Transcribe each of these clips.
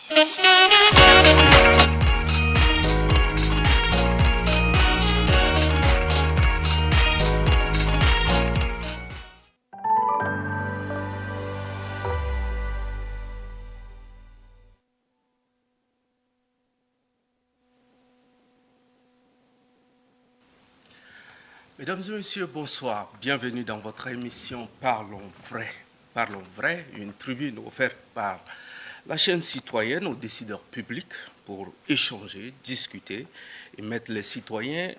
Mesdames et messieurs, bonsoir. Bienvenue dans votre émission Parlons vrai. Parlons vrai, une tribune offerte par la chaîne citoyenne aux décideurs publics pour échanger, discuter et mettre les citoyens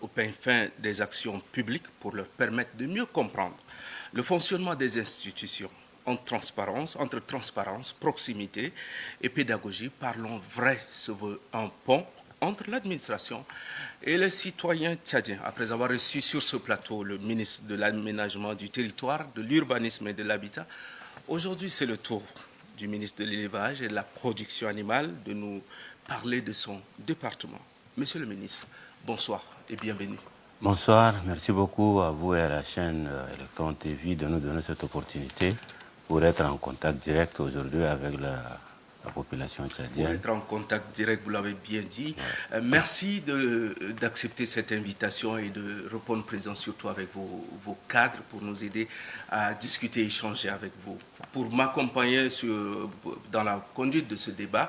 au pain fin des actions publiques pour leur permettre de mieux comprendre le fonctionnement des institutions entre transparence, proximité et pédagogie. Parlons vrai se veut un pont entre l'administration et les citoyens tchadiens. Après avoir reçu sur ce plateau le ministre de l'Aménagement du Territoire, de l'Urbanisme et de l'Habitat, aujourd'hui c'est le tour du ministre de l'Élevage et de la Production Animale de nous parler de son département. Monsieur le ministre, bonsoir et bienvenue. Bonsoir, merci beaucoup à vous et à la chaîne Electron TV de nous donner cette opportunité pour être en contact direct aujourd'hui avec la population tchadienne. Pour être en contact direct, vous l'avez bien dit. Ouais. Merci d'accepter cette invitation et de répondre présent surtout avec vos cadres pour nous aider à discuter et échanger avec vous. Pour m'accompagner dans la conduite de ce débat,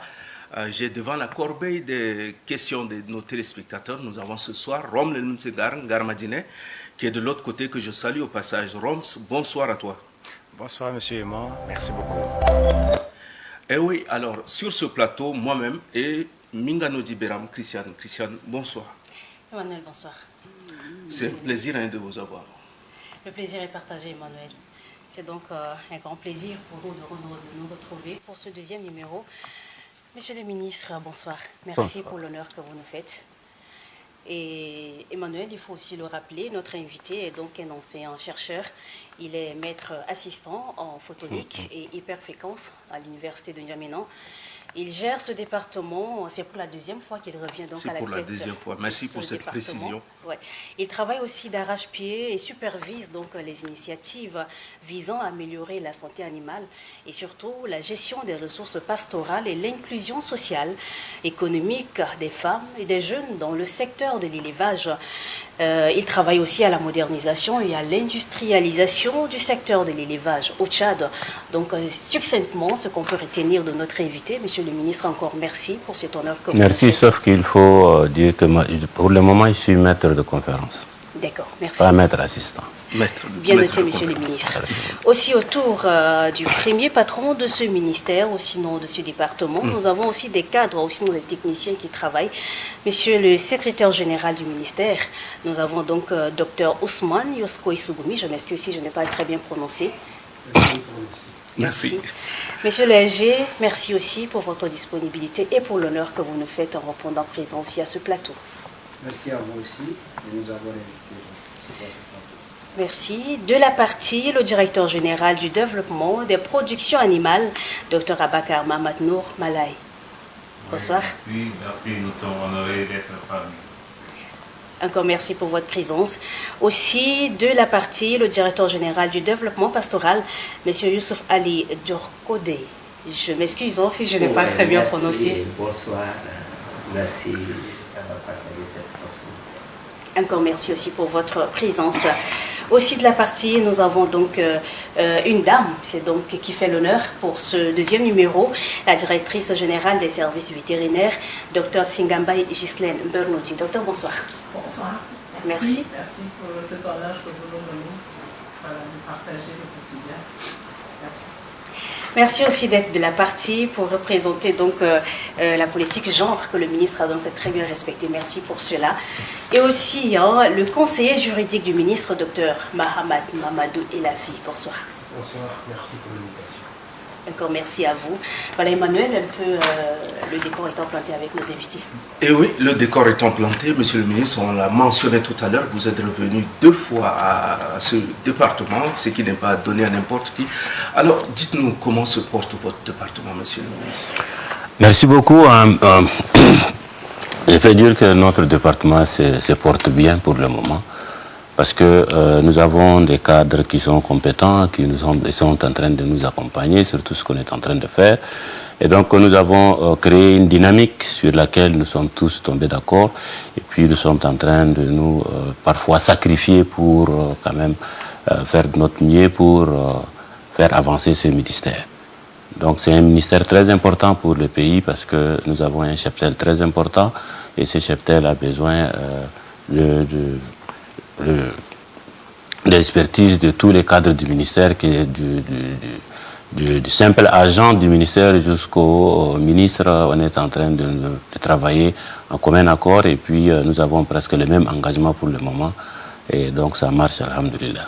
j'ai devant la corbeille des questions de nos téléspectateurs. Nous avons ce soir Rom Lenunsegar Ngarmadine, qui est de l'autre côté, que je salue au passage. Rom, bonsoir à toi. Bonsoir Monsieur Aimant, merci beaucoup. Eh oui, alors sur ce plateau, moi-même et Mingano Diberam, Christiane, bonsoir. Emmanuel, bonsoir. C'est un plaisir de vous avoir. Le plaisir est partagé, Emmanuel. C'est donc un grand plaisir pour nous de nous retrouver pour ce deuxième numéro. Monsieur le ministre, bonsoir. Merci pour l'honneur que vous nous faites. Et Emmanuel, il faut aussi le rappeler, notre invité est donc un enseignant-chercheur. Il est maître assistant en photonique et hyperfréquence à l'université de N'Djamena. Il gère ce département, c'est pour la deuxième fois qu'il revient donc à la tête. C'est pour la deuxième fois, merci pour cette précision. Ouais. Il travaille aussi d'arrache-pied et supervise donc les initiatives visant à améliorer la santé animale et surtout la gestion des ressources pastorales et l'inclusion sociale, économique des femmes et des jeunes dans le secteur de l'élevage. Il travaille aussi à la modernisation et à l'industrialisation du secteur de l'élevage au Tchad. Donc, succinctement, ce qu'on peut retenir de notre invité, Monsieur le ministre, encore merci pour cet honneur que vous Merci, faites. Sauf qu'il faut dire que pour le moment, je suis maître de conférence. D'accord, merci. Pas maître assistant. Bien noté, Monsieur le ministre. Aussi autour du premier patron de ce ministère, au sinon de ce département, nous avons aussi des cadres, au sinon des techniciens qui travaillent. Monsieur le secrétaire général du ministère, nous avons donc Dr Ousmane Yosko Isugumi, je m'excuse si je n'ai pas très bien prononcé. Merci. Monsieur le SG, merci aussi pour votre disponibilité et pour l'honneur que vous nous faites en répondant présent aussi à ce plateau. Merci à vous aussi de nous avoir invités sur votre plateau. Merci. De la partie, le directeur général du développement des productions animales, Dr Abakar Mahamat Nour Malay. Bonsoir. Oui, merci, nous sommes honorés d'être parmi. Encore merci pour votre présence. Aussi, de la partie, le directeur général du développement pastoral, M. Youssouf Ali Djorkode. Je m'excuse si je n'ai pas très bien prononcé. Bonsoir, merci d'avoir partagé cette opportunité. Encore merci aussi pour votre présence. Aussi de la partie, nous avons donc une dame, c'est donc qui fait l'honneur pour ce deuxième numéro, la directrice générale des services vétérinaires, Dr Singambay Ghislaine Bernoudi. Docteur, bonsoir. Bonsoir. Merci. Merci pour cet honneur que vous nous donnez de partager le quotidien. Merci. Merci aussi d'être de la partie pour représenter donc la politique genre que le ministre a donc très bien respectée. Merci pour cela. Et aussi le conseiller juridique du ministre, Dr Mahamat Mamadou Elafi. Bonsoir. Bonsoir, merci pour l'invitation. Encore merci à vous. Voilà Emmanuel, un peu le décor étant planté avec nos invités. Et oui, le décor étant planté, Monsieur le ministre, on l'a mentionné tout à l'heure, vous êtes revenu 2 fois à ce département, ce qui n'est pas donné à n'importe qui. Alors, dites-nous comment se porte votre département, Monsieur le ministre. Merci beaucoup. Je vais dire que notre département se porte bien pour le moment, parce que nous avons des cadres qui sont compétents, qui sont en train de nous accompagner sur tout ce qu'on est en train de faire. Et donc nous avons créé une dynamique sur laquelle nous sommes tous tombés d'accord. Et puis nous sommes en train de nous parfois sacrifier pour quand même faire de notre mieux pour faire avancer ce ministère. Donc c'est un ministère très important pour le pays parce que nous avons un cheptel très important et ce cheptel a besoin l'expertise de tous les cadres du ministère, qui est du simple agent du ministère jusqu'au ministre. On est en train de travailler en commun accord et puis nous avons presque le même engagement pour le moment et donc ça marche, alhamdoulilah.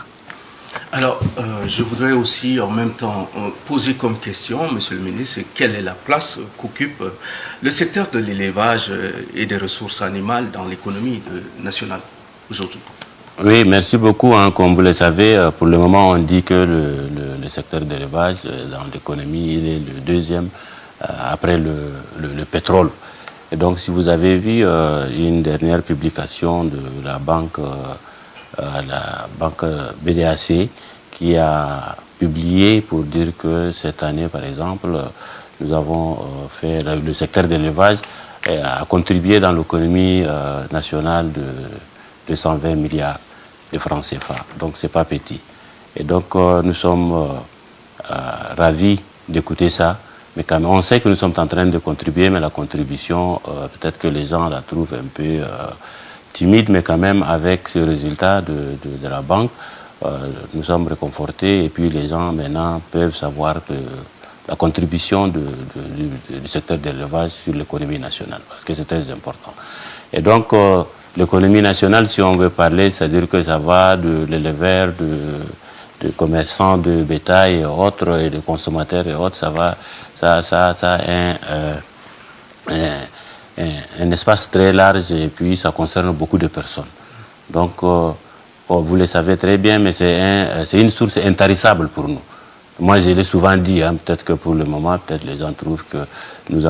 Alors, je voudrais aussi en même temps poser comme question, Monsieur le ministre, quelle est la place qu'occupe le secteur de l'élevage et des ressources animales dans l'économie nationale aujourd'hui? Oui, merci beaucoup. Comme vous le savez, pour le moment, on dit que le secteur de l'élevage dans l'économie, il est le deuxième après le pétrole. Et donc, si vous avez vu une dernière publication de la banque BDAC qui a publié pour dire que cette année, par exemple, nous avons fait le secteur de l'élevage a contribué dans l'économie nationale de 120 milliards de francs CFA. Donc, ce n'est pas petit. Et donc, nous sommes ravis d'écouter ça. Mais quand même, on sait que nous sommes en train de contribuer, mais la contribution, peut-être que les gens la trouvent un peu timide, mais quand même, avec ce résultat de la banque, nous sommes réconfortés. Et puis, les gens, maintenant, peuvent savoir que la contribution du secteur de l'élevage sur l'économie nationale, parce que c'est très important. Et donc, l'économie nationale, si on veut parler, c'est-à-dire que ça va de l'éleveur, de commerçants de bétail et autres, et de consommateurs et autres, ça a un espace très large et puis ça concerne beaucoup de personnes. Donc, vous le savez très bien, mais c'est une source intarissable pour nous. Moi, je l'ai souvent dit, peut-être que pour le moment, peut-être les gens trouvent que nous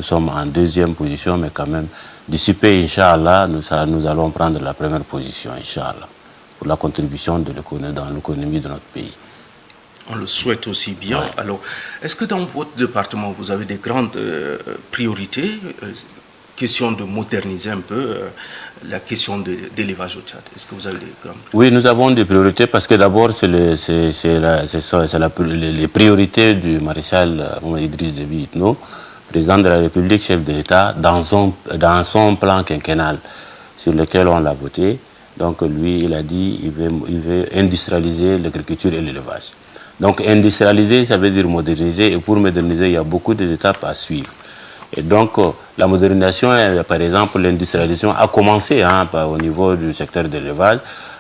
sommes en deuxième position, mais quand même, d'ici peu, Inch'Allah, nous allons prendre la première position, Inch'Allah, pour la contribution dans l'économie de notre pays. On le souhaite aussi bien. Ouais. Alors, est-ce que dans votre département, vous avez des grandes priorités? Question de moderniser un peu la question de l'élevage au Tchad. Est-ce que vous avez des grandes priorités? Oui, nous avons des priorités parce que d'abord, c'est les priorités du maréchal Idriss Déby Itno, président de la République, chef de l'État, dans son plan quinquennal sur lequel on l'a voté. Donc lui, il a dit qu'il veut industrialiser l'agriculture et l'élevage. Donc industrialiser, ça veut dire moderniser. Et pour moderniser, il y a beaucoup d'étapes à suivre. Et donc la modernisation, par exemple, l'industrialisation a commencé au niveau du secteur de l'élevage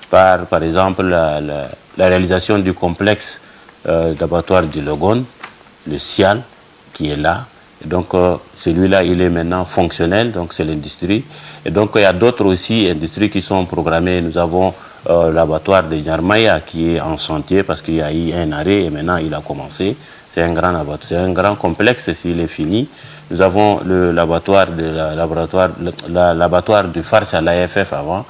par exemple, la réalisation du complexe d'abattoir du Logone, le SIAL, qui est là. Et donc celui-là, il est maintenant fonctionnel, donc c'est l'industrie. Et donc il y a d'autres aussi industries qui sont programmées. Nous avons l'abattoir de Yarmaya qui est en chantier parce qu'il y a eu un arrêt et maintenant il a commencé. C'est un grand abattoir, c'est un grand complexe s'il est fini. Nous avons l'abattoir du Fars à l'AFF avant,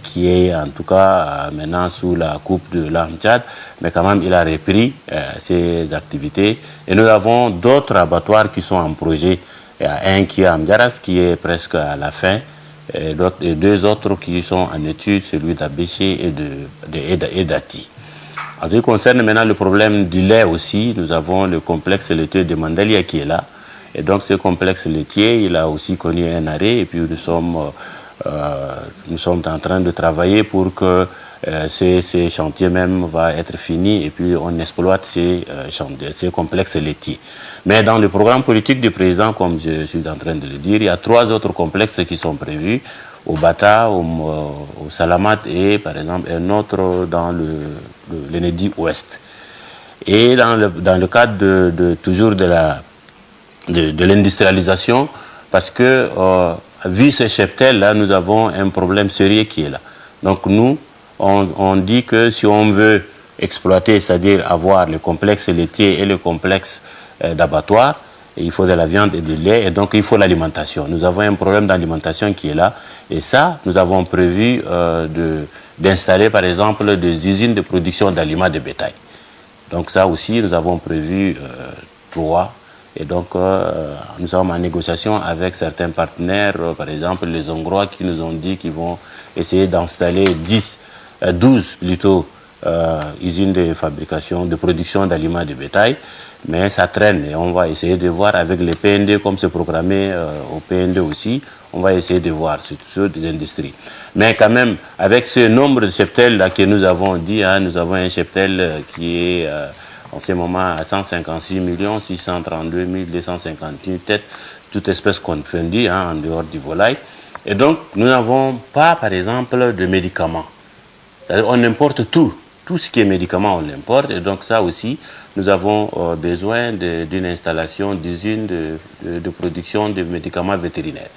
qui est en tout cas maintenant sous la coupe de l'Amtchad, mais quand même il a repris ses activités. Et nous avons d'autres abattoirs qui sont en projet. Il y a un qui est à Mdiaras qui est presque à la fin, et deux autres qui sont en étude, celui d'Abéché et d'Ati. En ce qui concerne maintenant le problème du lait aussi, nous avons le complexe laitier de Mandalia qui est là. Et donc ce complexe laitier, il a aussi connu un arrêt et puis nous sommes en train de travailler pour que ces chantiers même va être fini et puis on exploite ces complexes laitiers. Mais dans le programme politique du président, comme je suis en train de le dire, il y a 3 autres complexes qui sont prévus, au Bata, au Salamat et par exemple un autre dans l'Enedi Ouest. Et dans le cadre toujours de l'industrialisation, parce que vu ce cheptel-là, nous avons un problème sérieux qui est là. Donc nous, on dit que si on veut exploiter, c'est-à-dire avoir le complexe laitier et le complexe d'abattoir, il faut de la viande et du lait, et donc il faut l'alimentation. Nous avons un problème d'alimentation qui est là, et ça, nous avons prévu d'installer par exemple des usines de production d'aliments de bétail. Donc ça aussi, nous avons prévu 3 Et donc, nous sommes en négociation avec certains partenaires, par exemple les Hongrois qui nous ont dit qu'ils vont essayer d'installer 12 plutôt usines de fabrication, de production d'aliments de bétail. Mais ça traîne et on va essayer de voir avec les PND, comme c'est programmé au PND aussi, on va essayer de voir sur des industries. Mais quand même, avec ce nombre de cheptels là que nous avons dit, hein, nous avons un cheptel qui est en ce moment à 156 632 251 têtes, toutes espèces confondues, hein, en dehors du volaille. Et donc, nous n'avons pas, par exemple, de médicaments. On importe tout. Tout ce qui est médicaments, on l'importe. Et donc, ça aussi, nous avons besoin d'une installation d'usine de production de médicaments vétérinaires.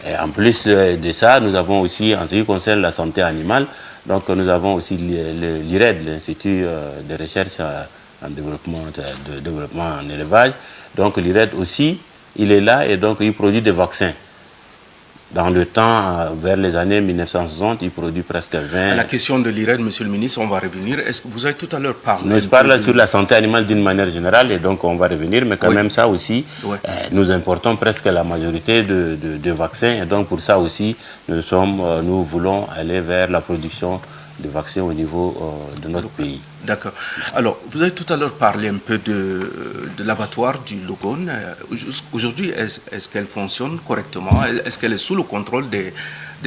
Et en plus de ça, nous avons aussi, en ce qui concerne la santé animale, donc nous avons aussi l'IRED, l'Institut de recherche en développement en élevage. Donc l'IRED aussi, il est là et donc il produit des vaccins. Dans le temps, vers les années 1960, il produit presque 20... À la question de l'IRED, monsieur le ministre, on va revenir. Est-ce que vous avez tout à l'heure parlé... Nous parlons sur la santé animale d'une manière générale, et donc on va revenir, mais quand même ça aussi, nous importons presque la majorité de vaccins, et donc pour ça aussi, nous voulons aller vers la production de vaccins au niveau de notre pays. D'accord. Alors, vous avez tout à l'heure parlé un peu de l'abattoir du Logone. Aujourd'hui, est-ce qu'elle fonctionne correctement? Est-ce qu'elle est sous le contrôle des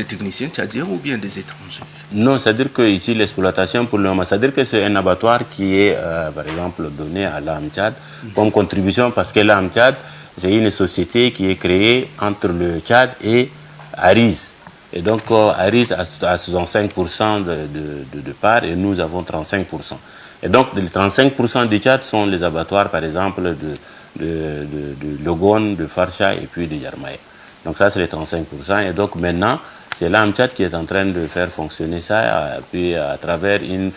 techniciens tchadiens ou bien des étrangers? Non, c'est-à-dire que ici l'exploitation pour le moment, c'est-à-dire que c'est un abattoir qui est, par exemple, donné à l'AMTchad comme contribution, parce que l'AMTchad, c'est une société qui est créée entre le Tchad et Aris. Et donc, Aris a 65% de part et nous avons 35%. Et donc, les 35% du Tchad sont les abattoirs, par exemple, de Logone, de Farsha et puis de Yarmaye. Donc, ça, c'est les 35%. Et donc, maintenant, c'est l'AMTchad qui est en train de faire fonctionner ça, puis à travers une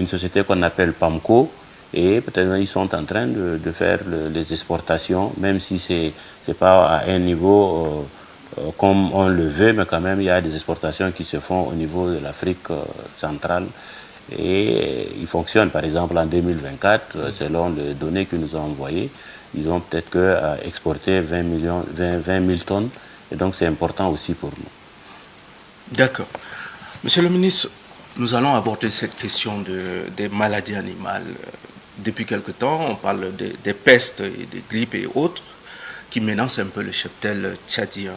société qu'on appelle PAMCO. Et peut-être ils sont en train de faire les exportations, même si ce n'est pas à un niveau... comme on le veut, mais quand même, il y a des exportations qui se font au niveau de l'Afrique centrale. Et ils fonctionnent, par exemple, en 2024, selon les données qu'ils nous ont envoyées, ils ont peut-être exporté 20 000 tonnes. Et donc, c'est important aussi pour nous. D'accord. Monsieur le ministre, nous allons aborder cette question des maladies animales. Depuis quelque temps, on parle des pestes et des grippes et autres qui menacent un peu le cheptel tchadien.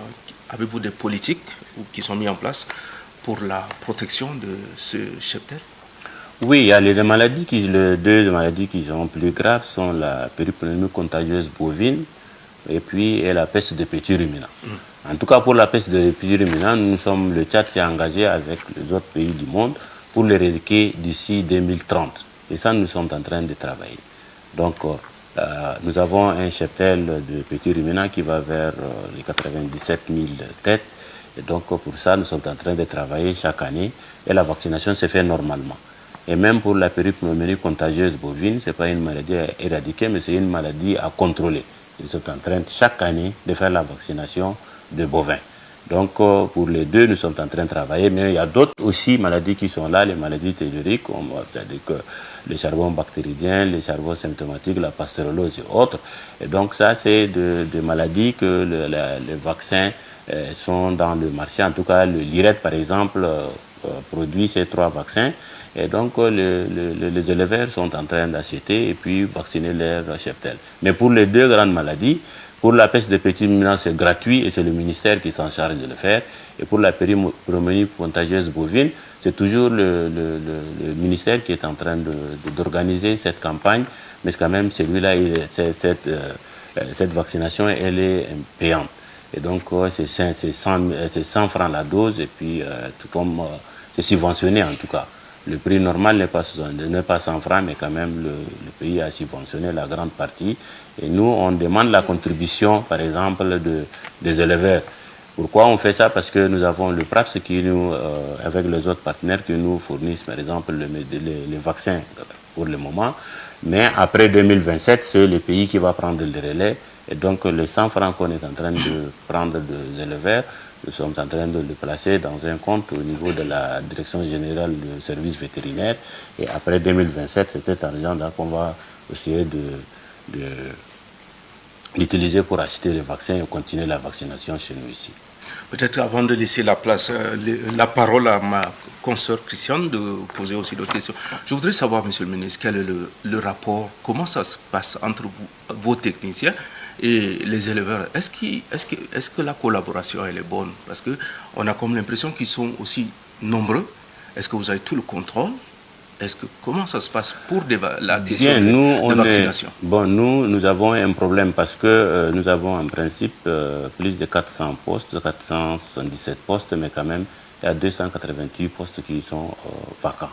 Avez-vous des politiques qui sont mises en place pour la protection de ce cheptel? Oui, il y a les maladies les deux maladies qui sont plus graves sont la péripneumonie contagieuse bovine et puis la peste des petits ruminants. En tout cas, pour la peste des petits ruminants, le Tchad s'est engagé avec les autres pays du monde pour l'éradiquer d'ici 2030. Et ça, nous sommes en train de travailler. Donc, nous avons un cheptel de petits ruminants qui va vers les 97 000 têtes. Et donc, pour ça, nous sommes en train de travailler chaque année. Et la vaccination se fait normalement. Et même pour la péripneumonie contagieuse bovine, ce n'est pas une maladie à éradiquer, mais c'est une maladie à contrôler. Ils sont en train, chaque année, de faire la vaccination de bovins. Donc, pour les deux, nous sommes en train de travailler. Mais il y a d'autres aussi maladies qui sont là, les maladies telluriques, c'est-à-dire que les charbons bactériens, les charbons symptomatiques, la pasteurellose et autres. Et donc, ça, c'est des maladies que les vaccins sont dans le marché. En tout cas, l'IRED, par exemple, produit ces 3 vaccins. Et donc, les éleveurs sont en train d'acheter et puis vacciner leurs cheptels. Mais pour les 2 grandes maladies, pour la peste des petits ruminants, c'est gratuit et c'est le ministère qui s'en charge de le faire. Et pour la péripneumonie contagieuse bovine, c'est toujours le ministère qui est en train d'organiser cette campagne. Mais quand même, celui-là, cette vaccination, elle est payante. Et donc, c'est 100 francs la dose et puis tout comme c'est subventionné en tout cas. Le prix normal n'est pas 100 francs, mais quand même le pays a subventionné la grande partie. Et nous, on demande la contribution, par exemple, des éleveurs. Pourquoi on fait ça? Parce que nous avons le PRAPS qui nous, avec les autres partenaires qui nous fournissent, par exemple, les vaccins pour le moment. Mais après 2027, c'est le pays qui va prendre le relais. Et donc, les 100 francs qu'on est en train de prendre des éleveurs, nous sommes en train de le placer dans un compte au niveau de la Direction générale du service vétérinaire. Et après 2027, c'est cet argent-là qu'on va essayer l'utiliser pour acheter les vaccins et continuer la vaccination chez nous ici. Peut-être avant de laisser la parole à ma consoeur Christiane, de poser aussi d'autres questions. Je voudrais savoir, Monsieur le ministre, quel est le rapport, comment ça se passe entre vos techniciens et les éleveurs. Est-ce que la collaboration elle est bonne? Parce qu'on a comme l'impression qu'ils sont aussi nombreux. Est-ce que vous avez tout le contrôle? Comment ça se passe pour la question de vaccination? Nous avons un problème parce que nous avons en principe plus de 400 postes, 477 postes, mais quand même, il y a 288 postes qui sont vacants.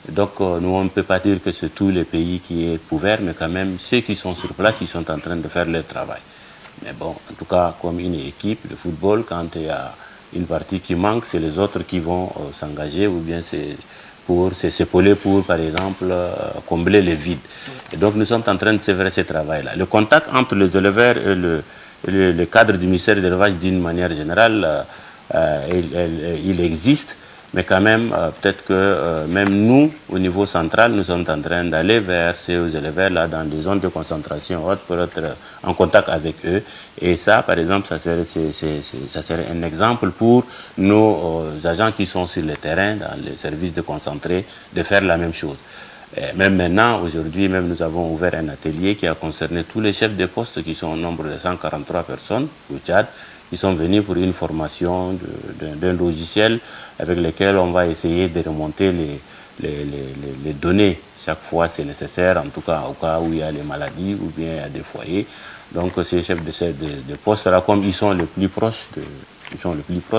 Donc, nous, on ne peut pas dire que c'est tous les pays qui est couvert, mais quand même, ceux qui sont sur place, ils sont en train de faire leur travail. Mais bon, en tout cas, comme une équipe de football, quand il y a une partie qui manque, c'est les autres qui vont s'engager ou bien c'est s'épauler pour, par exemple, combler les vides. Et donc, nous sommes en train de faire ce travail-là. Le contact entre les éleveurs et le cadre du ministère de l'élevage, d'une manière générale, il existe. Mais quand même, peut-être que même nous, au niveau central, nous sommes en train d'aller vers ces éleveurs-là dans des zones de concentration haute pour être en contact avec eux. Et ça, par exemple, ça serait un exemple pour nos agents qui sont sur le terrain, dans les services de concentré, de faire la même chose. Et même maintenant, aujourd'hui, même nous avons ouvert un atelier qui a concerné tous les chefs de poste qui sont au nombre de 143 personnes au Tchad. Ils sont venus pour une formation d'un logiciel avec lequel on va essayer de remonter les données. Chaque fois, c'est nécessaire, en tout cas au cas où il y a les maladies ou bien il y a des foyers. Donc, ces chefs de poste-là, comme ils sont les plus proches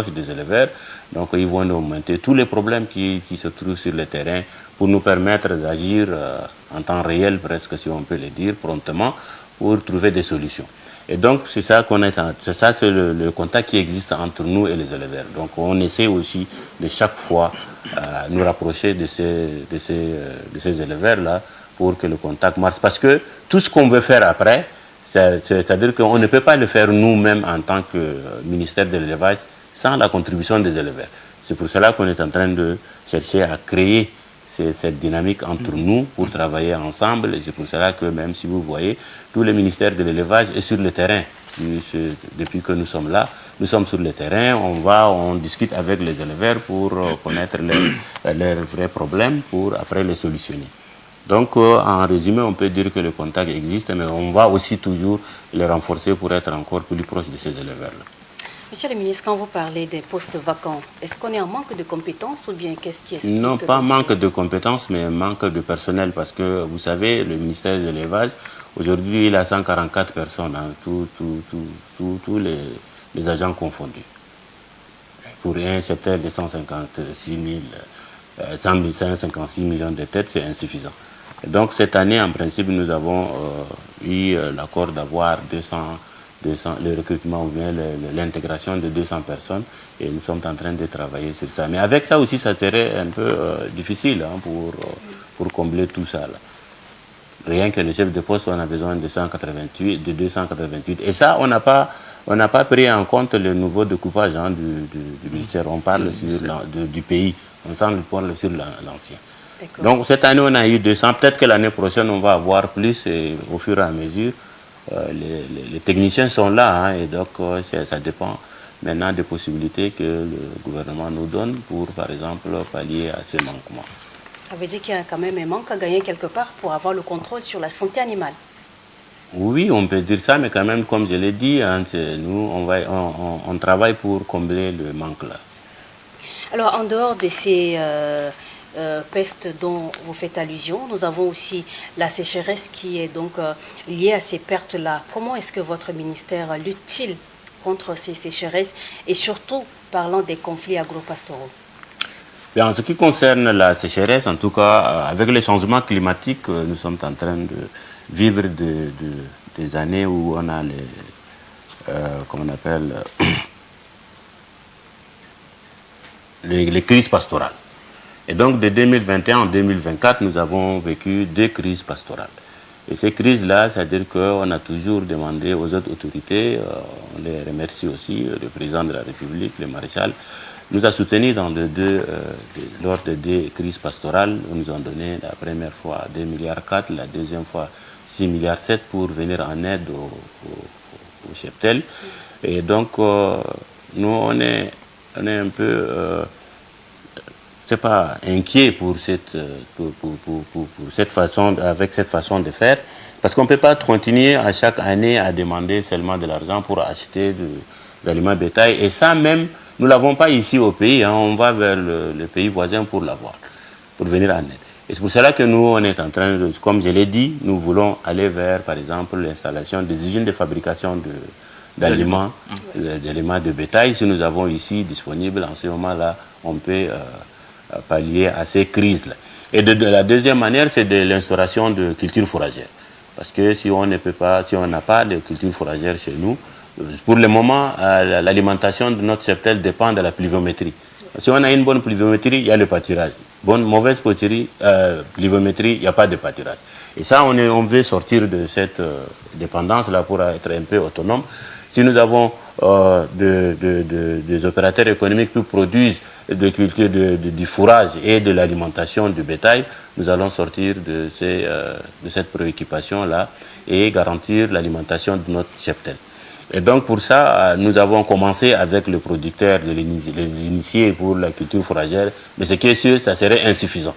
des éleveurs, donc ils vont nous monter tous les problèmes qui se trouvent sur le terrain pour nous permettre d'agir en temps réel, presque si on peut le dire, promptement, pour trouver des solutions. Et donc, c'est ça c'est le contact qui existe entre nous et les éleveurs. Donc, on essaie aussi de chaque fois nous rapprocher de ces éleveurs-là pour que le contact marche. Parce que tout ce qu'on veut faire après, c'est-à-dire qu'on ne peut pas le faire nous-mêmes en tant que ministère de l'élevage sans la contribution des éleveurs. C'est pour cela qu'on est en train de chercher à créer cette dynamique entre nous pour travailler ensemble. Et c'est pour cela que même si vous voyez, tout le ministère de l'élevage est sur le terrain. Depuis que nous sommes là, nous sommes sur le terrain, on discute avec les éleveurs pour connaître leurs vrais problèmes, pour après les solutionner. Donc, en résumé, on peut dire que le contact existe, mais on va aussi toujours le renforcer pour être encore plus proche de ces éleveurs-là. Monsieur le ministre, quand vous parlez des postes vacants, est-ce qu'on est en manque de compétences ou bien qu'est-ce qui explique? Non, pas manque de compétences, mais manque de personnel. Parce que, vous savez, le ministère de l'élevage, aujourd'hui, il a 144 personnes, hein, tous les agents confondus. Pour un secteur de 156 millions de têtes, c'est insuffisant. Et donc, cette année, en principe, nous avons eu l'accord d'avoir le recrutement ou bien l'intégration de 200 personnes et nous sommes en train de travailler sur ça. Mais avec ça aussi, ça serait un peu difficile hein, pour combler tout ça. Là. Rien que le chef de poste, on a besoin de 288. Et ça, on n'a pas pris en compte le nouveau découpage hein, du ministère. On parle du pays, on parle sur l'ancien. Donc cette année, on a eu 200. Peut-être que l'année prochaine, on va avoir plus et au fur et à mesure. Les techniciens sont là hein, et donc ça dépend maintenant des possibilités que le gouvernement nous donne pour, par exemple, pallier à ce manquement. Ça veut dire qu'il y a quand même un manque à gagner quelque part pour avoir le contrôle sur la santé animale. Oui, on peut dire ça, mais quand même, comme je l'ai dit, hein, nous, on travaille pour combler le manque là. Alors, en dehors de ces peste dont vous faites allusion. Nous avons aussi la sécheresse qui est donc liée à ces pertes-là. Comment est-ce que votre ministère lutte-t-il contre ces sécheresses et surtout parlant des conflits agro-pastoraux? En ce qui concerne la sécheresse, en tout cas, avec les changements climatiques, nous sommes en train de vivre des années où on a les crises pastorales. Et donc, de 2021 en 2024, nous avons vécu 2 crises pastorales. Et ces crises-là, c'est-à-dire qu'on a toujours demandé aux autres autorités, on les remercie aussi, le président de la République, le maréchal, nous a soutenus lors de 2 crises pastorales. Nous ont donné la première fois 2,4 milliards, la deuxième fois 6,7 milliards pour venir en aide au cheptel. Et donc, nous, on est un peu, c'est pas inquiet pour cette façon, avec cette façon de faire, parce qu'on ne peut pas continuer à chaque année à demander seulement de l'argent pour acheter des aliments bétail. Et ça même, nous ne l'avons pas ici au pays, hein, on va vers le pays voisin pour l'avoir, pour venir en aide. Et c'est pour cela que nous, on est en train de, comme je l'ai dit, nous voulons aller vers, par exemple, l'installation des usines de fabrication d'aliments de bétail. Si nous avons ici disponible, en ce moment-là, on peut pallier à ces crises-là. Et de la deuxième manière, c'est de l'instauration de cultures fourragères. Parce que si on n'a pas de cultures fourragères chez nous, pour le moment, l'alimentation de notre cheptel dépend de la pluviométrie. Si on a une bonne pluviométrie, il y a le pâturage. Mauvaise pluviométrie, il n'y a pas de pâturage. Et ça, on veut sortir de cette dépendance-là pour être un peu autonome. Si nous avons des opérateurs économiques qui produisent de culture du fourrage et de l'alimentation du bétail, nous allons sortir de cette préoccupation-là et garantir l'alimentation de notre cheptel. Et donc pour ça, nous avons commencé avec le producteur de les initier pour la culture fourragère, mais ce qui est sûr, ça serait insuffisant.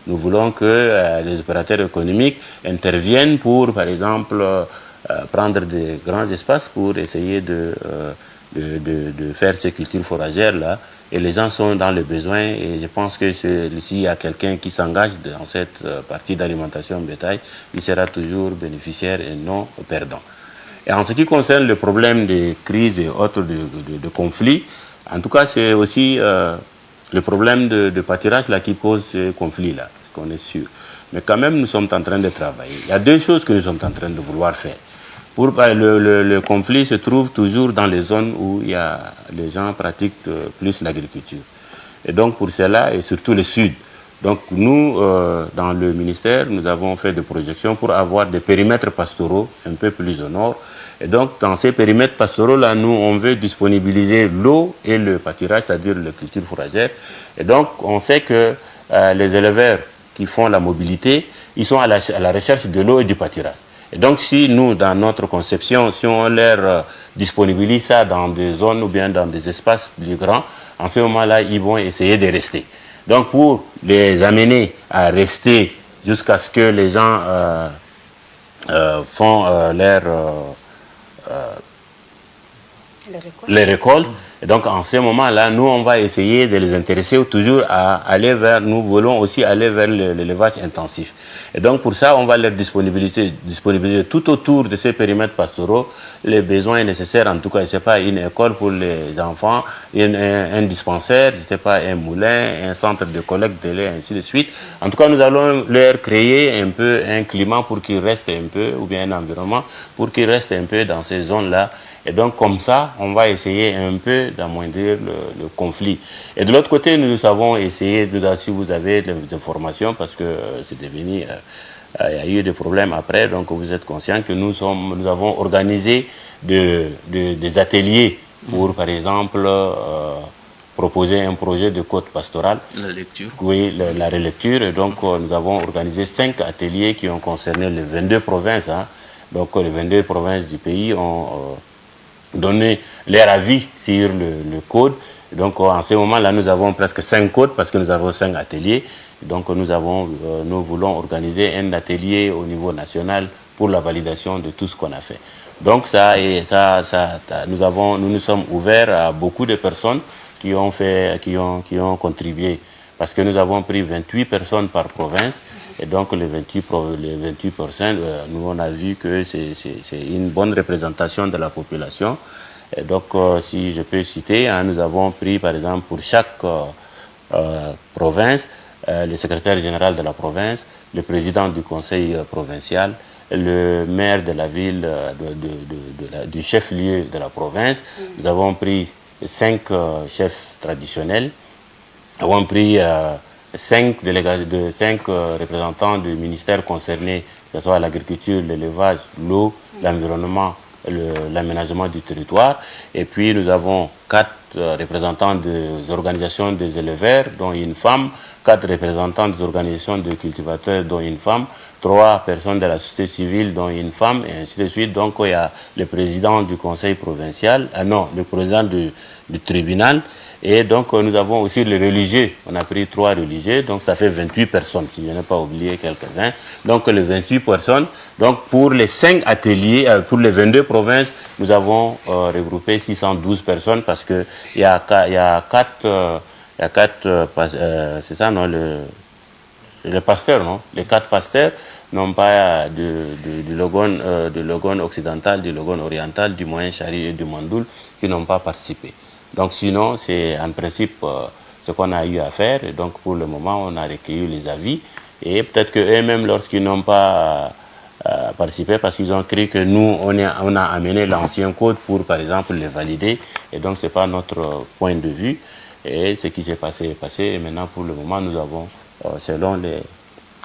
Nous voulons que les opérateurs économiques interviennent pour, par exemple, prendre des grands espaces pour essayer de faire ces cultures fourragères-là. Et les gens sont dans le besoin et je pense que s'il y a quelqu'un qui s'engage dans cette partie d'alimentation bétail, il sera toujours bénéficiaire et non perdant. Et en ce qui concerne le problème des crises et autres de conflits, en tout cas c'est aussi le problème de pâturage là, qui cause ce conflit-là, ce qu'on est sûr. Mais quand même nous sommes en train de travailler. Il y a deux choses que nous sommes en train de vouloir faire. Le conflit se trouve toujours dans les zones où les gens pratiquent plus l'agriculture. Et donc pour cela, et surtout le sud. Donc nous, dans le ministère, nous avons fait des projections pour avoir des périmètres pastoraux un peu plus au nord. Et donc dans ces périmètres pastoraux-là, nous, on veut disponibiliser l'eau et le pâturage, c'est-à-dire la culture fourragère. Et donc on sait que les éleveurs qui font la mobilité, ils sont à la recherche de l'eau et du pâturage. Et donc si nous, dans notre conception, si on leur disponibilise ça dans des zones ou bien dans des espaces plus grands, en ce moment-là, ils vont essayer de rester. Donc pour les amener à rester jusqu'à ce que les gens font les récoltes. Et donc en ce moment-là, nous on va essayer de les intéresser toujours à aller vers, nous voulons aussi aller vers l'élevage intensif. Et donc pour ça, on va leur disponibiliser tout autour de ces périmètres pastoraux les besoins nécessaires, en tout cas, je ne sais pas, une école pour les enfants, un dispensaire, je ne sais pas, un moulin, un centre de collecte de lait, ainsi de suite. En tout cas, nous allons leur créer un peu un climat pour qu'ils restent un peu, ou bien un environnement, pour qu'ils restent un peu dans ces zones-là. Et donc, comme ça, on va essayer un peu d'amoindrir le conflit. Et de l'autre côté, nous avons essayé, si vous avez des informations, parce que c'est devenu... il y a eu des problèmes après, donc vous êtes conscient que nous avons organisé des ateliers pour, par exemple, proposer un projet de code pastoral. La lecture. Oui, la relecture. Et donc, nous avons organisé 5 ateliers qui ont concerné les 22 provinces. Hein. Donc, les 22 provinces du pays ont donné leur avis sur le code. Donc, en ce moment-là, nous avons presque 5 codes parce que nous avons 5 ateliers. Donc nous voulons organiser un atelier au niveau national pour la validation de tout ce qu'on a fait. Donc nous nous sommes ouverts à beaucoup de personnes qui ont contribué. Parce que nous avons pris 28 personnes par province. Et donc les 28%, nous on a vu que c'est une bonne représentation de la population. Et donc si je peux citer, hein, nous avons pris par exemple pour chaque province, le secrétaire général de la province, le président du conseil provincial, le maire de la ville, du chef-lieu de la province. Nous avons pris 5 chefs traditionnels. Nous avons pris 5 représentants du ministère concernés, que ce soit l'agriculture, l'élevage, l'eau, l'environnement, l'aménagement du territoire. Et puis nous avons 4 représentants des organisations des éleveurs, dont une femme. 4 représentants des organisations de cultivateurs, dont une femme, 3 personnes de la société civile, dont une femme, et ainsi de suite. Donc, il y a le président du conseil provincial, le président du tribunal, et donc nous avons aussi les religieux. On a pris 3 religieux, donc ça fait 28 personnes, si je n'ai pas oublié quelques-uns. Donc, les 28 personnes, donc pour les 5 ateliers, pour les 22 provinces, nous avons regroupé 612 personnes parce qu'il y a 4... c'est ça, non, les pasteurs, non? Les 4 pasteurs n'ont pas du Logone occidental, du Logone oriental, du Moyen Chari et du Mandoul qui n'ont pas participé. Donc sinon, c'est en principe ce qu'on a eu à faire. Et donc pour le moment, on a recueilli les avis. Et peut-être qu'eux-mêmes, lorsqu'ils n'ont pas participé, parce qu'ils ont cru que nous, on a amené l'ancien code pour, par exemple, les valider. Et donc, ce n'est pas notre point de vue. Et ce qui s'est passé est passé. Et maintenant, pour le moment, nous avons, selon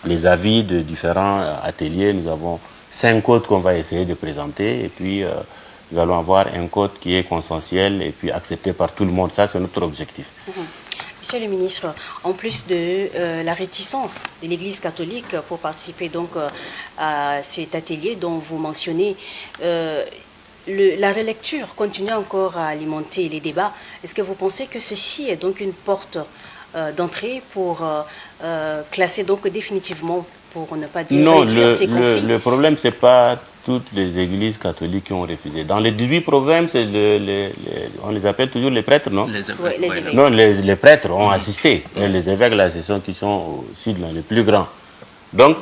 les avis de différents ateliers, nous avons 5 codes qu'on va essayer de présenter. Et puis, nous allons avoir un code qui est consensuel et puis accepté par tout le monde. Ça, c'est notre objectif. Monsieur le ministre, en plus de la réticence de l'Église catholique pour participer donc à cet atelier dont vous mentionnez, la relecture continue encore à alimenter les débats. Est-ce que vous pensez que ceci est donc une porte d'entrée pour classer donc définitivement, pour ne pas dire réduire ces conflits? Non, le problème, ce n'est pas toutes les églises catholiques qui ont refusé. Dans les 18 provinces, on les appelle toujours les prêtres, non? Les évêques. Ouais, les évêques. Non, les prêtres ont assisté. Et les évêques, là, ce sont qui sont aussi les plus grands. Donc,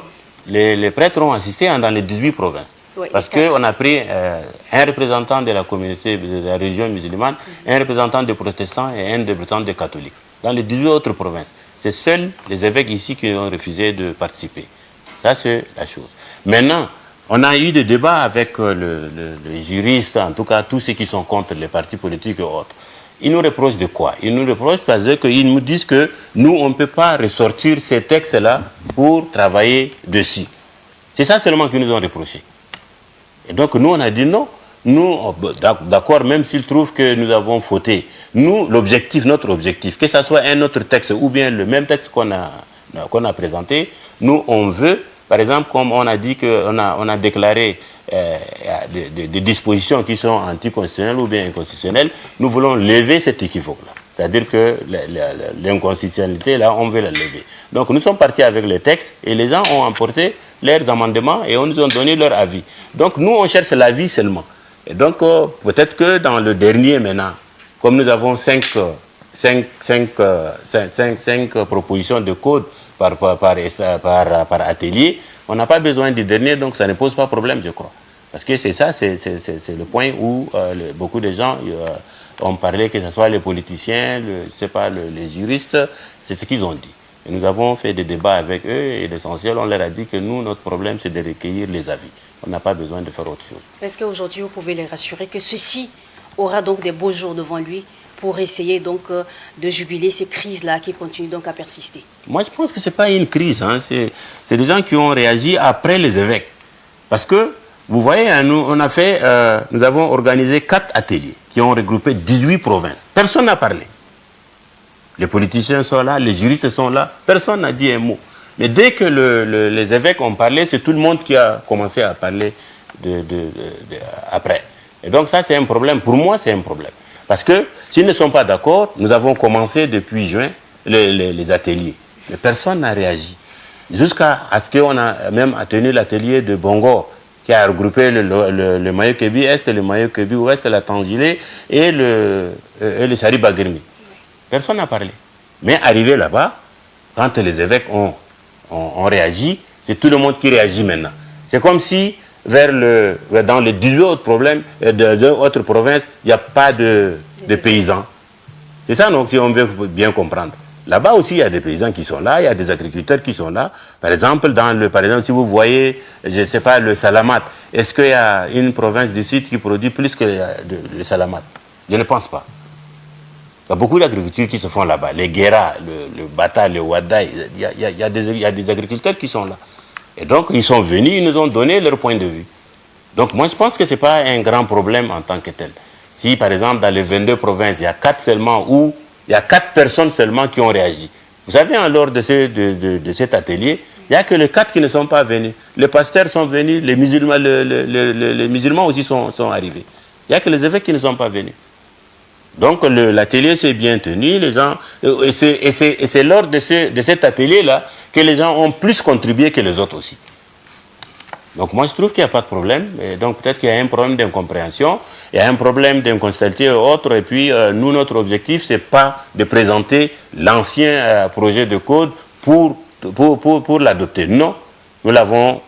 les prêtres ont assisté dans les 18 provinces. Ouais, parce qu'on a pris un représentant de la communauté de la région musulmane, un représentant des protestants et un représentant des catholiques. Dans les 18 autres provinces, c'est seuls les évêques ici qui ont refusé de participer. Ça, c'est la chose. Maintenant, on a eu des débats avec les juristes, en tout cas tous ceux qui sont contre les partis politiques et autres. Ils nous reprochent de quoi? Ils nous reprochent parce qu'ils nous disent que nous, on ne peut pas ressortir ces textes-là pour travailler dessus. C'est ça seulement qu'ils nous ont reproché. Et donc nous, on a dit non. Nous, d'accord, même s'ils trouvent que nous avons fauté, nous, notre objectif, que ce soit un autre texte ou bien le même texte qu'on a présenté, nous, on veut, par exemple, comme on a dit qu'on a déclaré des dispositions qui sont anticonstitutionnelles ou bien inconstitutionnelles, nous voulons lever cet équivoque-là. C'est-à-dire que l'inconstitutionnalité, là, on veut la lever. Donc nous sommes partis avec les textes et les gens ont emporté leurs amendements et on nous a donné leur avis. Donc nous, on cherche l'avis seulement. Et donc peut-être que dans le dernier maintenant, comme nous avons 5 propositions de code par atelier, on n'a pas besoin du dernier, donc ça ne pose pas problème, je crois. Parce que c'est ça, c'est le point où beaucoup de gens ont parlé, que ce soit les politiciens, les juristes, c'est ce qu'ils ont dit. Et nous avons fait des débats avec eux et l'essentiel, on leur a dit que nous, notre problème, c'est de recueillir les avis. On n'a pas besoin de faire autre chose. Est-ce qu'aujourd'hui, vous pouvez les rassurer que ceci aura donc des beaux jours devant lui pour essayer donc de juguler ces crises-là qui continuent donc à persister? Moi, je pense que ce n'est pas une crise. Hein. C'est des gens qui ont réagi après les évêques. Parce que, vous voyez, hein, nous avons organisé 4 ateliers qui ont regroupé 18 provinces. Personne n'a parlé. Les politiciens sont là, les juristes sont là, personne n'a dit un mot. Mais dès que les évêques ont parlé, c'est tout le monde qui a commencé à parler après. Et donc ça, c'est un problème. Pour moi, c'est un problème. Parce que s'ils ne sont pas d'accord, nous avons commencé depuis juin les ateliers. Mais personne n'a réagi. Jusqu'à ce qu'on a même tenu l'atelier de Bongo, qui a regroupé le Mayo-Kébi Est, le Mayo-Kébi Ouest, la Tangilé et le Chari-Bagrimi. Personne n'a parlé. Mais arrivé là-bas, quand les évêques ont réagi, c'est tout le monde qui réagit maintenant. C'est comme si dans les 18 autres autres provinces, il n'y a pas de paysans. C'est ça, donc, si on veut bien comprendre. Là-bas aussi, il y a des paysans qui sont là, il y a des agriculteurs qui sont là. Par exemple, si vous voyez, je ne sais pas, le Salamat, est-ce qu'il y a une province du sud qui produit plus que le Salamat? Je ne pense pas. Il y a beaucoup d'agricultures qui se font là-bas. Les Guéras, le Bata, le Wada, il y a des agriculteurs qui sont là. Et donc, ils sont venus, ils nous ont donné leur point de vue. Donc, moi, je pense que ce n'est pas un grand problème en tant que tel. Si, par exemple, dans les 22 provinces, il y a 4 seulement où il y a 4 personnes seulement qui ont réagi. Vous savez, lors de cet atelier, il n'y a que les 4 qui ne sont pas venus. Les pasteurs sont venus, les musulmans aussi sont arrivés. Il n'y a que les évêques qui ne sont pas venus. Donc l'atelier s'est bien tenu, les gens, et c'est lors de cet atelier-là que les gens ont plus contribué que les autres aussi. Donc moi je trouve qu'il n'y a pas de problème, et donc peut-être qu'il y a un problème d'incompréhension, il y a un problème d'inconstabilité et autres, et puis nous notre objectif c'est pas de présenter l'ancien projet de code pour l'adopter. Non, nous l'avons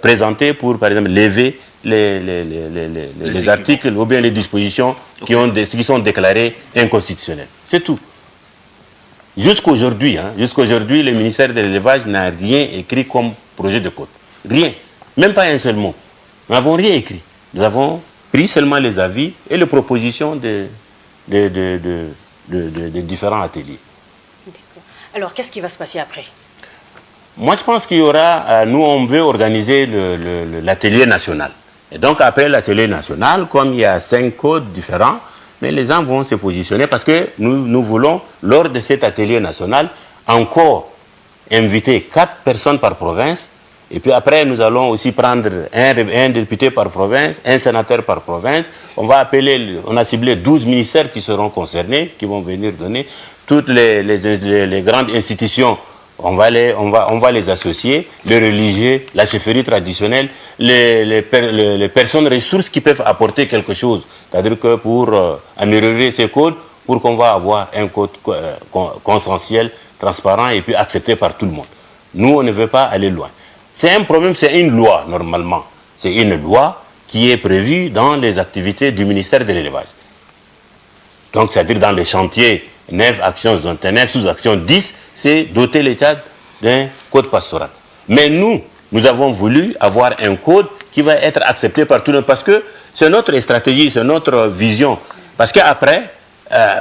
présenté pour par exemple lever les articles ou bien les dispositions qui sont déclarées inconstitutionnelles. C'est tout. Jusqu'aujourd'hui, le ministère de l'élevage n'a rien écrit comme projet de code. Rien. Même pas un seul mot. Nous n'avons rien écrit. Nous avons pris seulement les avis et les propositions des différents ateliers. Alors, qu'est-ce qui va se passer après? Moi, je pense qu'il y aura... nous, on veut organiser l'atelier national. Et donc, après l'atelier national, comme il y a 5 codes différents, mais les gens vont se positionner parce que nous voulons, lors de cet atelier national, encore inviter 4 personnes par province. Et puis après, nous allons aussi prendre un député par province, un sénateur par province. On a ciblé 12 ministères qui seront concernés, qui vont venir donner. Toutes les grandes institutions, on va les associer, les religieux, la chefferie traditionnelle, les personnes ressources qui peuvent apporter quelque chose. C'est-à-dire que pour améliorer ces codes, pour qu'on va avoir un code consensuel, transparent et puis accepté par tout le monde. Nous, on ne veut pas aller loin. C'est un problème, c'est une loi, normalement. C'est une loi qui est prévue dans les activités du ministère de l'élevage. Donc, c'est-à-dire dans les chantiers 9, action 9, sous-action 10, c'est doter l'État d'un code pastoral. Mais nous avons voulu avoir un code qui va être accepté par tout le monde parce que c'est notre stratégie, c'est notre vision. Parce qu'après,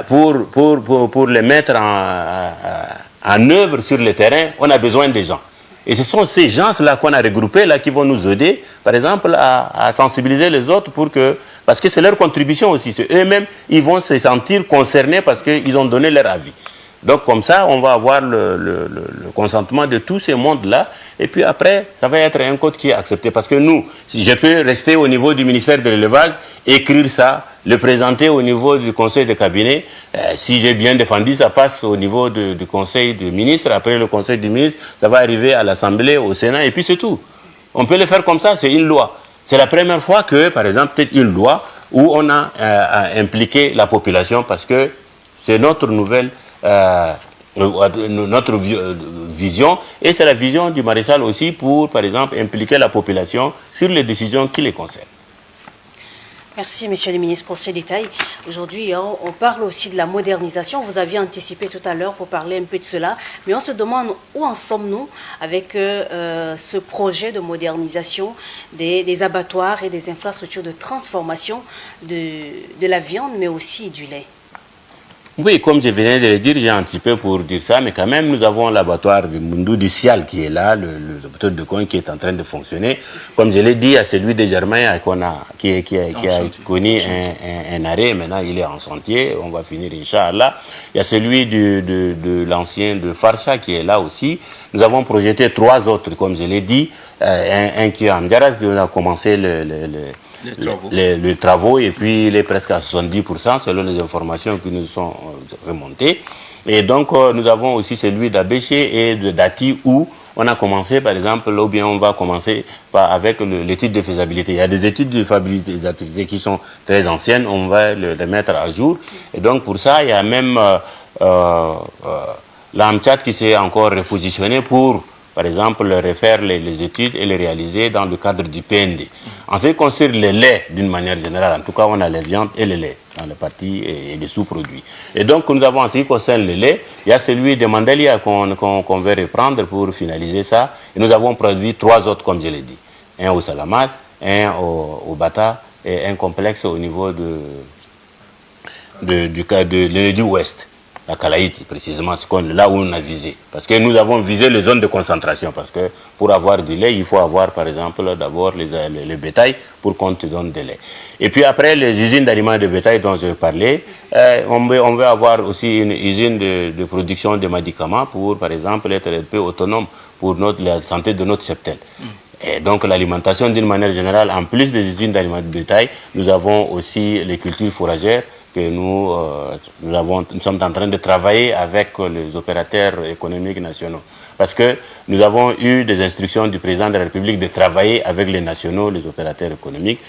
pour les mettre en œuvre sur le terrain, on a besoin des gens. Et ce sont ces gens-là qu'on a regroupés là qui vont nous aider, par exemple, à sensibiliser les autres parce que c'est leur contribution aussi. Eux-mêmes, ils vont se sentir concernés parce qu'ils ont donné leur avis. Donc comme ça, on va avoir le consentement de tous ces mondes-là. Et puis après, ça va être un code qui est accepté. Parce que nous, si je peux rester au niveau du ministère de l'élevage, écrire ça, le présenter au niveau du conseil de cabinet. Si j'ai bien défendu, ça passe au niveau du conseil du ministre. Après le conseil du ministre, ça va arriver à l'Assemblée, au Sénat, et puis c'est tout. On peut le faire comme ça, c'est une loi. C'est la première fois que, par exemple, peut-être une loi où on a impliqué la population parce que c'est notre nouvelle... notre vision, et c'est la vision du maréchal aussi pour, par exemple, impliquer la population sur les décisions qui les concernent. Merci, Monsieur le ministre, pour ces détails. Aujourd'hui, on parle aussi de la modernisation. Vous aviez anticipé tout à l'heure pour parler un peu de cela, mais on se demande où en sommes-nous avec ce projet de modernisation des abattoirs et des infrastructures de transformation de la viande, mais aussi du lait. Oui, comme je venais de le dire, j'ai anticipé pour dire ça, mais quand même, nous avons l'abattoir du Mundou du Cial qui est là, l'abattoir de Coin qui est en train de fonctionner. Comme je l'ai dit, à celui de Germain qui a connu un arrêt, maintenant il est en chantier, on va finir Inch'Allah. Il y a celui de l'ancien de Farsa qui est là aussi. Nous avons projeté 3 autres, comme je l'ai dit, un qui est en Diaras, on a commencé les travaux et puis il est presque à 70% selon les informations qui nous sont remontées. Et donc nous avons aussi celui d'Abéché et de Dati où on a commencé par exemple, ou bien on va commencer avec l'étude de faisabilité. Il y a des études de faisabilité qui sont très anciennes, on va les mettre à jour. Et donc pour ça, il y a même l'AMCHAT qui s'est encore repositionné pour, par exemple, refaire les études et les réaliser dans le cadre du PND. En ce qui concerne le lait, d'une manière générale, en tout cas, on a les viandes et le lait dans la partie et les sous-produits. Et donc, nous avons, en ce qui concerne le lait, il y a celui de Mandalia qu'on veut reprendre pour finaliser ça. Et nous avons produit 3 autres, comme je l'ai dit. Un au Salamat, un au Bata et un complexe au niveau de l'Édu Ouest. la Calaïte, précisément, c'est là où on a visé. Parce que nous avons visé les zones de concentration. Parce que pour avoir du lait, il faut avoir, par exemple, d'abord les bétails pour qu'on te donne du lait. Et puis après, les usines d'aliments de bétail dont je parlais, on veut avoir aussi une usine de production de médicaments pour, par exemple, être un peu autonome pour la santé de notre cheptel. Et donc l'alimentation d'une manière générale, en plus des usines d'aliments de bétail, nous avons aussi les cultures fourragères que nous sommes en train de travailler avec les opérateurs économiques nationaux. Parce que nous avons eu des instructions du président de la République de travailler avec les nationaux, les opérateurs économiques.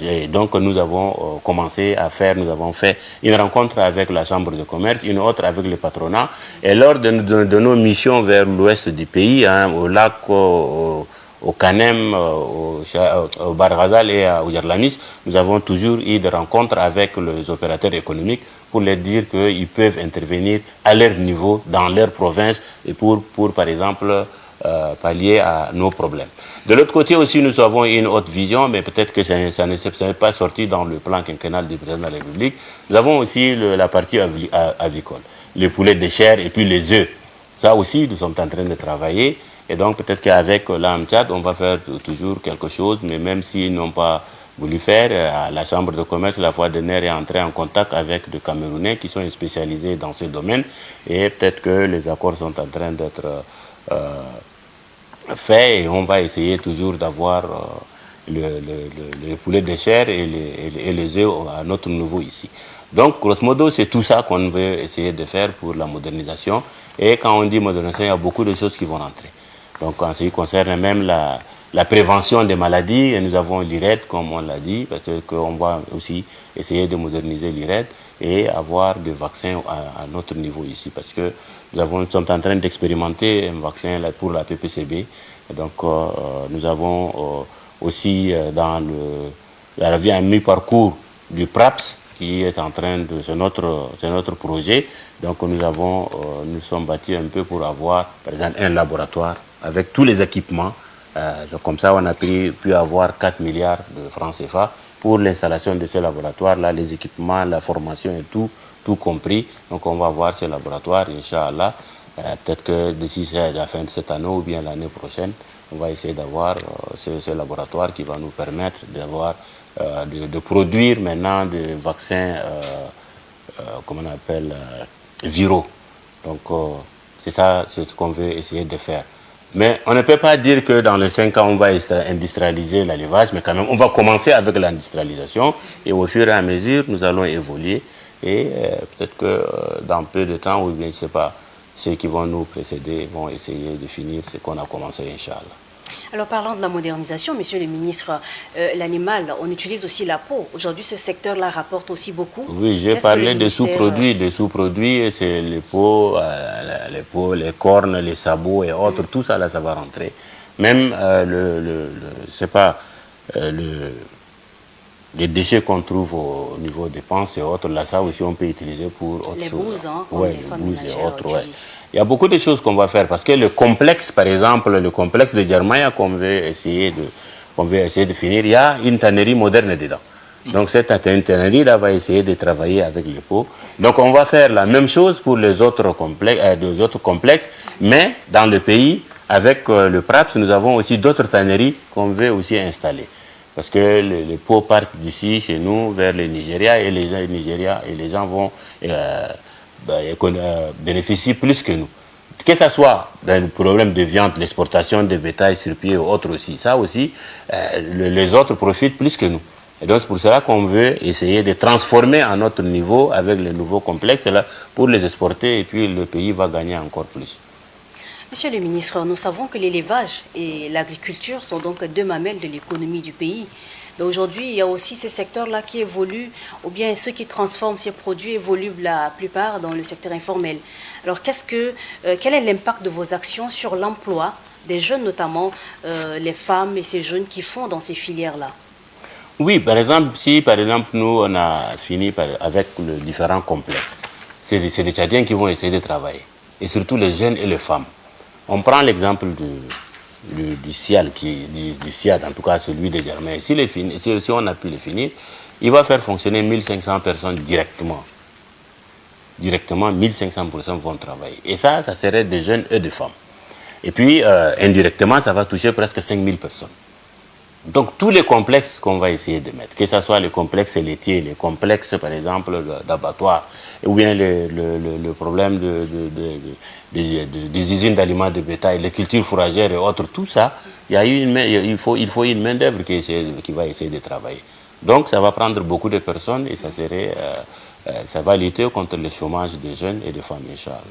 Et donc nous avons commencé à faire, nous avons fait une rencontre avec la Chambre de commerce, une autre avec le patronat. Et lors de nos missions vers l'ouest du pays, au lac, au Canem, au Bar Ghazal et au Yarlamis, nous avons toujours eu des rencontres avec les opérateurs économiques pour leur dire qu'ils peuvent intervenir à leur niveau, dans leur province, et pour par exemple, pallier à nos problèmes. De l'autre côté aussi, nous avons une autre vision, mais peut-être que ça n'est pas sorti dans le plan quinquennal du président de la République. Nous avons aussi la partie avicole, les poulets de chair et puis les œufs. Ça aussi, nous sommes en train de travailler. Et donc peut-être qu'avec l'AMTCHAD, on va faire toujours quelque chose, mais même s'ils n'ont pas voulu faire, la Chambre de commerce, la fois dernière, est entrée en contact avec des Camerounais qui sont spécialisés dans ce domaine. Et peut-être que les accords sont en train d'être faits et on va essayer toujours d'avoir le poulet de chair et les œufs à notre niveau ici. Donc, grosso modo, c'est tout ça qu'on veut essayer de faire pour la modernisation. Et quand on dit modernisation, il y a beaucoup de choses qui vont rentrer. Donc, en ce qui concerne même la prévention des maladies, et nous avons l'IRED, comme on l'a dit, parce qu'on va aussi essayer de moderniser l'IRED et avoir des vaccins à notre niveau ici, parce que nous sommes en train d'expérimenter un vaccin pour la PPCB. Et donc, nous avons aussi dans la vie à mi-parcours du PRAPS, qui est en train de... C'est notre projet. Donc, nous sommes bâtis un peu pour avoir, par exemple, un laboratoire avec tous les équipements. Donc comme ça, on a pu avoir 4 milliards de francs CFA pour l'installation de ce laboratoire-là, les équipements, la formation et tout compris. Donc on va avoir ce laboratoire, Inch'Allah. Peut-être que d'ici la fin de cette année ou bien l'année prochaine, on va essayer d'avoir ce laboratoire qui va nous permettre de produire maintenant des vaccins, comment on appelle, viraux. Donc c'est ça, c'est ce qu'on veut essayer de faire. Mais on ne peut pas dire que dans les 5 ans, on va industrialiser l'élevage, mais quand même, on va commencer avec l'industrialisation et au fur et à mesure, nous allons évoluer. Et peut-être que dans peu de temps, ou bien, je ne sais pas, ceux qui vont nous précéder vont essayer de finir ce qu'on a commencé, Inch'Allah. Alors parlant de la modernisation, monsieur le ministre, l'animal, on utilise aussi la peau. Aujourd'hui, ce secteur-là rapporte aussi beaucoup. Oui, j'ai parlé des sous-produits. Les sous-produits, c'est les peaux, les cornes, les sabots et autres. Tout ça, là, ça va rentrer. Même, les déchets qu'on trouve au niveau des panses et autres, là, ça aussi, on peut utiliser pour autre chose. Les bouses, hein, ouais, les bouses et autres, ouais. Il y a beaucoup de choses qu'on va faire parce que le complexe, par exemple, le complexe de Djermaya qu'on veut essayer de finir, il y a une tannerie moderne dedans. Donc cette tannerie-là va essayer de travailler avec les peaux. Donc on va faire la même chose pour les autres complexes, mais dans le pays, avec le PRAPS, nous avons aussi d'autres tanneries qu'on veut aussi installer. Parce que les peaux partent d'ici, chez nous, vers le Nigeria, et les gens vont bénéficient plus que nous. Que ce soit dans le problème de viande, l'exportation de bétail sur pied ou autre aussi, ça aussi, les autres profitent plus que nous. Et donc c'est pour cela qu'on veut essayer de transformer à notre niveau avec les nouveaux complexes là, pour les exporter et puis le pays va gagner encore plus. Monsieur le ministre, nous savons que l'élevage et l'agriculture sont donc deux mamelles de l'économie du pays. Mais aujourd'hui, il y a aussi ces secteurs-là qui évoluent, ou bien ceux qui transforment ces produits évoluent la plupart dans le secteur informel. Alors, quel est l'impact de vos actions sur l'emploi des jeunes, notamment les femmes et ces jeunes qui font dans ces filières-là? Oui, par exemple, si par exemple nous, on a fini avec les différents complexes, c'est des Tchadiens qui vont essayer de travailler, et surtout les jeunes et les femmes. On prend l'exemple du SIAD, en tout cas celui de Djermaya. Si on a pu le finir, il va faire fonctionner 1500 personnes directement. directement 1500% vont travailler. Et ça serait des jeunes et des femmes. Et puis, indirectement, ça va toucher presque 5000 personnes. Donc, tous les complexes qu'on va essayer de mettre, que ce soit les complexes laitiers, les complexes, par exemple, d'abattoirs, ou bien le problème des usines d'aliments de bétail, les cultures fourragères et autres, tout ça, il faut une main-d'œuvre qui va essayer de travailler. Donc, ça va prendre beaucoup de personnes et ça va lutter contre le chômage des jeunes et des femmes, Inch'Allah.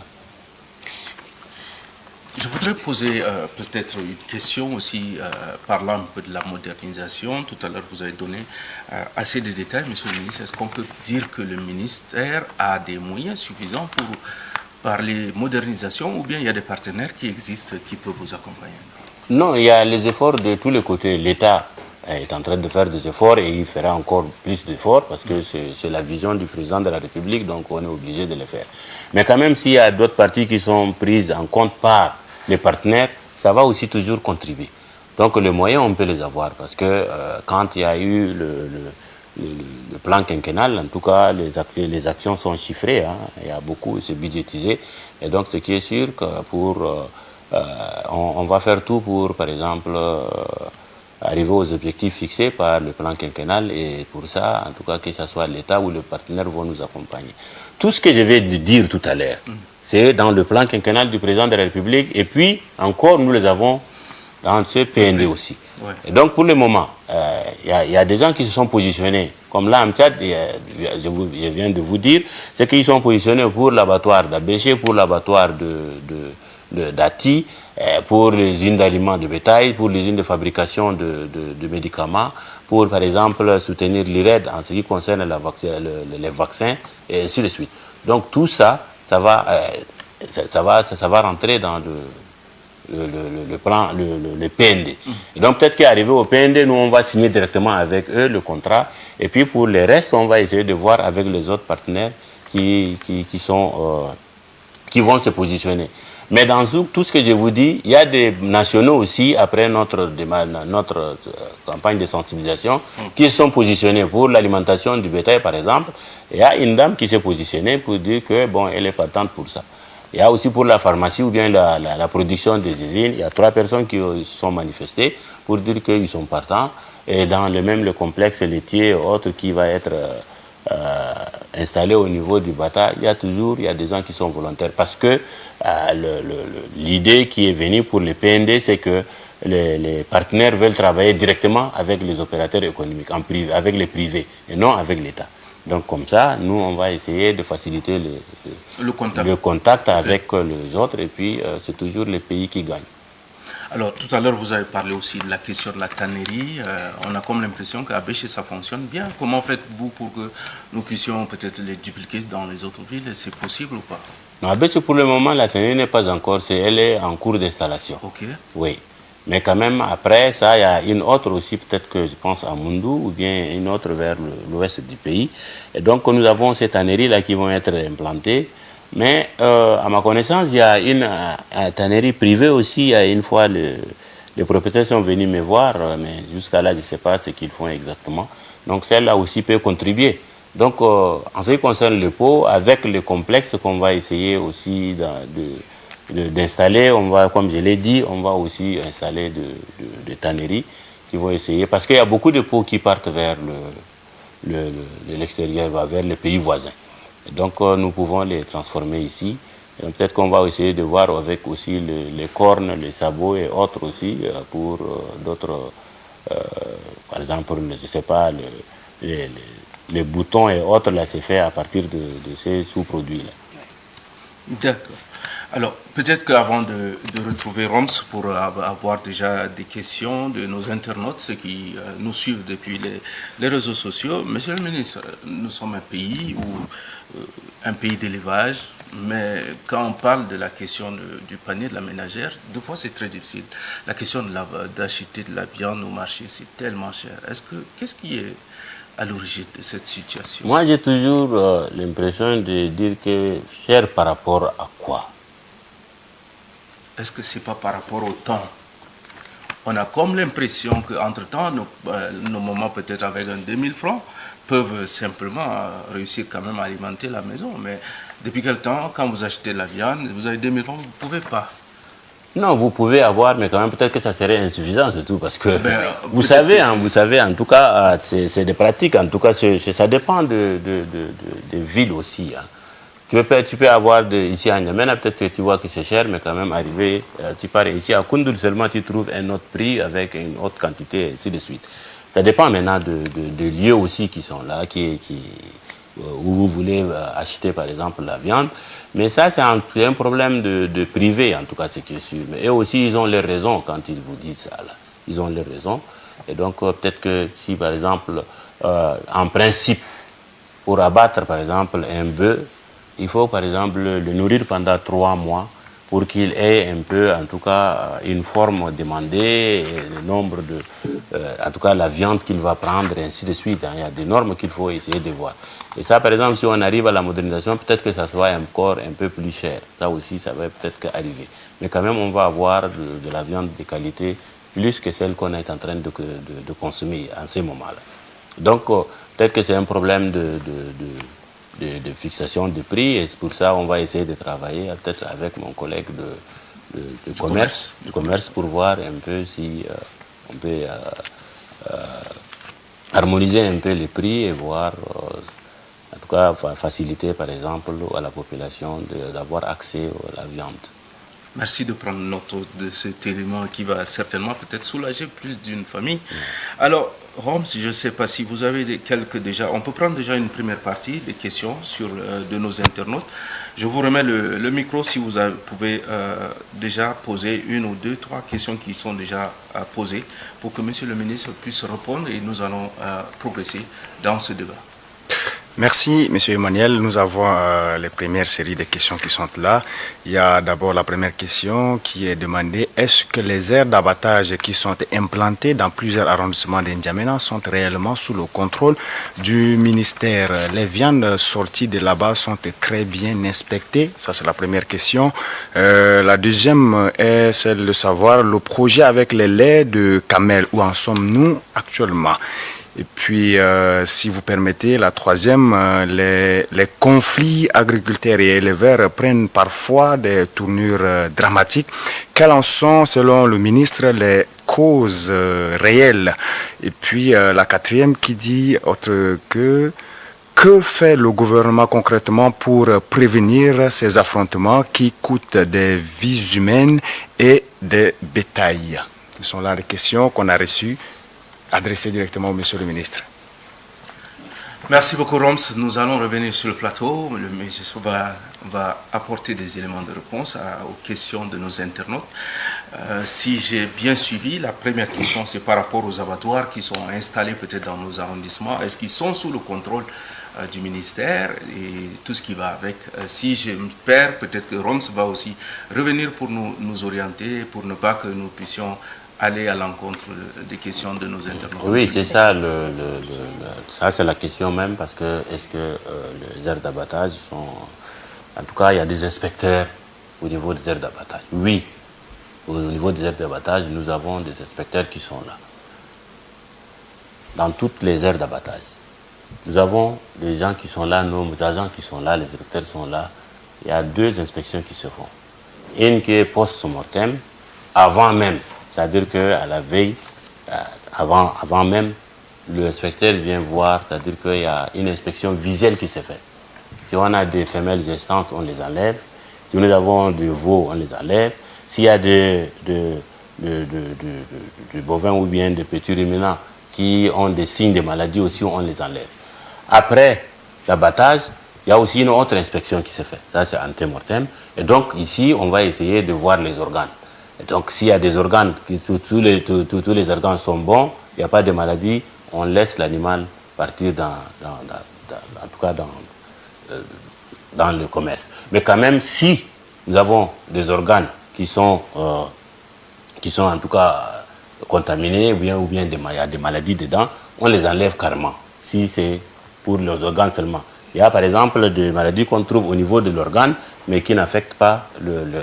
Je voudrais poser peut-être une question aussi, parlant un peu de la modernisation. Tout à l'heure, vous avez donné assez de détails, Monsieur le ministre. Est-ce qu'on peut dire que le ministère a des moyens suffisants pour parler modernisation, ou bien il y a des partenaires qui existent qui peuvent vous accompagner? Non, il y a les efforts de tous les côtés. L'État est en train de faire des efforts et il fera encore plus d'efforts parce que c'est la vision du président de la République, donc on est obligé de le faire. Mais quand même, s'il y a d'autres parties qui sont prises en compte par les partenaires, ça va aussi toujours contribuer. Donc les moyens, on peut les avoir parce que quand il y a eu le plan quinquennal, en tout cas, les actions sont chiffrées, hein, il y a beaucoup, c'est budgétisé. Et donc, ce qui est sûr que on va faire tout pour, par exemple, arriver aux objectifs fixés par le plan quinquennal, et pour ça, en tout cas, que ce soit l'État ou les partenaires vont nous accompagner. Tout ce que je vais dire tout à l'heure, c'est dans le plan quinquennal du président de la République, et puis encore, nous les avons dans ce PND aussi. Ouais. Et donc, pour le moment, il y a des gens qui se sont positionnés, comme là en Tchad, je viens de vous dire, c'est qu'ils sont positionnés pour l'abattoir d'Abéché, pour l'abattoir d'Ati, pour les usines d'aliments de bétail, pour les usines de fabrication de médicaments, pour, par exemple, soutenir l'IRED en ce qui concerne les vaccins, et ainsi de suite. Donc, tout ça, ça va rentrer dans le plan, le PND. Et donc, peut-être qu'arrivé au PND, nous, on va signer directement avec eux le contrat. Et puis, pour les restes, on va essayer de voir avec les autres partenaires qui vont se positionner. Mais dans tout ce que je vous dis, il y a des nationaux aussi, après notre campagne de sensibilisation, qui se sont positionnés pour l'alimentation du bétail, par exemple. Il y a une dame qui s'est positionnée pour dire que, bon, elle est partante pour ça. Il y a aussi pour la pharmacie ou bien la production des usines, il y a 3 personnes qui se sont manifestées pour dire qu'ils sont partants. Et dans le complexe laitier et autres qui va être installé au niveau du Bata, il y a des gens qui sont volontaires. Parce que l'idée qui est venue pour les PND, c'est que les partenaires veulent travailler directement avec les opérateurs économiques, en privé, avec les privés, et non avec l'État. Donc comme ça, nous, on va essayer de faciliter le contact avec les autres, et puis c'est toujours les pays qui gagnent. Alors, tout à l'heure, vous avez parlé aussi de la question de la tannerie. On a comme l'impression qu'à Béché, ça fonctionne bien. Comment faites-vous pour que nous puissions peut-être les dupliquer dans les autres villes? C'est possible ou pas? Non, à Béché, pour le moment, la tannerie n'est pas encore. Elle est en cours d'installation. Ok. Oui. Mais quand même, après ça, il y a une autre aussi, peut-être que je pense à Moundou, ou bien une autre vers l'ouest du pays. Et donc, nous avons ces tanneries-là qui vont être implantées. Mais à ma connaissance, il y a une tannerie privée aussi. Il y a une fois, les propriétaires sont venus me voir, mais jusqu'à là, je ne sais pas ce qu'ils font exactement. Donc celle-là aussi peut contribuer. Donc en ce qui concerne le pot, avec le complexe qu'on va essayer aussi d'installer, on va, comme je l'ai dit, on va aussi installer des tanneries qui vont essayer. Parce qu'il y a beaucoup de pots qui partent vers l'extérieur, vers les pays voisins. Et donc nous pouvons les transformer ici. Peut-être qu'on va essayer de voir avec aussi les cornes, les sabots et autres aussi pour d'autres, par exemple, je ne sais pas, les boutons et autres, là c'est fait à partir de ces sous-produits-là. D'accord. Alors, peut-être qu'avant de retrouver Roms pour avoir déjà des questions de nos internautes, ceux qui nous suivent depuis les réseaux sociaux, Monsieur le ministre, nous sommes un pays un pays d'élevage, mais quand on parle de la question du panier de la ménagère, des fois c'est très difficile. La question d'acheter de la viande au marché, c'est tellement cher. Qu'est-ce qui est à l'origine de cette situation? Moi, j'ai toujours l'impression de dire que cher par rapport à quoi? Est-ce que ce n'est pas par rapport au temps? on a comme l'impression qu'entre-temps, nos mamans peut-être avec un 2000 francs peuvent simplement réussir quand même à alimenter la maison. Mais depuis quel temps, quand vous achetez de la viande, vous avez 2000 francs, vous ne pouvez pas. Non, vous pouvez avoir, mais quand même peut-être que ça serait insuffisant surtout parce que vous savez, en tout cas, c'est des pratiques. En tout cas, ça dépend des villes aussi. Hein. Tu peux avoir ici à N'Djamena, peut-être que tu vois que c'est cher, mais quand même arriver, tu pars ici à Koundoul seulement, tu trouves un autre prix avec une autre quantité, et ainsi de suite. Ça dépend maintenant de lieux aussi qui sont là, où vous voulez acheter par exemple la viande. Mais ça, c'est un problème de privé, en tout cas, c'est sûr. Mais eux aussi, ils ont leurs raisons quand ils vous disent ça. Là. Ils ont leurs raisons. Et donc, peut-être que si, par exemple, en principe, pour abattre, par exemple, un bœuf, il faut, par exemple, le nourrir pendant 3 mois pour qu'il ait un peu, en tout cas, une forme demandée, et le nombre en tout cas, la viande qu'il va prendre, et ainsi de suite. Hein. Il y a des normes qu'il faut essayer de voir. Et ça, par exemple, si on arrive à la modernisation, peut-être que ça soit encore un peu plus cher. Ça aussi, ça va peut-être arriver. Mais quand même, on va avoir de la viande de qualité plus que celle qu'on est en train de consommer en ce moment-là. Donc, peut-être que c'est un problème de fixation de prix et c'est pour ça qu'on va essayer de travailler peut-être avec mon collègue du commerce pour voir un peu si on peut harmoniser un peu les prix et voir, en tout cas faciliter par exemple à la population d'avoir accès à la viande. Merci de prendre note de cet élément qui va certainement peut-être soulager plus d'une famille. Alors, Roms, je ne sais pas si vous avez on peut prendre déjà une première partie des questions de nos internautes. Je vous remets le micro si vous pouvez déjà poser 1 ou 2, 3 questions qui sont déjà posées pour que Monsieur le ministre puisse répondre et nous allons progresser dans ce débat. Merci, M. Emmanuel. Nous avons les premières séries de questions qui sont là. Il y a d'abord la première question qui est demandée. Est-ce que les aires d'abattage qui sont implantées dans plusieurs arrondissements d'N'Djamena sont réellement sous le contrôle du ministère? Les viandes sorties de là-bas sont très bien inspectées. Ça, c'est la première question. La deuxième est celle de savoir le projet avec les laits de camel. Où en sommes-nous actuellement? Et puis, si vous permettez, la troisième, les conflits agriculteurs et éleveurs prennent parfois des tournures dramatiques. Quelles en sont, selon le ministre, les causes réelles? Et puis, la quatrième qui dit autre que fait le gouvernement concrètement pour prévenir ces affrontements qui coûtent des vies humaines et des bétails? Ce sont là les questions qu'on a reçues, adressé directement au Monsieur le ministre. Merci beaucoup, Roms. Nous allons revenir sur le plateau. Le ministre va apporter des éléments de réponse aux questions de nos internautes. Si j'ai bien suivi, la première question, c'est par rapport aux abattoirs qui sont installés peut-être dans nos arrondissements. Est-ce qu'ils sont sous le contrôle du ministère et tout ce qui va avec? Si je me perds, peut-être que Roms va aussi revenir pour nous orienter, pour ne pas que nous puissions aller à l'encontre des questions de nos internautes. Oui, c'est ça, ça c'est la question même, parce que est-ce que les aires d'abattage sont... En tout cas, il y a des inspecteurs au niveau des aires d'abattage. Oui, au niveau des aires d'abattage, nous avons des inspecteurs qui sont là. Dans toutes les aires d'abattage. Nous avons des gens qui sont là, nos agents qui sont là, les inspecteurs sont là. Il y a 2 inspections qui se font. Une qui est post-mortem, avant même. C'est-à-dire qu'à la veille, avant même, l'inspecteur vient voir, c'est-à-dire qu'il y a une inspection visuelle qui se fait. Si on a des femelles gestantes, on les enlève. Si nous avons des veaux, on les enlève. S'il y a des bovins ou bien des petits ruminants qui ont des signes de maladie aussi, on les enlève. Après l'abattage, il y a aussi une autre inspection qui se fait. Ça, c'est ante-mortem. Et donc, ici, on va essayer de voir les organes. Et donc, s'il y a des organes, tous les organes sont bons, il n'y a pas de maladie, on laisse l'animal partir en tout cas dans le commerce. Mais quand même, si nous avons des organes qui sont en tout cas contaminés, ou bien il y a des maladies dedans, on les enlève carrément, si c'est pour les organes seulement. Il y a par exemple des maladies qu'on trouve au niveau de l'organe, mais qui n'affectent pas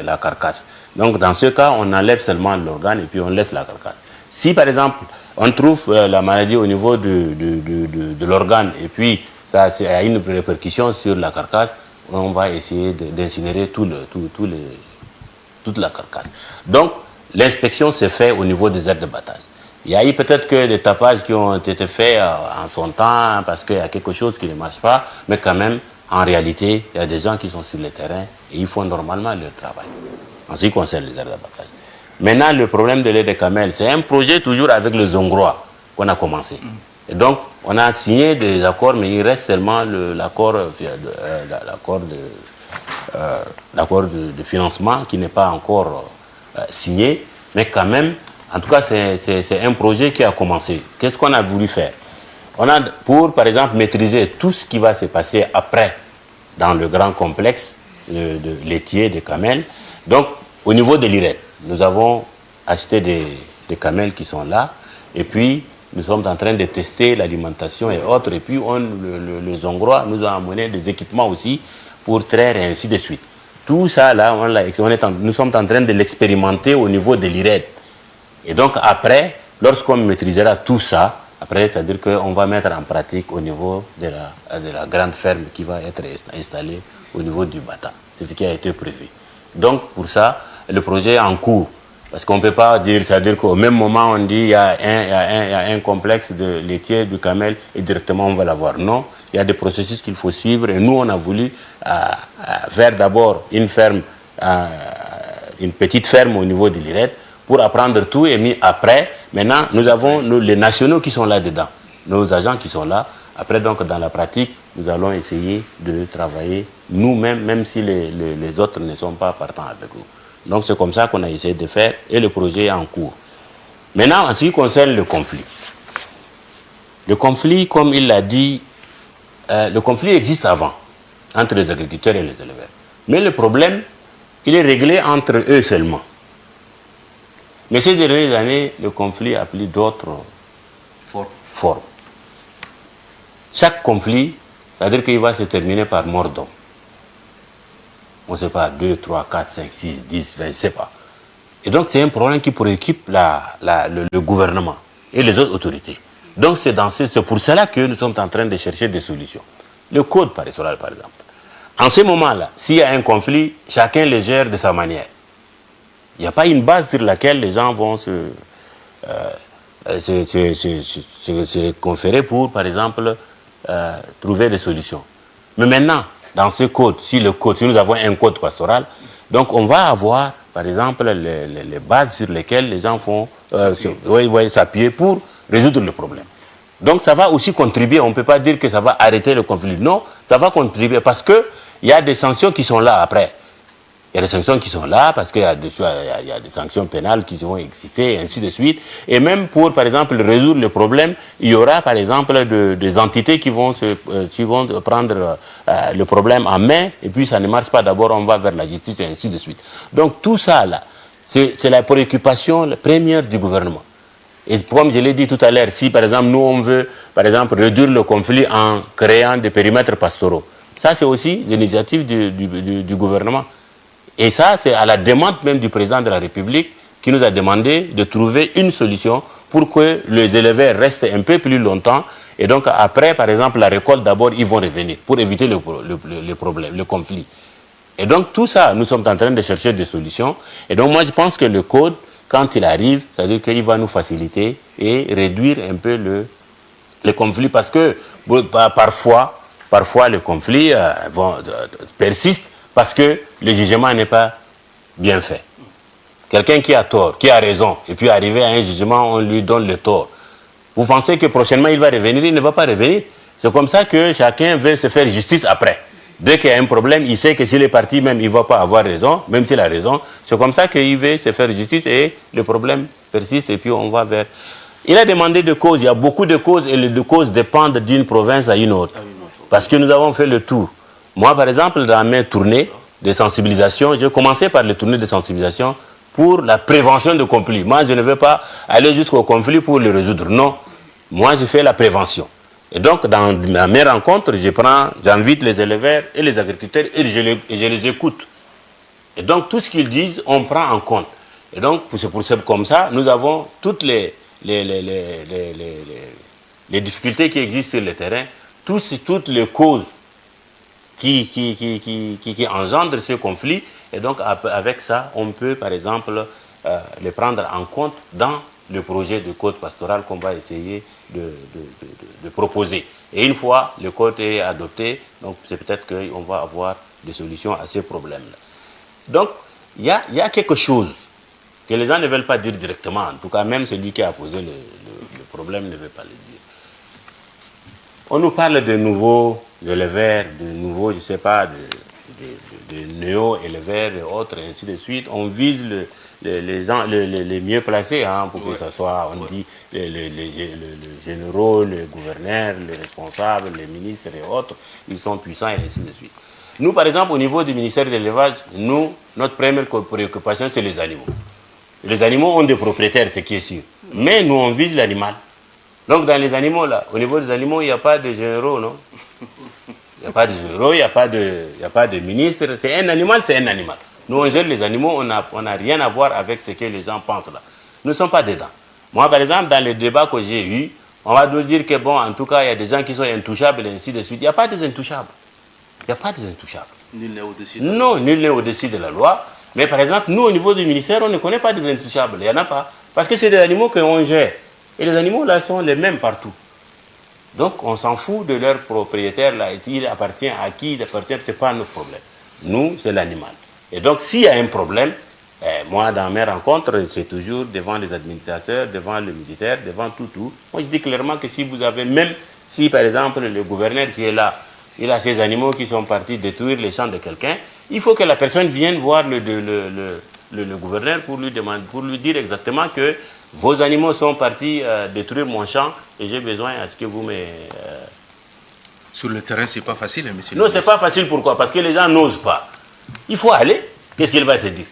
la carcasse. Donc dans ce cas, on enlève seulement l'organe et puis on laisse la carcasse. Si par exemple, on trouve la maladie au niveau de l'organe et puis ça a une répercussion sur la carcasse, on va essayer d'incinérer toute la carcasse. Donc, l'inspection se fait au niveau des aires de battage. Il y a eu peut-être que des tapages qui ont été faits en son temps parce qu'il y a quelque chose qui ne marche pas, mais quand même, en réalité, il y a des gens qui sont sur le terrain et ils font normalement leur travail en ce qui concerne les aires d'abattage. Maintenant, le problème de lait de camel, c'est un projet toujours avec les Hongrois qu'on a commencé. Et donc, on a signé des accords, mais il reste seulement l'accord de financement qui n'est pas encore signé, mais quand même, en tout cas, c'est un projet qui a commencé. Qu'est-ce qu'on a voulu faire? On a, pour, par exemple, maîtriser tout ce qui va se passer après dans le grand complexe de laitier de camel. Donc, au niveau de l'IRED, nous avons acheté des camels qui sont là, et puis nous sommes en train de tester l'alimentation et autres, et puis les Hongrois nous ont amené des équipements aussi pour traire et ainsi de suite. Tout ça, là, nous sommes en train de l'expérimenter au niveau de l'IRED. Et donc, après, lorsqu'on maîtrisera tout ça, après, c'est-à-dire qu'on va mettre en pratique au niveau de la grande ferme qui va être installée au niveau du Bata. C'est ce qui a été prévu. Donc, pour ça, le projet est en cours. Parce qu'on ne peut pas dire, c'est-à-dire qu'au même moment, on dit il y a un complexe de laitier, du camel, et directement on va l'avoir. Non, il y a des processus qu'il faut suivre. Et nous, on a voulu faire d'abord une ferme, une petite ferme au niveau de l'IRED, pour apprendre tout, et mis après, maintenant, nous avons les nationaux qui sont là-dedans, nos agents qui sont là. Après, donc, dans la pratique, nous allons essayer de travailler nous-mêmes, même si les autres ne sont pas partants avec nous. Donc, c'est comme ça qu'on a essayé de faire, et le projet est en cours. Maintenant, en ce qui concerne le conflit, comme il l'a dit, le conflit existe avant, entre les agriculteurs et les éleveurs. Mais le problème, il est réglé entre eux seulement. Mais ces dernières années, le conflit a pris d'autres formes. Chaque conflit, c'est-à-dire qu'il va se terminer par mort d'homme. On ne sait pas, 2, 3, 4, 5, 6, 10, 20, je ne sais pas. Et donc, c'est un problème qui préoccupe le gouvernement et les autres autorités. Donc, c'est pour cela que nous sommes en train de chercher des solutions. Le code pastoral, par exemple. En ce moment-là, s'il y a un conflit, chacun le gère de sa manière. Il n'y a pas une base sur laquelle les gens vont se conférer pour, par exemple, trouver des solutions. Mais maintenant, dans ce code, si nous avons un code pastoral, donc on va avoir, par exemple, les bases sur lesquelles les gens vont s'appuyer pour résoudre le problème. Donc ça va aussi contribuer, on ne peut pas dire que ça va arrêter le conflit. Non, ça va contribuer parce qu'il y a des sanctions qui sont là après. Il y a des sanctions qui sont là parce qu'il y a des sanctions pénales qui vont exister et ainsi de suite. Et même pour, par exemple, résoudre le problème, il y aura, par exemple, des entités qui vont prendre le problème en main et puis ça ne marche pas. D'abord, on va vers la justice et ainsi de suite. Donc tout ça, là, c'est la préoccupation première du gouvernement. Et comme je l'ai dit tout à l'heure, si, par exemple, nous, on veut, par exemple, réduire le conflit en créant des périmètres pastoraux, ça, c'est aussi l'initiative du gouvernement. Et ça, c'est à la demande même du président de la République qui nous a demandé de trouver une solution pour que les éleveurs restent un peu plus longtemps. Et donc, après, par exemple, la récolte, d'abord, ils vont revenir pour éviter le problème, le conflit. Et donc, tout ça, nous sommes en train de chercher des solutions. Et donc, moi, je pense que le code, quand il arrive, c'est-à-dire qu'il va nous faciliter et réduire un peu le conflit. Parce que parfois le conflit persiste parce que le jugement n'est pas bien fait. Quelqu'un qui a tort, qui a raison, et puis arrivé à un jugement, on lui donne le tort. Vous pensez que prochainement il va revenir? Il ne va pas revenir. C'est comme ça que chacun veut se faire justice après. Dès qu'il y a un problème, il sait que s'il est parti même, il ne va pas avoir raison, même s'il a raison. C'est comme ça qu'il veut se faire justice et le problème persiste et puis on va vers... Il a demandé de causes. Il y a beaucoup de causes et les causes dépendent d'une province à une autre. Parce que nous avons fait le tour. Moi, par exemple, dans mes tournées de sensibilisation, j'ai commencé par les tournées de sensibilisation pour la prévention de conflits. Moi, je ne veux pas aller jusqu'au conflit pour le résoudre. Non. Moi, je fais la prévention. Et donc, dans mes rencontres, j'invite les éleveurs et les agriculteurs et je les écoute. Et donc, tout ce qu'ils disent, on prend en compte. Et donc, c'est comme ça, nous avons toutes les les difficultés qui existent sur le terrain, toutes les causes qui engendrent ce conflit. Et donc, avec ça, on peut, par exemple, les prendre en compte dans le projet de code pastoral qu'on va essayer de proposer. Et une fois le code est adopté, donc c'est peut-être qu'on va avoir des solutions à ces problèmes-là. Donc, il y a quelque chose que les gens ne veulent pas dire directement. En tout cas, même celui qui a posé le problème ne veut pas le dire. On nous parle de nouveaux éleveurs, de nouveaux, je ne sais pas, de néo-éleveurs et autres, et ainsi de suite. On vise les mieux placés, hein, pour que ça soit, on dit, les généraux, les gouverneurs, les responsables, les ministres et autres, ils sont puissants et ainsi de suite. Nous, par exemple, au niveau du ministère de l'élevage, notre première préoccupation, c'est les animaux. Les animaux ont des propriétaires, ce qui est sûr. Mais nous, on vise l'animal. Donc, dans les animaux, là, au niveau des animaux, il n'y a pas de généraux, non? Il n'y a pas de généraux, il n'y a pas de ministre. C'est un animal, c'est un animal. Nous, on gère les animaux, on n'a rien à voir avec ce que les gens pensent là. Nous ne sommes pas dedans. Moi, par exemple, dans les débats que j'ai eus, on va nous dire que, bon, en tout cas, il y a des gens qui sont intouchables et ainsi de suite. Il n'y a pas des intouchables. Il n'y a pas des intouchables. Nul n'est au-dessus. Non, nul n'est au-dessus de la loi. Mais par exemple, nous, au niveau du ministère, on ne connaît pas des intouchables. Il n'y en a pas. Parce que c'est des animaux qu'on gère. Et les animaux, là, sont les mêmes partout. Donc, on s'en fout de leur propriétaire, là. Il appartient à qui il appartient, ce n'est pas notre problème. Nous, c'est l'animal. Et donc, s'il y a un problème, moi, dans mes rencontres, c'est toujours devant les administrateurs, devant le militaire, devant tout. Moi, je dis clairement que si vous avez, même si, par exemple, le gouverneur qui est là, il a ces animaux qui sont partis détruire les champs de quelqu'un, il faut que la personne vienne voir le gouverneur pour lui demander, pour lui dire exactement que vos animaux sont partis détruire mon champ et j'ai besoin à ce que vous me... Sur le terrain, ce n'est pas facile, monsieur. Non, ce n'est pas facile. Pourquoi? Parce que les gens n'osent pas. Il faut aller. Qu'est-ce qu'il va te dire?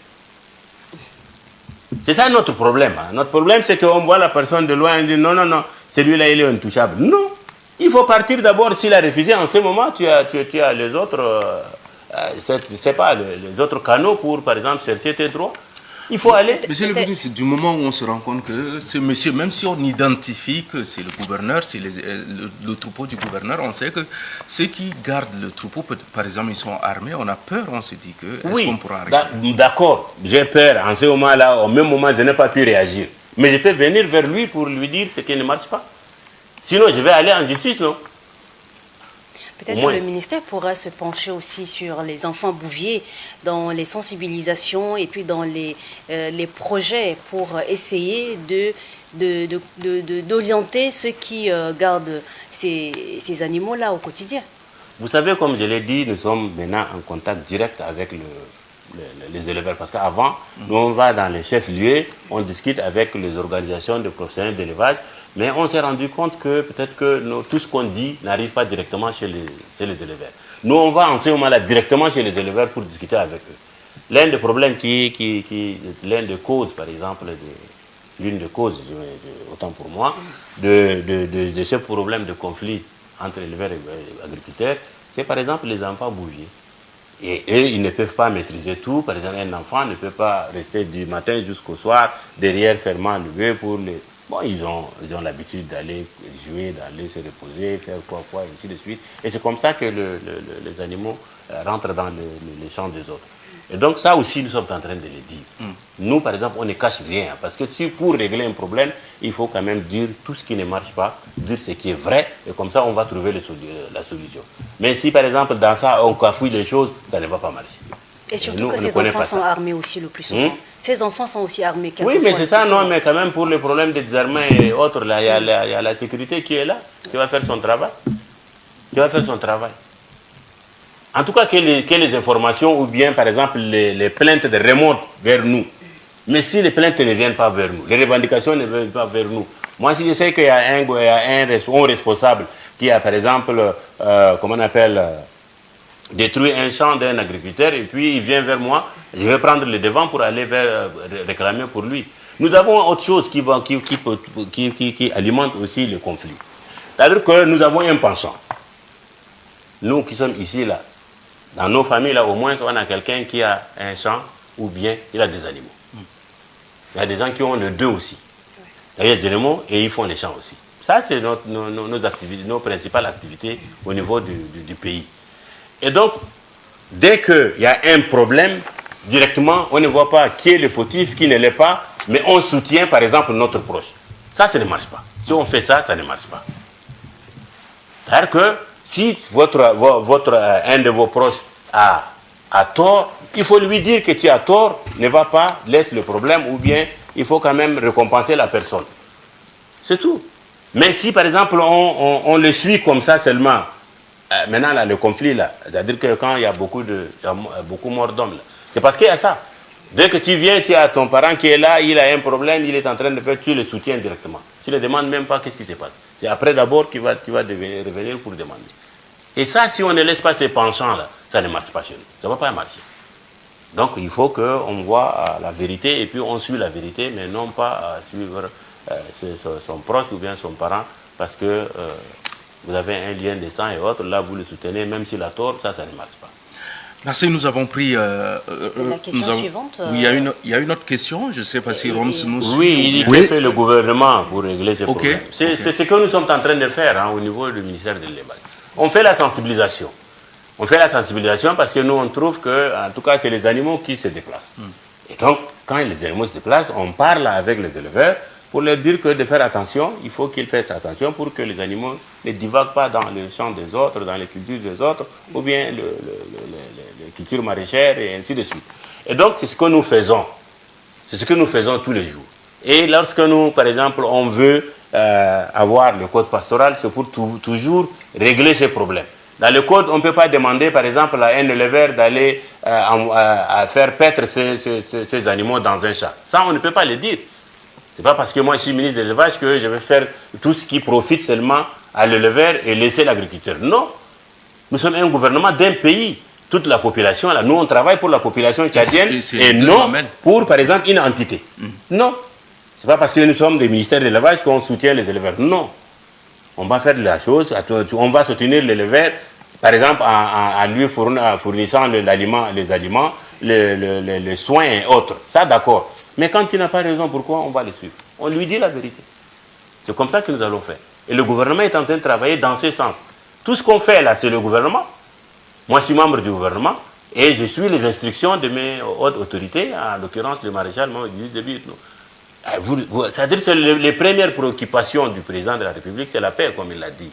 C'est ça notre problème. Hein. Notre problème, c'est qu'on voit la personne de loin et on dit non, celui-là, il est intouchable. Non. Il faut partir d'abord. S'il a refusé, en ce moment, tu as les autres... c'est pas les autres canaux pour, par exemple, chercher tes droits. Il faut aller. Monsieur le ministre, du moment où on se rend compte que ce monsieur, même si on identifie que c'est le gouverneur, c'est le troupeau du gouverneur, on sait que ceux qui gardent le troupeau, par exemple, ils sont armés, on a peur, on se dit que est-ce qu'on pourra arriver? D'accord, j'ai peur. En ce moment-là, au même moment, je n'ai pas pu réagir. Mais je peux venir vers lui pour lui dire ce qui ne marche pas. Sinon, je vais aller en justice, non? Peut-être que le ministère pourra se pencher aussi sur les enfants bouviers dans les sensibilisations et puis dans les projets pour essayer d'orienter ceux qui gardent ces animaux-là au quotidien. Vous savez, comme je l'ai dit, nous sommes maintenant en contact direct avec les éleveurs. Parce qu'avant, nous on va dans les chefs-lieux, on discute avec les organisations de professionnels d'élevage, mais on s'est rendu compte que peut-être que tout ce qu'on dit n'arrive pas directement chez les éleveurs. Nous, on va en ce moment-là directement chez les éleveurs pour discuter avec eux. L'un des problèmes l'une des causes, par exemple, l'une des causes, autant pour moi, de ce problème de conflit entre éleveurs et agriculteurs, c'est par exemple les enfants bouviers. Et eux, ils ne peuvent pas maîtriser tout. Par exemple, un enfant ne peut pas rester du matin jusqu'au soir derrière fermant le bœuf pour les... Bon, ils ont l'habitude d'aller jouer, d'aller se reposer, faire quoi, ainsi de suite. Et c'est comme ça que les animaux rentrent dans les champs des autres. Et donc ça aussi, nous sommes en train de le dire. Nous, par exemple, on ne cache rien. Parce que si pour régler un problème, il faut quand même dire tout ce qui ne marche pas, dire ce qui est vrai, et comme ça, on va trouver la solution. Mais si, par exemple, dans ça, on cafouille les choses, ça ne va pas marcher. Et surtout que ces enfants sont armés aussi le plus souvent. Ces enfants sont aussi armés. Oui, mais c'est ça, non, mais quand même pour les problèmes de désarmement et autres, là, il y a la sécurité qui est là, qui va faire son travail. En tout cas, que les informations ou bien, par exemple, les plaintes remontent vers nous. Mais si les plaintes ne viennent pas vers nous, les revendications ne viennent pas vers nous. Moi, si je sais qu'il y a un responsable qui a, par exemple, comment on appelle... détruire un champ d'un agriculteur et puis il vient vers moi, je vais prendre le devant pour aller réclamer pour lui. Nous avons autre chose qui alimente aussi le conflit. C'est-à-dire que nous avons un penchant. Nous qui sommes ici, là, dans nos familles, là, au moins, on a quelqu'un qui a un champ ou bien il a des animaux. Il y a des gens qui ont les deux aussi. Il y a des animaux et ils font les champs aussi. Ça, c'est nos activités, nos principales activités au niveau du pays. Et donc, dès qu'il y a un problème, directement, on ne voit pas qui est le fautif, qui ne l'est pas, mais on soutient, par exemple, notre proche. Ça ne marche pas. Si on fait ça, ça ne marche pas. C'est-à-dire que si un de vos proches a tort, il faut lui dire que tu as tort, ne va pas, laisse le problème, ou bien il faut quand même récompenser la personne. C'est tout. Mais si, par exemple, on le suit comme ça seulement, maintenant, là, le conflit, là, c'est-à-dire que quand il y a beaucoup mort d'hommes, c'est parce qu'il y a ça. Dès que tu viens, tu as ton parent qui est là, il a un problème, il est en train de faire, tu le soutiens directement. Tu ne demandes même pas qu'est-ce qui se passe. C'est après d'abord que tu vas revenir pour demander. Et ça, si on ne laisse pas ces penchants-là, ça ne marche pas chez nous. Ça ne va pas marcher. Donc, il faut qu'on voit la vérité et puis on suit la vérité, mais non pas suivre son proche ou bien son parent, parce que vous avez un lien de sang et autres, là vous le soutenez, même s'il a tort, ça ne marche pas. Merci, nous avons pris... la question suivante. Oui, il y a une autre question, je ne sais pas si Roms nous suit. Oui, il dit que fait le gouvernement pour régler ces problèmes. C'est ce que nous sommes en train de faire au niveau du ministère de l'élevage. On fait la sensibilisation. On fait la sensibilisation parce que nous, on trouve que, en tout cas, c'est les animaux qui se déplacent. Et donc, quand les animaux se déplacent, on parle avec les éleveurs pour leur dire que de faire attention, il faut qu'ils fassent attention pour que les animaux ne divaguent pas dans les champs des autres, dans les cultures des autres, ou bien les cultures maraîchères, et ainsi de suite. Et donc, c'est ce que nous faisons. C'est ce que nous faisons tous les jours. Et lorsque nous, par exemple, on veut avoir le code pastoral, c'est pour toujours régler ces problèmes. Dans le code, on ne peut pas demander, par exemple, à un éleveur d'aller à faire paître ces animaux dans un champ. Ça, on ne peut pas le dire. Ce n'est pas parce que moi, je suis ministre de l'élevage que je vais faire tout ce qui profite seulement à l'éleveur et laisser l'agriculteur. Non. Nous sommes un gouvernement d'un pays. Toute la population, là, nous, on travaille pour la population tchadienne et non pour, par exemple, une entité. Non. Ce n'est pas parce que nous sommes des ministères de l'élevage qu'on soutient les éleveurs. Non. On va faire de la chose, on va soutenir l'éleveur, par exemple, en lui fournissant les aliments, les soins et autres. Ça, d'accord. Mais quand il n'a pas raison, pourquoi on va le suivre? On lui dit la vérité. C'est comme ça que nous allons faire. Et le gouvernement est en train de travailler dans ce sens. Tout ce qu'on fait là, c'est le gouvernement. Moi, je suis membre du gouvernement et je suis les instructions de mes hautes autorités, en l'occurrence le maréchal Moïse Déby. C'est-à-dire que les premières préoccupations du président de la République, c'est la paix, comme il l'a dit,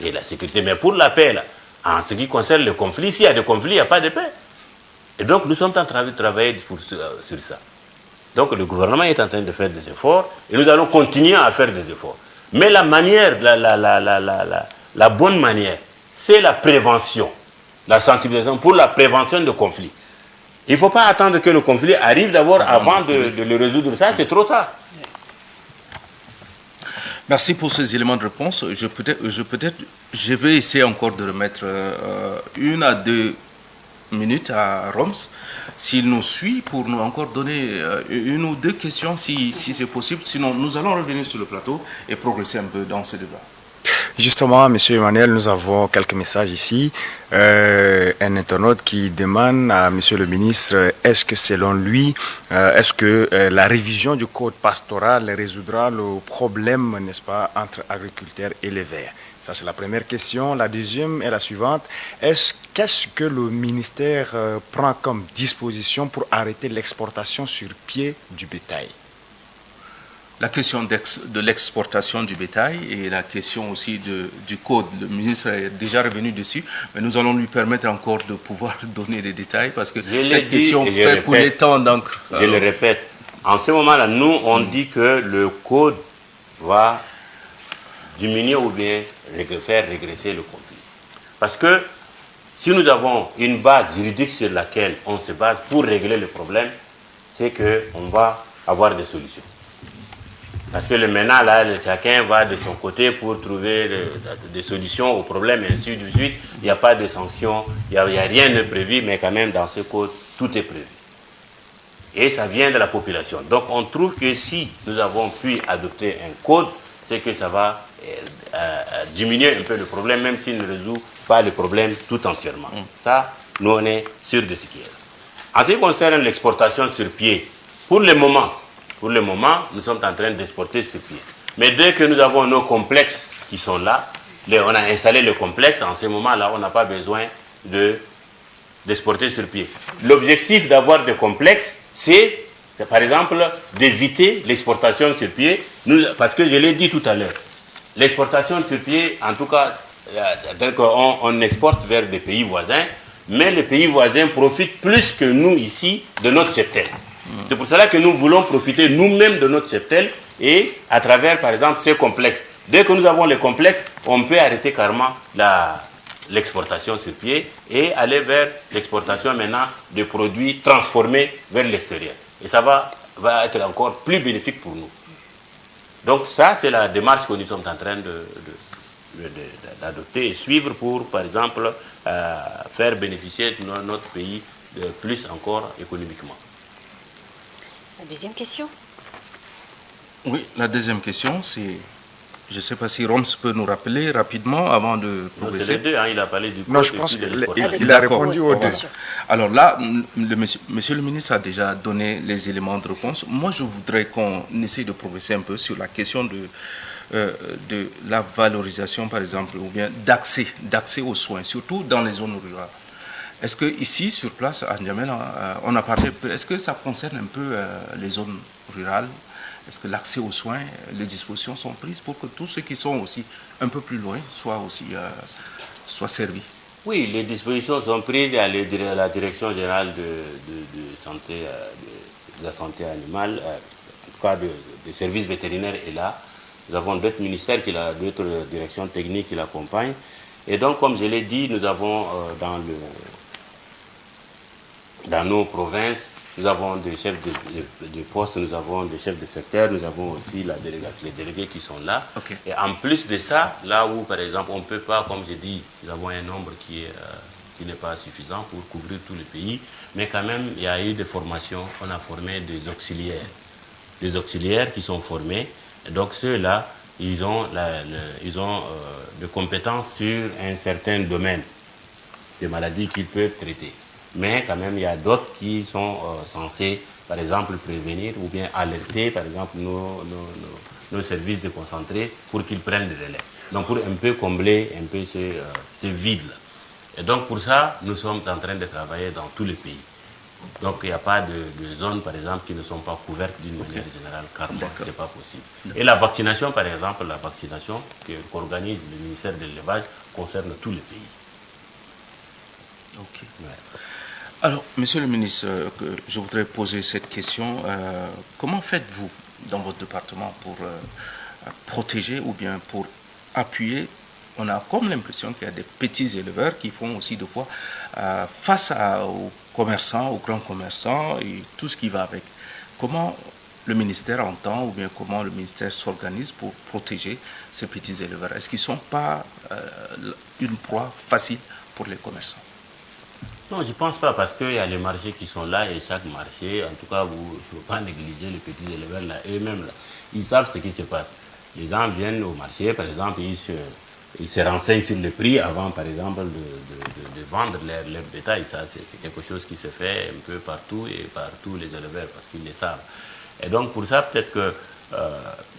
et la sécurité. Mais pour la paix, là, en ce qui concerne le conflit, s'il y a des conflits, il n'y a pas de paix. Et donc, nous sommes en train de travailler sur ça. Donc, le gouvernement est en train de faire des efforts et nous allons continuer à faire des efforts. Mais la manière, la bonne manière, c'est la prévention, la sensibilisation pour la prévention de conflits. Il ne faut pas attendre que le conflit arrive d'abord avant de le résoudre. Ça, c'est trop tard. Merci pour ces éléments de réponse. Je vais essayer encore de remettre 1 à 2 minutes à Roms, s'il nous suit, pour nous encore donner 1 ou 2 questions, si c'est possible. Sinon, nous allons revenir sur le plateau et progresser un peu dans ce débat. Justement, M. Emmanuel, nous avons quelques messages ici. Un internaute qui demande à M. le ministre, est-ce que selon lui, est-ce que la révision du code pastoral résoudra le problème, n'est-ce pas, entre agriculteurs et éleveurs? Ça, c'est la première question. La deuxième est la suivante. Qu'est-ce que le ministère prend comme disposition pour arrêter l'exportation sur pied du bétail? La question de l'exportation du bétail et la question aussi du code. Le ministre est déjà revenu dessus, mais nous allons lui permettre encore de pouvoir donner des détails parce que cette question fait couler tant d'encre. Je le répète, en ce moment-là, nous, on dit que le code va diminuer ou bien faire régresser le conflit. Parce que si nous avons une base juridique sur laquelle on se base pour régler le problème, c'est qu'on va avoir des solutions. Parce que maintenant, là, chacun va de son côté pour trouver des solutions aux problèmes et ainsi de suite. Il n'y a pas de sanctions, il n'y a rien de prévu, mais quand même, dans ce code, tout est prévu. Et ça vient de la population. Donc, on trouve que si nous avons pu adopter un code, c'est que ça va diminuer un peu le problème, même s'il ne résout pas le problème tout entièrement. Ça, nous, on est sûr de ce qui est. En ce qui concerne l'exportation sur pied, pour le moment, Pour le moment, nous sommes en train d'exporter sur pied. Mais dès que nous avons nos complexes qui sont là, on a installé le complexe, en ce moment-là, on n'a pas besoin d'exporter sur pied. L'objectif d'avoir des complexes, c'est par exemple d'éviter l'exportation sur pied, parce que je l'ai dit tout à l'heure, l'exportation sur pied, en tout cas, on exporte vers des pays voisins, mais les pays voisins profitent plus que nous ici de notre cheptel. C'est pour cela que nous voulons profiter nous-mêmes de notre cheptel et à travers, par exemple, ces complexes. Dès que nous avons les complexes, on peut arrêter carrément l'exportation sur pied et aller vers l'exportation maintenant de produits transformés vers l'extérieur. Et ça va être encore plus bénéfique pour nous. Donc ça, c'est la démarche que nous sommes en train d'adopter et suivre pour, par exemple, faire bénéficier notre pays de plus encore économiquement. La deuxième question. Oui, la deuxième question, c'est... Je ne sais pas si Roms peut nous rappeler rapidement avant de progresser. C'est les deux, hein, il a parlé du Non, je pense qu'il a répondu aux deux. Alors là, monsieur le ministre a déjà donné les éléments de réponse. Moi, je voudrais qu'on essaye de progresser un peu sur la question de la valorisation, par exemple, ou bien d'accès aux soins, surtout dans les zones rurales. Est-ce que ici, sur place, à N'Djamena, on a parlé, est-ce que ça concerne un peu les zones rurales? Est-ce que l'accès aux soins, les dispositions sont prises pour que tous ceux qui sont aussi un peu plus loin soient servis? Oui, les dispositions sont prises à la Direction générale de santé, de la santé animale, en tout cas des services vétérinaires est là. Nous avons d'autres ministères, d'autres directions techniques qui l'accompagnent. Et donc, comme je l'ai dit, nous avons dans nos provinces, nous avons des chefs de poste, nous avons des chefs de secteur, nous avons aussi les délégués qui sont là. Okay. Et en plus de ça, là où, par exemple, on ne peut pas, comme j'ai dit, nous avons un nombre qui n'est pas suffisant pour couvrir tout le pays, mais quand même, il y a eu des formations, on a formé des auxiliaires qui sont formés. Et donc ceux-là, ils ont des compétences sur un certain domaine de maladies qu'ils peuvent traiter. Mais quand même, il y a d'autres qui sont censés, par exemple, prévenir ou bien alerter, par exemple, nos services déconcentrés pour qu'ils prennent le relais. Donc, pour un peu combler un peu ce vide-là. Et donc, pour ça, nous sommes en train de travailler dans tous les pays. Donc, il n'y a pas de zones, par exemple, qui ne sont pas couvertes d'une manière générale, car ce n'est pas possible. Et la vaccination, par exemple, la vaccination qu'organise le ministère de l'élevage concerne tous les pays. Ok. Ouais. Alors, monsieur le ministre, je voudrais poser cette question. Comment faites-vous dans votre département pour protéger ou bien pour appuyer? On a comme l'impression qu'il y a des petits éleveurs qui font aussi des fois face aux commerçants, aux grands commerçants et tout ce qui va avec. Comment le ministère entend ou bien comment le ministère s'organise pour protéger ces petits éleveurs? Est-ce qu'ils ne sont pas une proie facile pour les commerçants? Non, je ne pense pas, parce qu'il y a les marchés qui sont là et chaque marché, en tout cas, il ne faut pas négliger les petits éleveurs là, eux-mêmes là. Ils savent ce qui se passe. Les gens viennent au marché, par exemple, ils se renseignent sur le prix avant, par exemple, de vendre leur bétail. Ça, c'est quelque chose qui se fait un peu partout et par tous les éleveurs, parce qu'ils le savent. Et donc, pour ça, peut-être que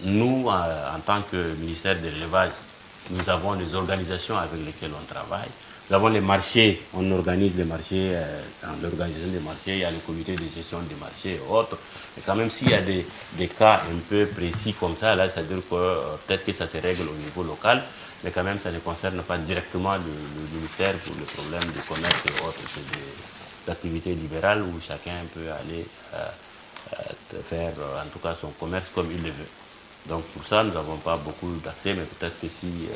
nous, en tant que ministère de l'élevage, nous avons des organisations avec lesquelles on travaille. Nous avons les marchés, on organise les marchés, dans l'organisation des marchés, il y a le comité de gestion des marchés et autres. Mais quand même, s'il y a des cas un peu précis comme ça, là, c'est-à-dire que peut-être que ça se règle au niveau local, mais quand même, ça ne concerne pas directement le ministère pour le problème du commerce et autres. C'est des activités libérales où chacun peut aller faire, en tout cas, son commerce comme il le veut. Donc, pour ça, nous n'avons pas beaucoup d'accès, mais peut-être que si...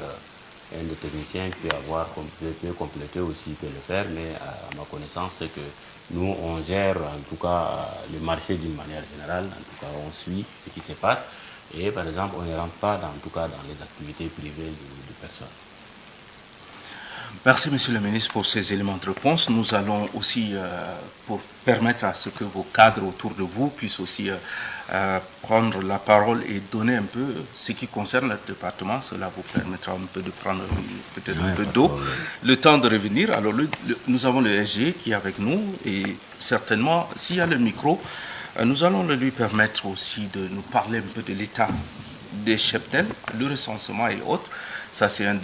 un des techniciens peut compléter aussi, peut le faire, mais à ma connaissance, c'est que nous, on gère en tout cas le marché d'une manière générale, en tout cas on suit ce qui se passe, et par exemple, on ne rentre pas en tout cas dans les activités privées de personnes. Merci, monsieur le ministre, pour ces éléments de réponse. Nous allons aussi, pour permettre à ce que vos cadres autour de vous puissent aussi prendre la parole et donner un peu ce qui concerne le département. Cela vous permettra un peu de prendre peut-être un peu d'eau. Le temps de revenir. Alors, nous avons le SG qui est avec nous et certainement, s'il y a le micro, Nous allons lui permettre aussi de nous parler un peu de l'état des cheptels, le recensement et autres. Ça, c'est un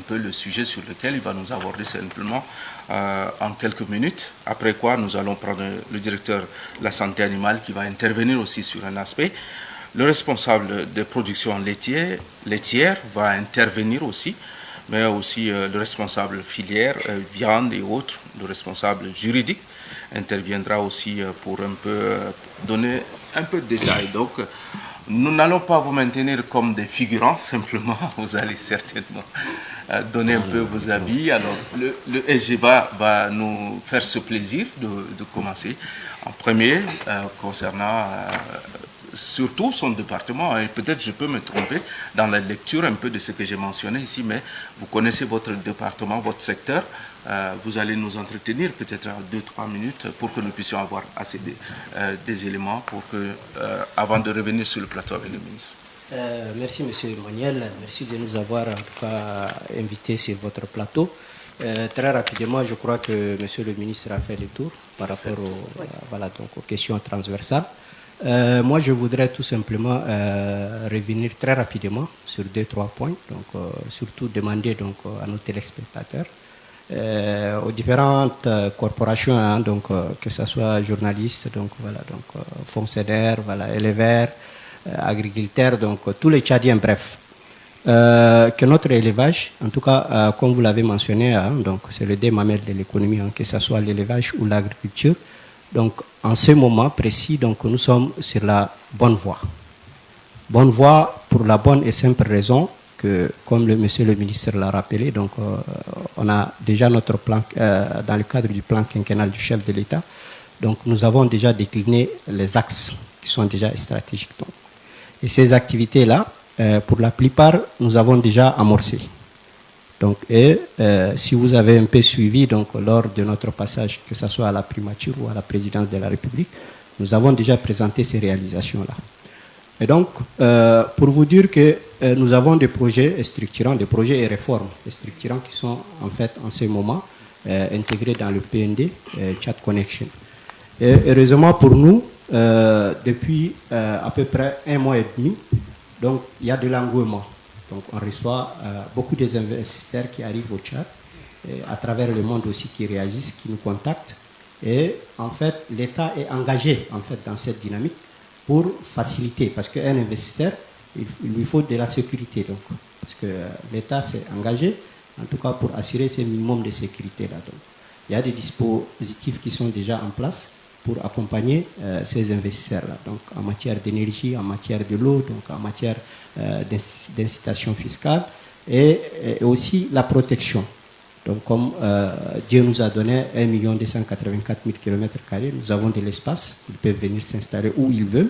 peu le sujet sur lequel il va nous aborder simplement en quelques minutes. Après quoi, nous allons prendre le directeur de la santé animale qui va intervenir aussi sur un aspect. Le responsable des productions laitières va intervenir aussi, mais aussi le responsable filière, viande et autres, le responsable juridique interviendra aussi pour un peu donner un peu de détails. Donc, nous n'allons pas vous maintenir comme des figurants, simplement, vous allez certainement donner un peu vos avis. Alors, le SG va nous faire ce plaisir de commencer en premier concernant surtout son département, et peut-être je peux me tromper dans la lecture un peu de ce que j'ai mentionné ici, mais vous connaissez votre département, votre secteur, vous allez nous entretenir peut-être en 2-3 minutes pour que nous puissions avoir assez des éléments pour que, avant de revenir sur le plateau avec le ministre. Merci M. Emmanuel, merci de nous avoir en tout cas invités sur votre plateau. Très rapidement, je crois que M. le ministre a fait le tour par rapport aux questions transversales. Moi, je voudrais tout simplement revenir très rapidement sur 2-3 points, donc surtout demander donc à nos téléspectateurs, aux différentes corporations, hein, donc que ce soit journalistes, donc voilà, donc fonctionnaires, voilà, éleveurs, agriculteurs, donc tous les Tchadiens, bref, que notre élevage, en tout cas, comme vous l'avez mentionné, hein, donc c'est le démamel de l'économie, hein, que ce soit l'élevage ou l'agriculture. Donc, en ce moment précis, donc, nous sommes sur la bonne voie. Bonne voie pour la bonne et simple raison que, comme monsieur le ministre l'a rappelé, donc, on a déjà notre plan, dans le cadre du plan quinquennal du chef de l'État, donc nous avons déjà décliné les axes qui sont déjà stratégiques. Donc. Et ces activités-là, pour la plupart, nous avons déjà amorcé. Donc, si vous avez un peu suivi donc, lors de notre passage, que ce soit à la primature ou à la présidence de la République, nous avons déjà présenté ces réalisations-là. Et donc, pour vous dire que nous avons des projets structurants, des projets et réformes structurants qui sont en fait en ce moment intégrés dans le PND, Chat Connection. Et heureusement pour nous, depuis à peu près 1 mois et demi, donc il y a de l'engouement. Donc on reçoit beaucoup des investisseurs qui arrivent au Tchad, à travers le monde aussi qui réagissent, qui nous contactent. Et en fait, l'État est engagé en fait, dans cette dynamique pour faciliter, parce qu'un investisseur, il lui faut de la sécurité. Donc, parce que l'État s'est engagé, en tout cas pour assurer ce minimum de sécurité-là. Donc, il y a des dispositifs qui sont déjà en place pour accompagner ces investisseurs-là. Donc, en matière d'énergie, en matière de l'eau, donc en matière d'incitation fiscale et aussi la protection. Donc, comme Dieu nous a donné 1 284 000 km², nous avons de l'espace, ils peuvent venir s'installer où ils veulent.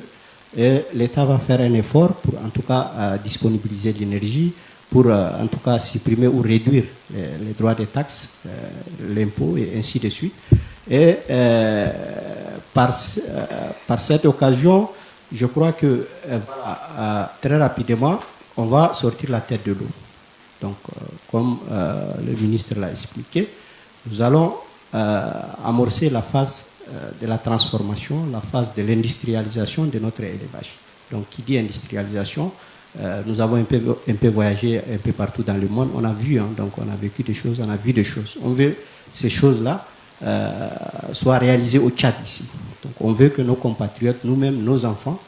Et l'État va faire un effort pour, en tout cas, disponibiliser l'énergie, pour, en tout cas, supprimer ou réduire les droits des taxes, l'impôt et ainsi de suite. Et par cette occasion, je crois que très rapidement, on va sortir la tête de l'eau. Donc, comme le ministre l'a expliqué, nous allons amorcer la phase de la transformation, la phase de l'industrialisation de notre élevage. Donc, qui dit industrialisation, nous avons un peu voyagé un peu partout dans le monde. On a vu, hein, donc on a vécu des choses, on a vu des choses. On veut ces choses-là soient réalisées au Tchad ici. Donc, on veut que nos compatriotes, nous-mêmes, nos enfants,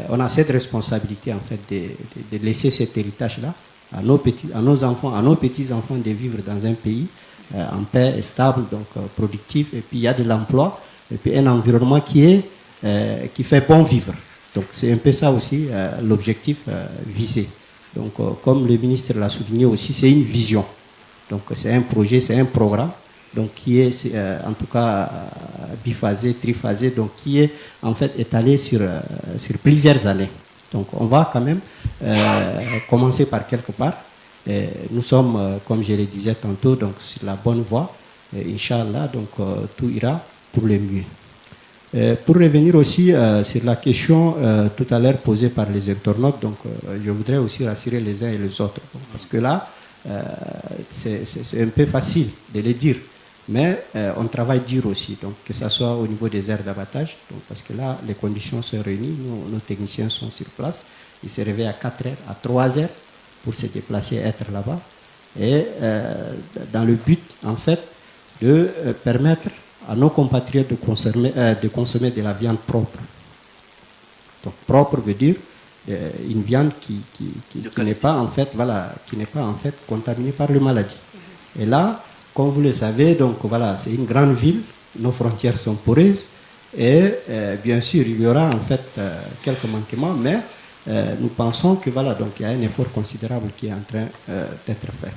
on a cette responsabilité en fait de laisser cet héritage-là à nos enfants, à nos petits-enfants de vivre dans un pays en paix et stable, donc productif, et puis il y a de l'emploi, et puis un environnement qui fait bon vivre. Donc c'est un peu ça aussi l'objectif visé. Donc comme le ministre l'a souligné aussi, c'est une vision. Donc c'est un projet, c'est un programme, donc qui est en tout cas biphasé, triphasé, donc qui est en fait étalé sur plusieurs années. Donc on va quand même commencer par quelque part. Nous sommes, comme je le disais tantôt, donc sur la bonne voie. Inch'Allah, donc tout ira pour le mieux. Pour revenir aussi sur la question tout à l'heure posée par les internautes, donc je voudrais aussi rassurer les uns et les autres. Parce que là, c'est un peu facile de le dire. Mais on travaille dur aussi, donc que ce soit au niveau des aires d'abattage, parce que là, les conditions sont réunies, nos techniciens sont sur place, ils se réveillent à 4 heures, à 3 heures pour se déplacer, être là-bas, et dans le but, en fait, de permettre à nos compatriotes de consommer de la viande propre. Donc propre veut dire une viande qui n'est pas en fait, voilà, qui n'est pas en fait contaminée par les maladies. Et là, comme vous le savez, donc voilà, c'est une grande ville, nos frontières sont poreuses, et bien sûr, il y aura en fait quelques manquements, mais nous pensons que voilà, donc il y a un effort considérable qui est en train d'être fait.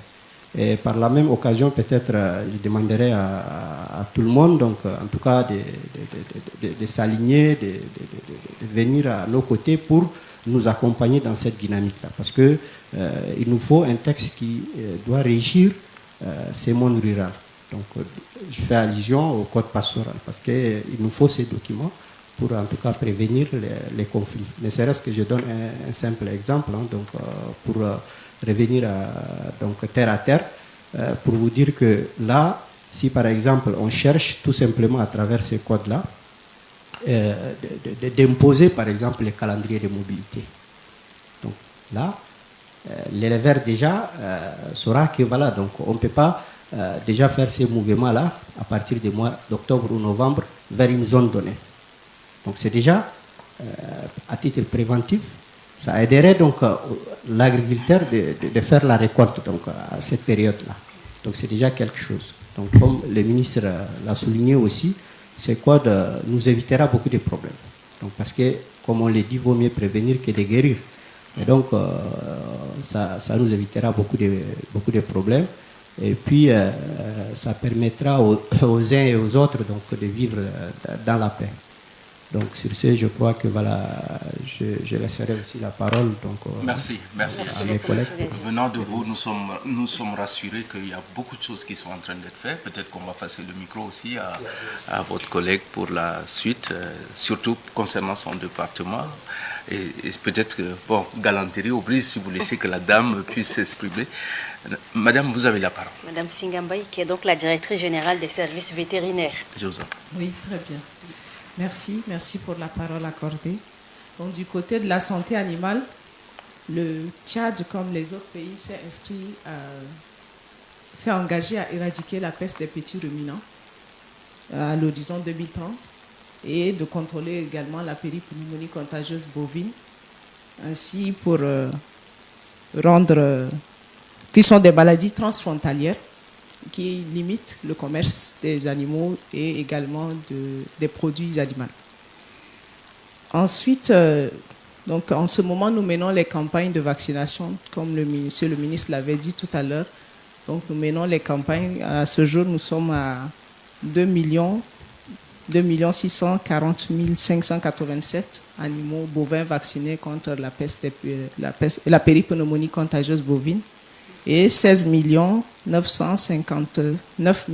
Et par la même occasion, peut-être, je demanderai à tout le monde, donc en tout cas, de s'aligner, de venir à nos côtés pour nous accompagner dans cette dynamique-là. Parce que il nous faut un texte qui doit régir ces mondes ruraux. Donc, je fais allusion au code pastoral, parce qu'il nous faut ces documents pour en tout cas prévenir les conflits. Ne serait-ce que je donne un simple exemple, hein, donc, pour revenir donc terre à terre, pour vous dire que là, si par exemple on cherche tout simplement à travers ces codes-là, d'imposer par exemple les calendriers de mobilité. Donc là, l'éleveur déjà saura que voilà, donc on ne peut pas déjà faire ces mouvements-là à partir du mois d'octobre ou novembre vers une zone donnée. Donc c'est déjà à titre préventif. Ça aiderait donc l'agriculteur de faire la récolte donc, à cette période-là. Donc c'est déjà quelque chose. Donc comme le ministre l'a souligné aussi, ces codes nous évitera beaucoup de problèmes. Donc, parce que, comme on l'a dit, il vaut mieux prévenir que de guérir. Et donc ça nous évitera beaucoup de problèmes. Et puis ça permettra aux uns et aux autres donc, de vivre dans la paix. Donc sur ce, je crois que voilà, je laisserai aussi la parole donc, merci à mes collègues. Venant de vous, nous sommes rassurés qu'il y a beaucoup de choses qui sont en train d'être faites. Peut-être qu'on va passer le micro aussi à votre collègue pour la suite, surtout concernant son département. Et peut-être que, bon, galanterie oblige si vous laissez que la dame puisse s'exprimer. Madame, vous avez la parole. Madame Singambaï, qui est donc la directrice générale des services vétérinaires. Je vous en prie. Oui, très bien. Merci pour la parole accordée. Donc, du côté de la santé animale, le Tchad, comme les autres pays, s'est engagé à éradiquer la peste des petits ruminants à l'horizon 2030 et de contrôler également la péripneumonie contagieuse bovine, ainsi pour qui sont des maladies transfrontalières qui limitent le commerce des animaux et également des produits animaux. Ensuite, donc en ce moment, nous menons les campagnes de vaccination, comme monsieur le ministre l'avait dit tout à l'heure. Donc nous menons les campagnes. À ce jour, nous sommes à 2 640 587 animaux bovins vaccinés contre la péripneumonie contagieuse bovine et 16 959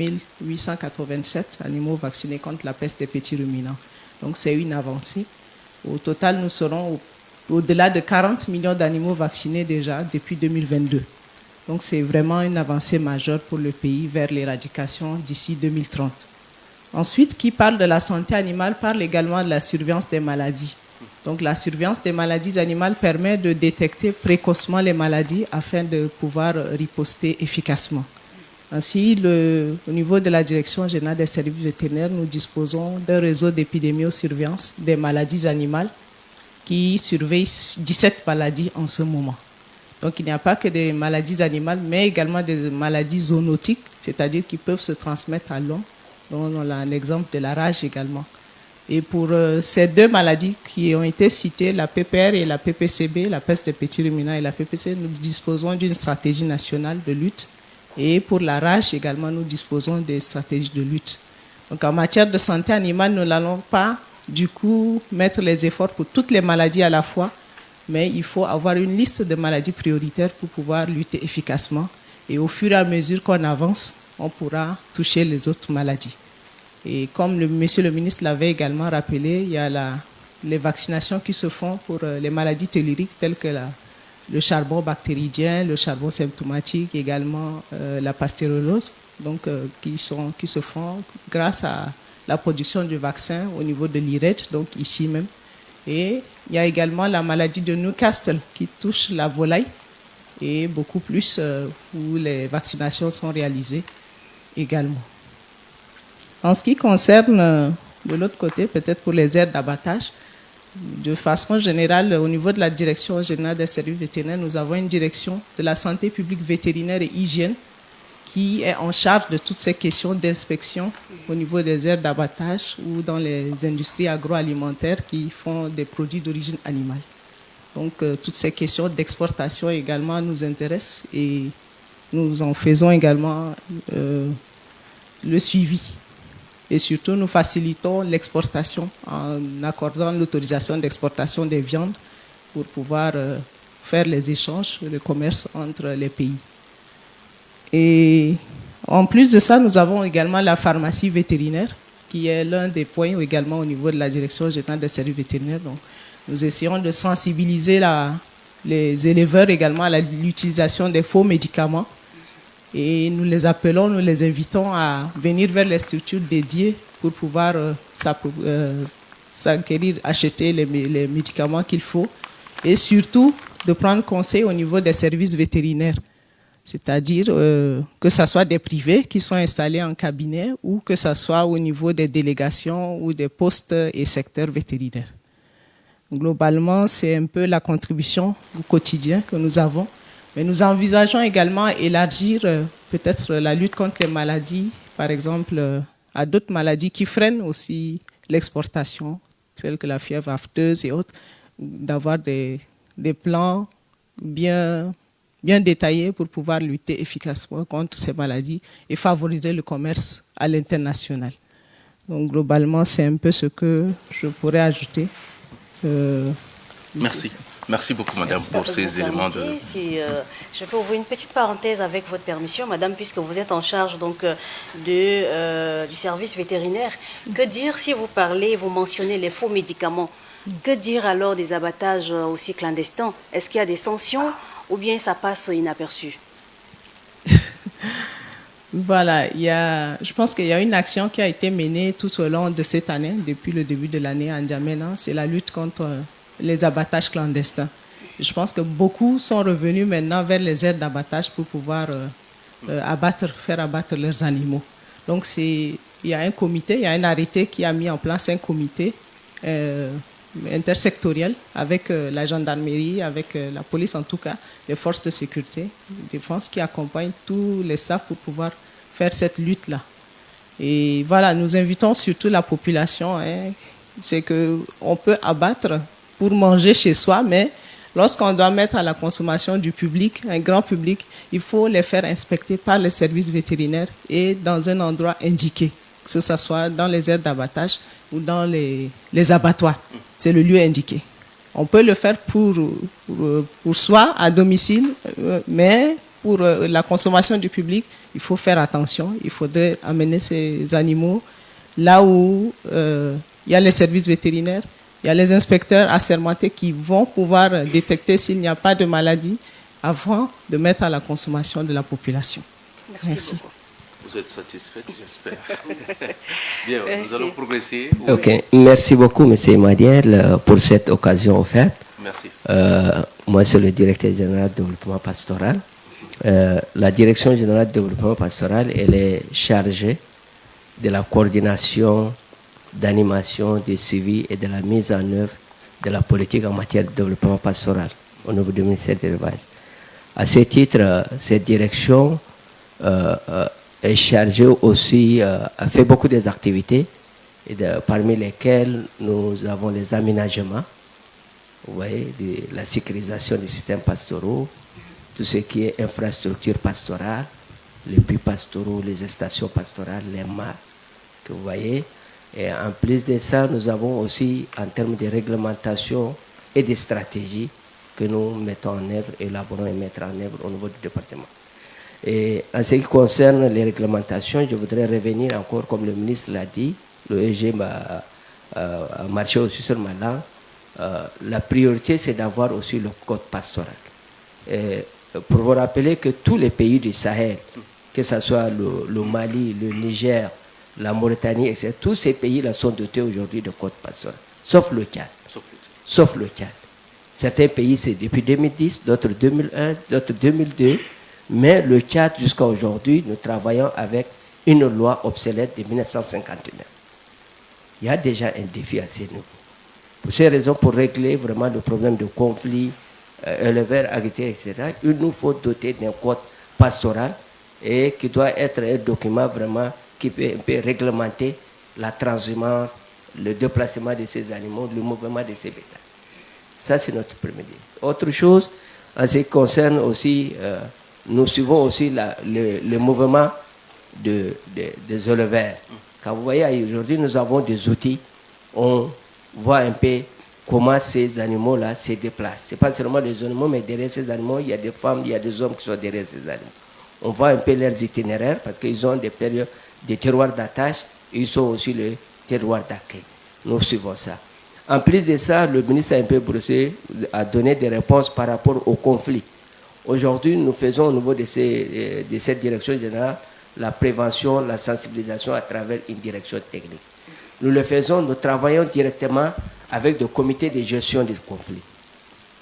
887 animaux vaccinés contre la peste des petits ruminants. Donc c'est une avancée. Au total, nous serons au-delà de 40 millions d'animaux vaccinés déjà depuis 2022. Donc c'est vraiment une avancée majeure pour le pays vers l'éradication d'ici 2030. Ensuite, qui parle de la santé animale parle également de la surveillance des maladies. Donc la surveillance des maladies animales permet de détecter précocement les maladies afin de pouvoir riposter efficacement. Ainsi, au niveau de la Direction générale des services vétérinaires, nous disposons d'un réseau d'épidémiosurveillance des maladies animales qui surveille 17 maladies en ce moment. Donc il n'y a pas que des maladies animales, mais également des maladies zoonotiques, c'est-à-dire qui peuvent se transmettre à l'homme. Donc on a un exemple de la rage également. Et pour ces deux maladies qui ont été citées, la PPR et la PPCB, la peste des petits ruminants et la PPC, nous disposons d'une stratégie nationale de lutte. Et pour la rage également, nous disposons des stratégies de lutte. Donc en matière de santé animale, nous n'allons pas du coup mettre les efforts pour toutes les maladies à la fois, mais il faut avoir une liste de maladies prioritaires pour pouvoir lutter efficacement. Et au fur et à mesure qu'on avance, on pourra toucher les autres maladies. Et comme monsieur le ministre l'avait également rappelé, il y a les vaccinations qui se font pour les maladies telluriques telles que le charbon bactéridien, le charbon symptomatique, également la pastérolose, donc qui se font grâce à la production du vaccin au niveau de l'IRED, donc ici même. Et il y a également la maladie de Newcastle qui touche la volaille et beaucoup plus où les vaccinations sont réalisées également. En ce qui concerne de l'autre côté, peut-être pour les aires d'abattage, de façon générale, au niveau de la direction générale des services vétérinaires, nous avons une direction de la santé publique vétérinaire et hygiène qui est en charge de toutes ces questions d'inspection au niveau des aires d'abattage ou dans les industries agroalimentaires qui font des produits d'origine animale. Donc, toutes ces questions d'exportation également nous intéressent et nous en faisons également le suivi. Et surtout, nous facilitons l'exportation en accordant l'autorisation d'exportation des viandes pour pouvoir faire les échanges, le commerce entre les pays. Et en plus de ça, nous avons également la pharmacie vétérinaire, qui est l'un des points également au niveau de la direction générale des services vétérinaires. Donc, nous essayons de sensibiliser les éleveurs également à l'utilisation des faux médicaments. Et nous les appelons, nous les invitons à venir vers les structures dédiées pour pouvoir s'acquérir, acheter les médicaments qu'il faut. Et surtout, de prendre conseil au niveau des services vétérinaires. C'est-à-dire que ce soit des privés qui sont installés en cabinet ou que ce soit au niveau des délégations ou des postes et secteurs vétérinaires. Globalement, c'est un peu la contribution au quotidien que nous avons. Mais nous envisageons également élargir peut-être la lutte contre les maladies, par exemple à d'autres maladies qui freinent aussi l'exportation, telles que la fièvre afteuse et autres, d'avoir des plans bien détaillés pour pouvoir lutter efficacement contre ces maladies et favoriser le commerce à l'international. Donc globalement, c'est un peu ce que je pourrais ajouter. Merci. Merci beaucoup, madame, pour ces éléments. Si je peux ouvrir une petite parenthèse avec votre permission, madame, puisque vous êtes en charge donc, du service vétérinaire. Que dire si vous parlez, vous mentionnez les faux médicaments? Que dire alors des abattages aussi clandestins? Est-ce qu'il y a des sanctions ou bien ça passe inaperçu? Voilà, je pense qu'il y a une action qui a été menée tout au long de cette année, depuis le début de l'année à N'Djamena, c'est la lutte contre les abattages clandestins. Je pense que beaucoup sont revenus maintenant vers les aires d'abattage pour pouvoir faire abattre leurs animaux. Donc il y a un comité, il y a un arrêté qui a mis en place un comité intersectoriel avec la gendarmerie, avec la police en tout cas, les forces de sécurité, de défense qui accompagnent tous les staffs pour pouvoir faire cette lutte-là. Et voilà, nous invitons surtout la population, c'est qu'on peut abattre pour manger chez soi, mais lorsqu'on doit mettre à la consommation du public, un grand public, il faut les faire inspecter par les services vétérinaires et dans un endroit indiqué, que ce soit dans les aires d'abattage ou dans les abattoirs. C'est le lieu indiqué. On peut le faire pour soi, à domicile, mais pour la consommation du public, il faut faire attention. Il faudrait amener ces animaux là où il y a les services vétérinaires. Il y a les inspecteurs assermentés qui vont pouvoir détecter s'il n'y a pas de maladie avant de mettre à la consommation de la population. Merci. Beaucoup. Vous êtes satisfait, j'espère. Bien, nous allons progresser. Oui. Ok, merci beaucoup, M. Emmanuel, pour cette occasion offerte. Merci. Moi, c'est le directeur général de développement pastoral. La direction générale de développement pastoral, elle est chargée de la coordination, d'animation, de suivi et de la mise en œuvre de la politique en matière de développement pastoral au niveau du ministère de l'élevage. À ce titre, cette direction est chargée aussi, a fait beaucoup des activités, parmi lesquelles nous avons les aménagements, vous voyez, la sécurisation des systèmes pastoraux, tout ce qui est infrastructure pastorale, les puits pastoraux, les stations pastorales, les mares, que vous voyez. Et en plus de ça, nous avons aussi, en termes de réglementation et de stratégie, que nous mettons en œuvre, élaborons et mettons en œuvre au niveau du département. Et en ce qui concerne les réglementations, je voudrais revenir encore, comme le ministre l'a dit, le EG a marché aussi sur ma langue. La priorité, c'est d'avoir aussi le code pastoral. pour vous rappeler que tous les pays du Sahel, que ce soit le Mali, le Niger, la Mauritanie, etc., tous ces pays-là sont dotés aujourd'hui de côtes pastorales, sauf le Tchad. Sauf le Tchad. Certains pays, c'est depuis 2010, d'autres 2001, d'autres 2002, mais le Tchad, jusqu'à aujourd'hui, nous travaillons avec une loi obsolète de 1959. Il y a déjà un défi à ce niveau. Pour ces raisons, pour régler vraiment le problème de conflit, éleveurs, agriculteurs, etc., il nous faut doter d'un code pastoral et qui doit être un document vraiment qui peut réglementer la transhumance, le déplacement de ces animaux, le mouvement de ces bétails. Ça, c'est notre premier défi. Autre chose, en ce qui concerne aussi, nous suivons aussi le mouvement des éleveurs. Quand vous voyez, aujourd'hui, nous avons des outils, on voit un peu comment ces animaux-là se déplacent. Ce n'est pas seulement les animaux, mais derrière ces animaux, il y a des femmes, il y a des hommes qui sont derrière ces animaux. On voit un peu leurs itinéraires parce qu'ils ont des périodes, des terroirs d'attache, ils ont aussi le terroir d'accueil. Nous suivons ça. En plus de ça, le ministre a un peu brossé, a donné des réponses par rapport au conflit. Aujourd'hui, nous faisons au niveau de cette direction générale la prévention, la sensibilisation à travers une direction technique. Nous le faisons, nous travaillons directement avec des comités de gestion des conflits.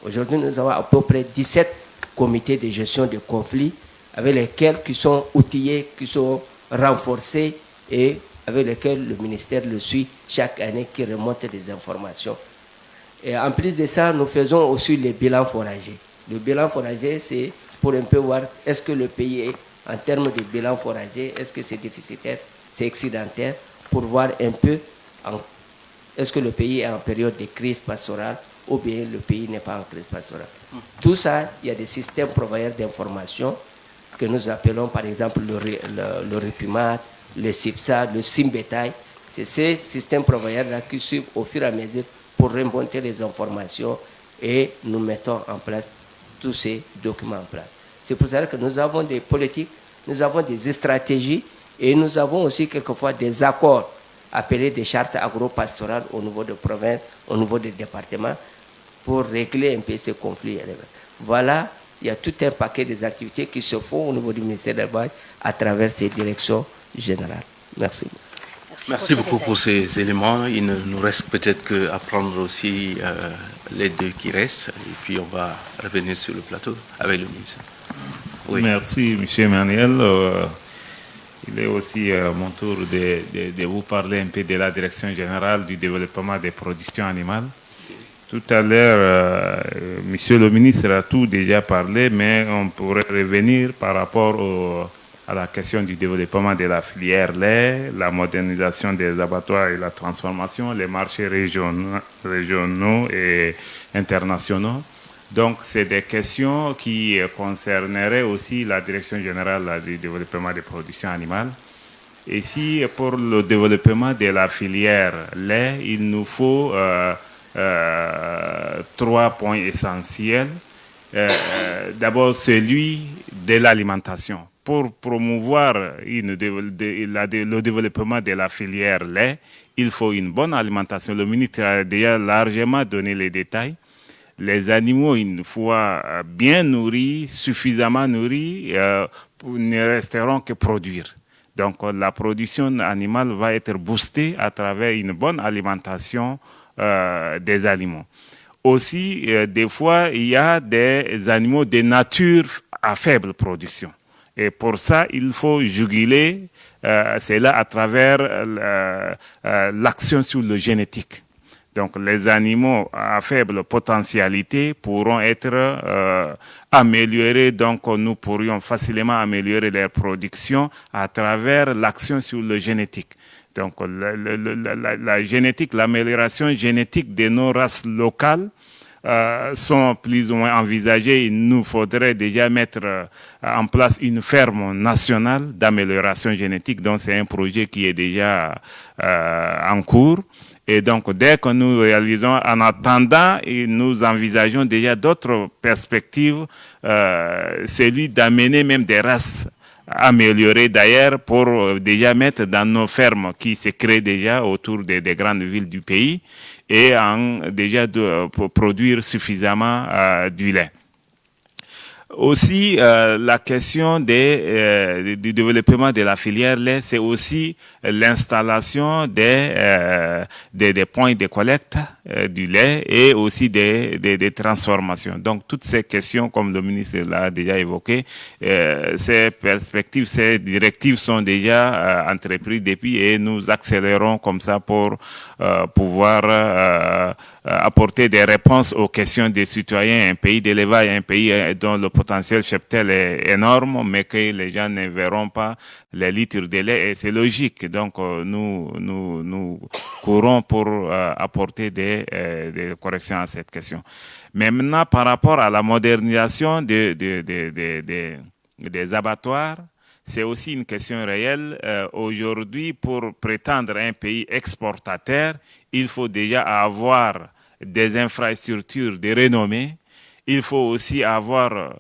Aujourd'hui, nous avons à peu près 17 comités de gestion des conflits avec lesquels qui sont outillés, qui sont renforcés et avec lesquels le ministère le suit chaque année, qui remonte des informations. Et en plus de ça, nous faisons aussi les bilans foragers. Le bilan forager, c'est pour un peu voir est-ce que le pays est, en termes de bilan forager, est-ce que c'est déficitaire, c'est excédentaire, pour voir un peu est-ce que le pays est en période de crise pastorale ou bien le pays n'est pas en crise pastorale. Tout ça, il y a des systèmes providers d'information que nous appelons par exemple le REPIMAT, le CIPSA, le SIMBETAI. C'est ces systèmes providers-là qui suivent au fur et à mesure pour remonter les informations et nous mettons en place tous ces documents en place. C'est pour ça que nous avons des politiques, nous avons des stratégies et nous avons aussi quelquefois des accords appelés des chartes agro-pastorales au niveau de province, au niveau des départements pour régler un peu ces conflits. Voilà, il y a tout un paquet des activités qui se font au niveau du ministère de l'Élevage à travers ces directions générales. Merci. Merci beaucoup pour ces éléments. Il ne nous reste peut-être qu'à prendre aussi les deux qui restent et puis on va revenir sur le plateau avec le ministre. Oui. Merci, M. Emmanuel. Il est aussi mon tour de vous parler un peu de la Direction générale du développement des productions animales. Tout à l'heure, Monsieur le ministre a tout déjà parlé, mais on pourrait revenir par rapport à la question du développement de la filière lait, la modernisation des abattoirs et la transformation, les marchés régionaux et internationaux. Donc, c'est des questions qui concerneraient aussi la Direction générale du développement des productions animales. Et si pour le développement de la filière lait, il nous faut 3 points essentiels. D'abord, celui de l'alimentation. Pour promouvoir le développement de la filière lait, il faut une bonne alimentation. Le ministre a déjà largement donné les détails. Les animaux, une fois bien nourris, suffisamment nourris, ne resteront que produire. Donc la production animale va être boostée à travers une bonne alimentation des aliments. Aussi, des fois, il y a des animaux de nature à faible production. Et pour ça, il faut juguler cela à travers l'action sur le génétique. Donc, les animaux à faible potentialité pourront être améliorés. Donc, nous pourrions facilement améliorer leur production à travers l'action sur le génétique. Donc, la génétique, l'amélioration génétique de nos races locales sont plus ou moins envisagées. Il nous faudrait déjà mettre en place une ferme nationale d'amélioration génétique. Donc, c'est un projet qui est déjà en cours. Et donc, dès que nous réalisons, en attendant, nous envisageons déjà d'autres perspectives, celui d'amener même des races améliorées d'ailleurs pour déjà mettre dans nos fermes qui se créent déjà autour des grandes villes du pays et déjà pour produire suffisamment du lait. Aussi, la question du développement de la filière lait, c'est aussi l'installation des points de collecte du lait et aussi des transformations. Donc, toutes ces questions, comme le ministre l'a déjà évoqué, ces perspectives, ces directives sont déjà entreprises depuis et nous accélérons comme ça pour pouvoir apporter des réponses aux questions des citoyens. Un pays d'élevage, un pays dont le potentiel cheptel est énorme, mais que les gens ne verront pas les litres de lait, et c'est logique. Donc, nous courons pour apporter des corrections à cette question. Mais maintenant, par rapport à la modernisation des abattoirs, c'est aussi une question réelle. Aujourd'hui, pour prétendre un pays exportateur, il faut déjà avoir des infrastructures de renommée. Il faut aussi avoir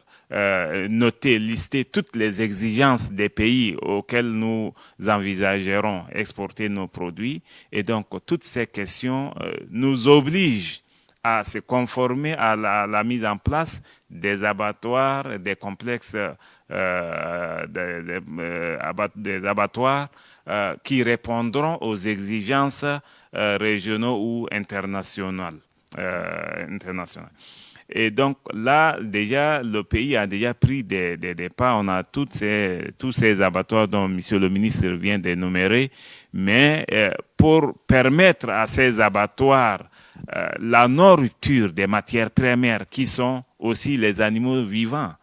noté, listé toutes les exigences des pays auxquels nous envisagerons exporter nos produits. Et donc, toutes ces questions nous obligent à se conformer à la mise en place des abattoirs, des complexes, des abattoirs qui répondront aux exigences régionaux ou internationales. Et donc là, déjà, le pays a déjà pris des pas. On a tous ces abattoirs dont Monsieur le ministre vient d'énumérer, mais pour permettre à ces abattoirs la non-rupture des matières premières qui sont aussi les animaux vivants.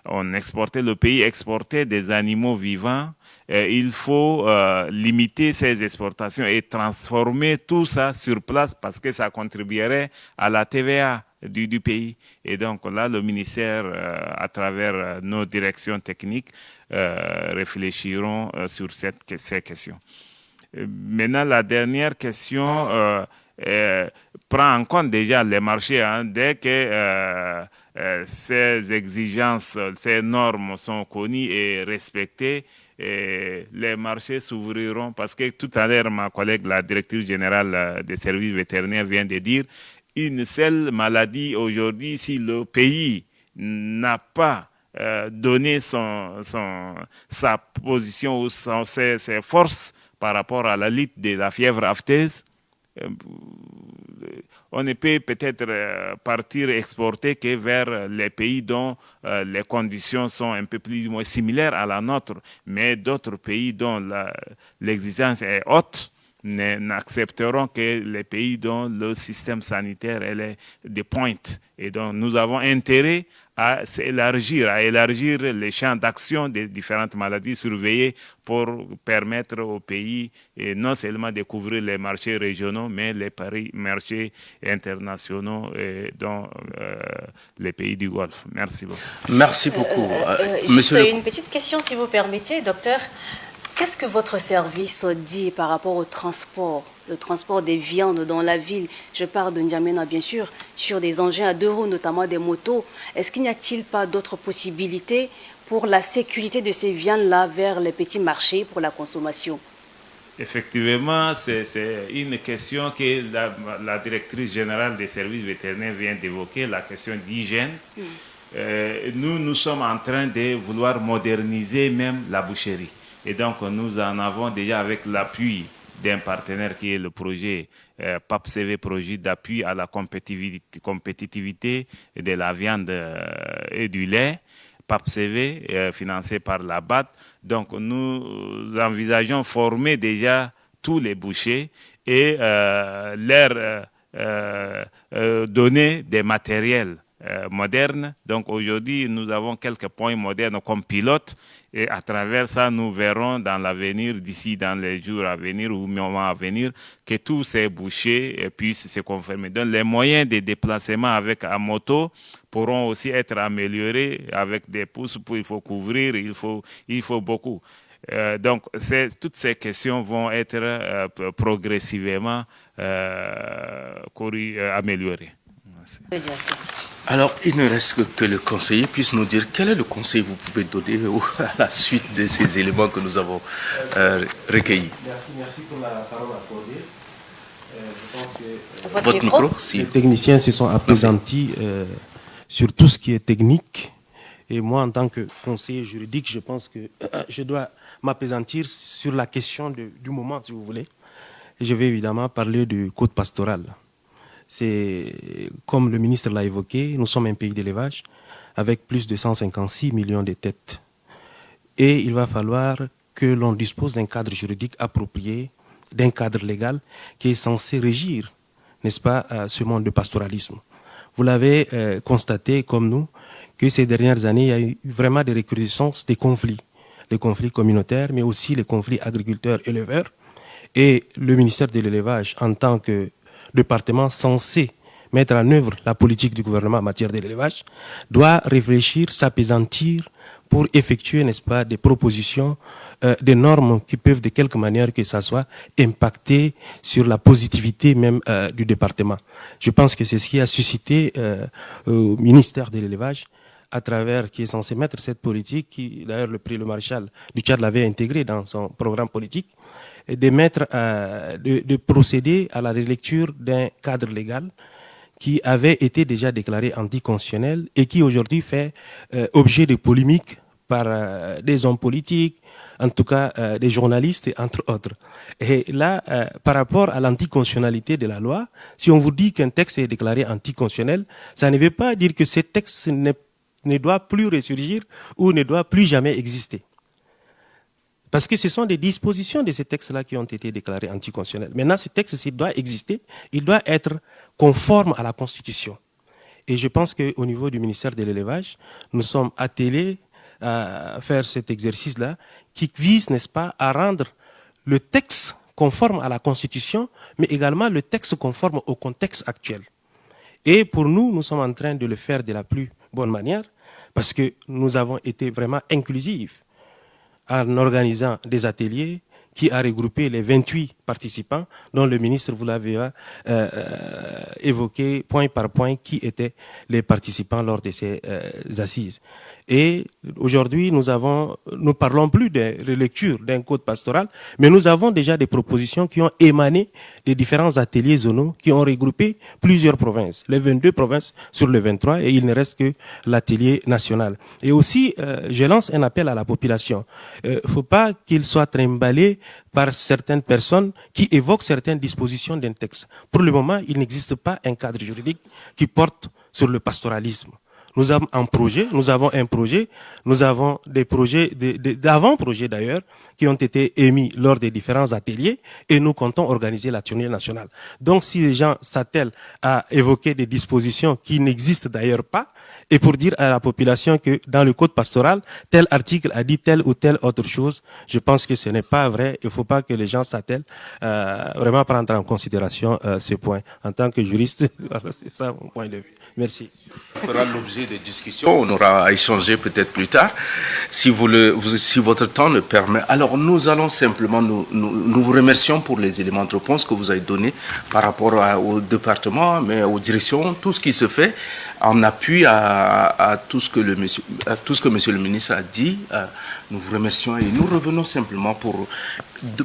Le pays exportait des animaux vivants. Il faut limiter ces exportations et transformer tout ça sur place parce que ça contribuerait à la TVA du pays. Et donc là, le ministère, à travers nos directions techniques, réfléchiront sur ces questions. Maintenant, la dernière question prend en compte déjà les marchés. Dès que ces exigences, ces normes sont connues et respectées, et les marchés s'ouvriront parce que tout à l'heure, ma collègue, la directrice générale des services vétérinaires, vient de dire une seule maladie aujourd'hui, si le pays n'a pas donné sa position ou ses forces par rapport à la lutte de la fièvre aphteuse, on ne peut peut-être partir exporter que vers les pays dont les conditions sont un peu plus ou moins similaires à la nôtre, mais d'autres pays dont l'exigence est haute n'accepteront que les pays dont le système sanitaire est de pointe. Et donc nous avons intérêt à élargir les champs d'action des différentes maladies surveillées pour permettre aux pays non seulement de couvrir les marchés régionaux, mais les marchés internationaux dans les pays du Golfe. Merci beaucoup. Merci beaucoup. Juste une petite question, si vous permettez, docteur. Qu'est-ce que votre service dit par rapport au transport, le transport des viandes dans la ville? Je parle de N'Djamena, bien sûr, sur des engins à 2 roues, notamment des motos. Est-ce qu'il n'y a-t-il pas d'autres possibilités pour la sécurité de ces viandes-là vers les petits marchés pour la consommation? Effectivement, c'est une question que la directrice générale des services vétérinaires vient d'évoquer, la question d'hygiène. Nous sommes en train de vouloir moderniser même la boucherie. Et donc, nous en avons déjà avec l'appui d'un partenaire qui est le projet PAPCV, projet d'appui à la compétitivité de la viande et du lait, PAPCV, financé par la BAT. Donc, nous envisageons former déjà tous les bouchers et leur donner des matériels modernes. Donc aujourd'hui, nous avons quelques points modernes comme pilote et à travers ça, nous verrons dans l'avenir, d'ici dans les jours à venir ou moments à venir, que tous ces bouchers puissent se conformer. Donc les moyens de déplacement à moto pourront aussi être améliorés avec des pouces, il faut couvrir, il faut beaucoup. Donc toutes ces questions vont être progressivement améliorées. Merci. Alors, il ne reste que le conseiller puisse nous dire quel est le conseil que vous pouvez donner à la suite de ces éléments que nous avons recueillis. Merci pour la parole accordée. Je pense que votre micro, les techniciens se sont appesantis sur tout ce qui est technique Et moi, en tant que conseiller juridique, je pense que je dois m'appesantir sur la question du moment, si vous voulez. Et je vais évidemment parler du code pastoral. C'est, comme le ministre l'a évoqué, nous sommes un pays d'élevage avec plus de 156 millions de têtes. Et il va falloir que l'on dispose d'un cadre juridique approprié, d'un cadre légal qui est censé régir, n'est-ce pas, ce monde de pastoralisme. Vous l'avez constaté, comme nous, que ces dernières années, il y a eu vraiment des recrudescences des conflits. Les conflits communautaires, mais aussi les conflits agriculteurs-éleveurs. Et le ministère de l'élevage, en tant que département censé mettre en œuvre la politique du gouvernement en matière de l'élevage, doit réfléchir, s'appesantir pour effectuer, n'est-ce pas, des propositions, des normes qui peuvent de quelque manière que ça soit impacter sur la positivité même du département. Je pense que c'est ce qui a suscité au ministère de l'élevage, à travers, qui est censé mettre cette politique, qui d'ailleurs le maréchal du Tchad l'avait intégré dans son programme politique, de procéder à la relecture d'un cadre légal qui avait été déjà déclaré anticonstitutionnel et qui aujourd'hui fait objet de polémiques par des hommes politiques, en tout cas des journalistes, entre autres. Et là, par rapport à l'anticonstitutionnalité de la loi, si on vous dit qu'un texte est déclaré anticonstitutionnel, ça ne veut pas dire que ce texte ne doit plus ressurgir ou ne doit plus jamais exister. Parce que ce sont des dispositions de ces textes-là qui ont été déclarés anticonstitutionnels. Maintenant, ce texte, s'il doit exister, il doit être conforme à la Constitution. Et je pense qu'au niveau du ministère de l'élevage, nous sommes attelés à faire cet exercice-là qui vise, n'est-ce pas, à rendre le texte conforme à la Constitution, mais également le texte conforme au contexte actuel. Et pour nous, nous sommes en train de le faire de la plus bonne manière, parce que nous avons été vraiment inclusifs en organisant des ateliers qui a regroupé les 28 participants, dont le ministre vous l'avez évoqué point par point qui étaient les participants lors de ces assises. Et aujourd'hui, nous parlons plus de relecture d'un code pastoral, mais nous avons déjà des propositions qui ont émané des différents ateliers zonaux qui ont regroupé plusieurs provinces, les 22 provinces sur les 23, et il ne reste que l'atelier national. Et aussi, je lance un appel à la population. Faut pas qu'il soit trimballé par certaines personnes qui évoquent certaines dispositions d'un texte. Pour le moment, il n'existe pas un cadre juridique qui porte sur le pastoralisme. Nous avons un projet, nous avons des projets, d'avant-projets d'ailleurs, qui ont été émis lors des différents ateliers, et nous comptons organiser l'atelier national. Donc si les gens s'attellent à évoquer des dispositions qui n'existent d'ailleurs pas, et pour dire à la population que dans le code pastoral, tel article a dit telle ou telle autre chose, je pense que ce n'est pas vrai. Il ne faut pas que les gens s'attellent vraiment prendre en considération ce point. En tant que juriste, voilà, c'est ça mon point de vue. Merci. Ça fera l'objet de discussions. On aura à échanger peut-être plus tard, si votre temps le permet. Alors nous allons simplement, nous vous remercions pour les éléments de réponse que vous avez donnés par rapport au département, mais aux directions, tout ce qui se fait en appui à tout ce que monsieur le ministre a dit. Nous vous remercions et nous revenons simplement pour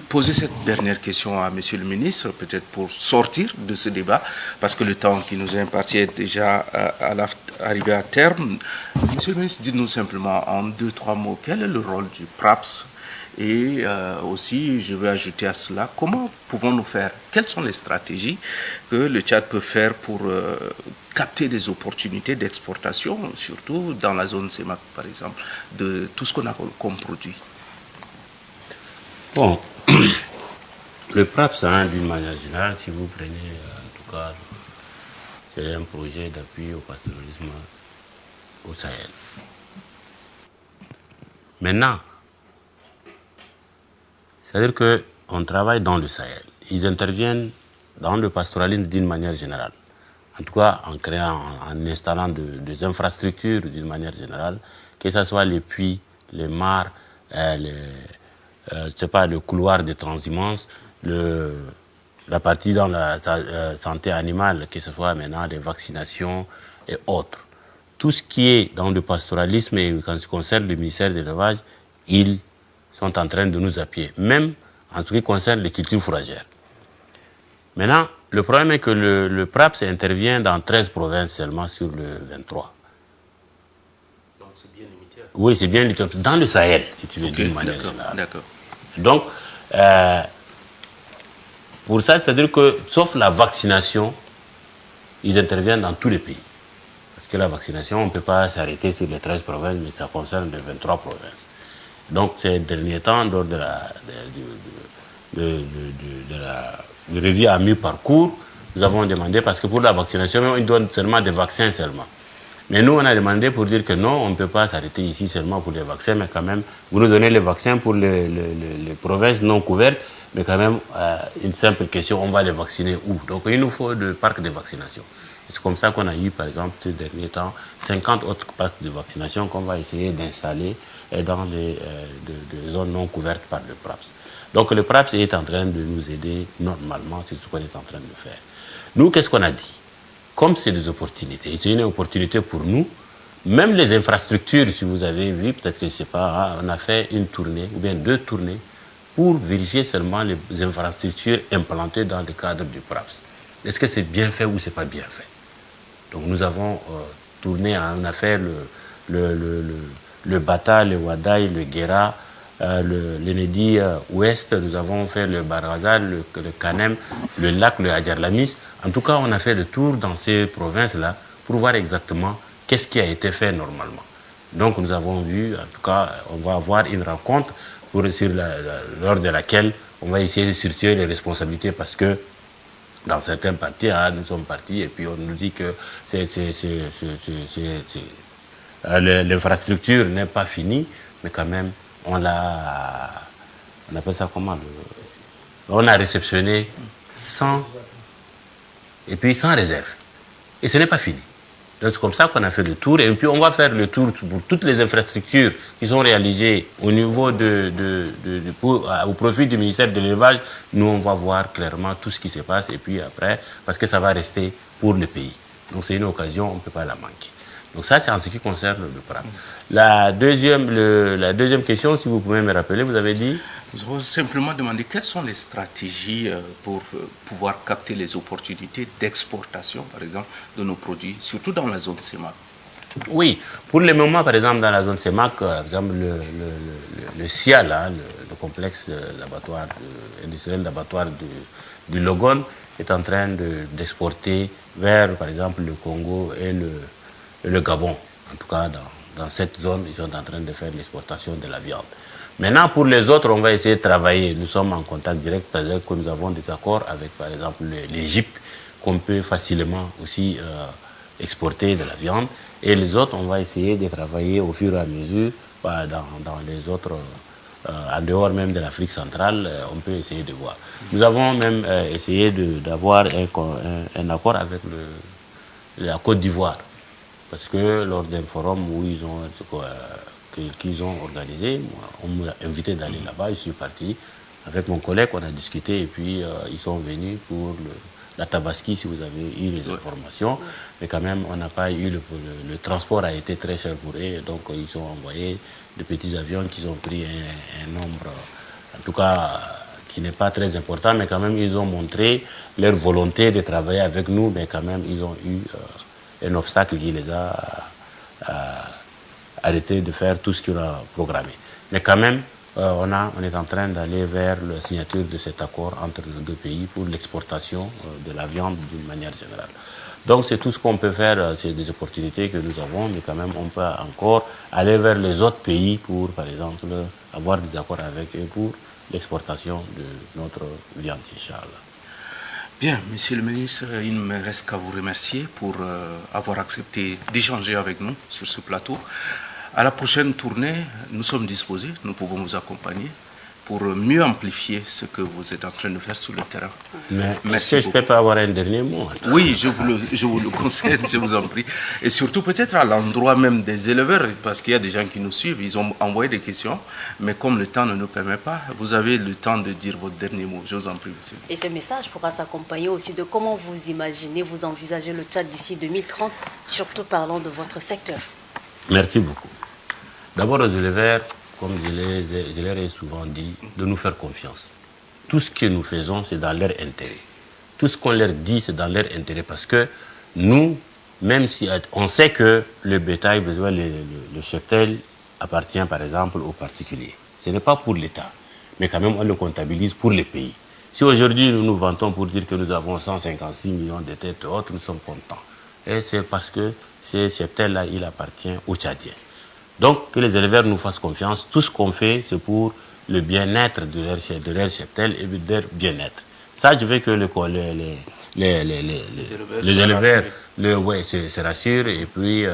poser cette dernière question à monsieur le ministre, peut-être pour sortir de ce débat, parce que le temps qui nous est imparti est déjà arrivé à terme. Monsieur le ministre, dites-nous simplement en 2-3 mots, quel est le rôle du PRAPS? Et aussi, je vais ajouter à cela, comment pouvons-nous faire? Quelles sont les stratégies que le Tchad peut faire pour capter des opportunités d'exportation, surtout dans la zone CEMAC, par exemple, de tout ce qu'on a comme produit? Bon, le PRAPS, d'une manière générale, si vous prenez, en tout cas, c'est un projet d'appui au pastoralisme au Sahel. Maintenant, c'est-à-dire qu'on travaille dans le Sahel. Ils interviennent dans le pastoralisme d'une manière générale. En tout cas, en créant, en installant des infrastructures d'une manière générale, que ce soit les puits, les mares, le couloir de transhumance, la partie dans la santé animale, que ce soit maintenant des vaccinations et autres. Tout ce qui est dans le pastoralisme et quand ce concerne le ministère de l'élevage, ils sont en train de nous appuyer, même en ce qui concerne les cultures fourragères. Maintenant, le problème est que le PRAPS intervient dans 13 provinces seulement sur le 23. Donc c'est bien limité. Oui, c'est bien l'utopie. Dans le Sahel, si tu veux dire d'une manière générale. D'accord. Donc, pour ça, c'est-à-dire que, sauf la vaccination, ils interviennent dans tous les pays. Parce que la vaccination, on ne peut pas s'arrêter sur les 13 provinces, mais ça concerne les 23 provinces. Donc, ces derniers temps, lors de du revue à mi-parcours, nous avons demandé, parce que pour la vaccination, ils donnent seulement des vaccins seulement. Mais nous, on a demandé pour dire que non, on ne peut pas s'arrêter ici seulement pour les vaccins, mais quand même, vous nous donnez les vaccins pour les provinces non couvertes, mais quand même, une simple question, on va les vacciner où? Donc, il nous faut des parcs de vaccination. C'est comme ça qu'on a eu, par exemple, ces derniers temps, 50 autres parcs de vaccination qu'on va essayer d'installer dans des zones non couvertes par le PRAPS. Donc, le PRAPS est en train de nous aider normalement, c'est ce qu'on est en train de faire. Nous, qu'est-ce qu'on a dit? Comme c'est des opportunités, c'est une opportunité pour nous, même les infrastructures, si vous avez vu, peut-être que je ne sais pas, on a fait une tournée, ou bien 2 tournées, pour vérifier seulement les infrastructures implantées dans le cadre du PRAPS. Est-ce que c'est bien fait ou c'est pas bien fait? Donc nous avons tourné, on a fait le Bata, le Wadaï, le Guéra, l'Enedi Ouest, nous avons fait le Barazal, le Kanem, le lac, le Hadjarlamis. En tout cas, on a fait le tour dans ces provinces-là pour voir exactement qu'est-ce qui a été fait normalement. Donc nous avons vu, en tout cas, on va avoir une rencontre lors de laquelle on va essayer de situer les responsabilités parce que dans certains partis, nous sommes partis et puis on nous dit que l'infrastructure n'est pas finie, mais quand même, on appelle ça comment? On a réceptionné sans réserve. Et ce n'est pas fini. Donc c'est comme ça qu'on a fait le tour. Et puis on va faire le tour pour toutes les infrastructures qui sont réalisées au niveau au profit du ministère de l'élevage. Nous, on va voir clairement tout ce qui se passe. Et puis après, parce que ça va rester pour le pays. Donc c'est une occasion, on ne peut pas la manquer. Donc ça, c'est en ce qui concerne le PRAP. La deuxième question, si vous pouvez me rappeler, vous avez dit? Nous avons simplement demandé quelles sont les stratégies pour pouvoir capter les opportunités d'exportation, par exemple, de nos produits, surtout dans la zone CEMAC. Oui, pour le moment, par exemple, dans la zone CEMAC, par exemple, le SIA, là, le complexe industriel d'abattoir du Logon, est en train d'exporter vers, par exemple, le Congo et le Gabon. En tout cas, dans cette zone, ils sont en train de faire l'exportation de la viande. Maintenant, pour les autres, on va essayer de travailler. Nous sommes en contact direct, c'est-à-dire que nous avons des accords avec, par exemple, l'Égypte, qu'on peut facilement aussi exporter de la viande. Et les autres, on va essayer de travailler au fur et à mesure dans les autres, en dehors même de l'Afrique centrale, on peut essayer de voir. Nous avons même essayé d'avoir un accord avec la Côte d'Ivoire. Parce que lors d'un forum où qu'ils ont organisé, on m'a invité d'aller là-bas, je suis parti. Avec mon collègue, on a discuté et puis ils sont venus pour la Tabaski, si vous avez eu les informations. Mais quand même, on n'a pas eu le transport a été très cher pour eux. Donc ils ont envoyé des petits avions qui ont pris un nombre, en tout cas, qui n'est pas très important. Mais quand même, ils ont montré leur volonté de travailler avec nous. Mais quand même, ils ont eu un obstacle qui les a arrêté de faire tout ce qu'on a programmé. Mais quand même, on est en train d'aller vers la signature de cet accord entre nos deux pays pour l'exportation de la viande d'une manière générale. Donc c'est tout ce qu'on peut faire, c'est des opportunités que nous avons, mais quand même on peut encore aller vers les autres pays pour, par exemple, avoir des accords avec eux pour l'exportation de notre viande, Inch'Allah. Bien, Monsieur le ministre, il ne me reste qu'à vous remercier pour avoir accepté d'échanger avec nous sur ce plateau. À la prochaine tournée, nous sommes disposés, nous pouvons vous accompagner pour mieux amplifier ce que vous êtes en train de faire sur le terrain. Mais est-ce que je ne peux pas avoir un dernier mot? Oui, je vous le conseille, je vous en prie. Et surtout peut-être à l'endroit même des éleveurs, parce qu'il y a des gens qui nous suivent, ils ont envoyé des questions, mais comme le temps ne nous permet pas, vous avez le temps de dire votre dernier mot. Je vous en prie, monsieur. Et ce message pourra s'accompagner aussi de comment vous imaginez, vous envisagez le Tchad d'ici 2030, surtout parlant de votre secteur. Merci beaucoup. D'abord aux éleveurs, comme je leur ai souvent dit, de nous faire confiance. Tout ce que nous faisons, c'est dans leur intérêt. Tout ce qu'on leur dit, c'est dans leur intérêt. Parce que nous, même si on sait que le bétail, le cheptel, appartient par exemple aux particuliers. Ce n'est pas pour l'État, mais quand même on le comptabilise pour les pays. Si aujourd'hui nous nous vantons pour dire que nous avons 156 millions de têtes hautes, nous sommes contents. Et c'est parce que ce cheptel-là, il appartient aux Tchadiens. Donc que les éleveurs nous fassent confiance. Tout ce qu'on fait, c'est pour le bien-être de leur cheptel et de leur bien-être. Ça, je veux que les éleveurs se rassurent et puis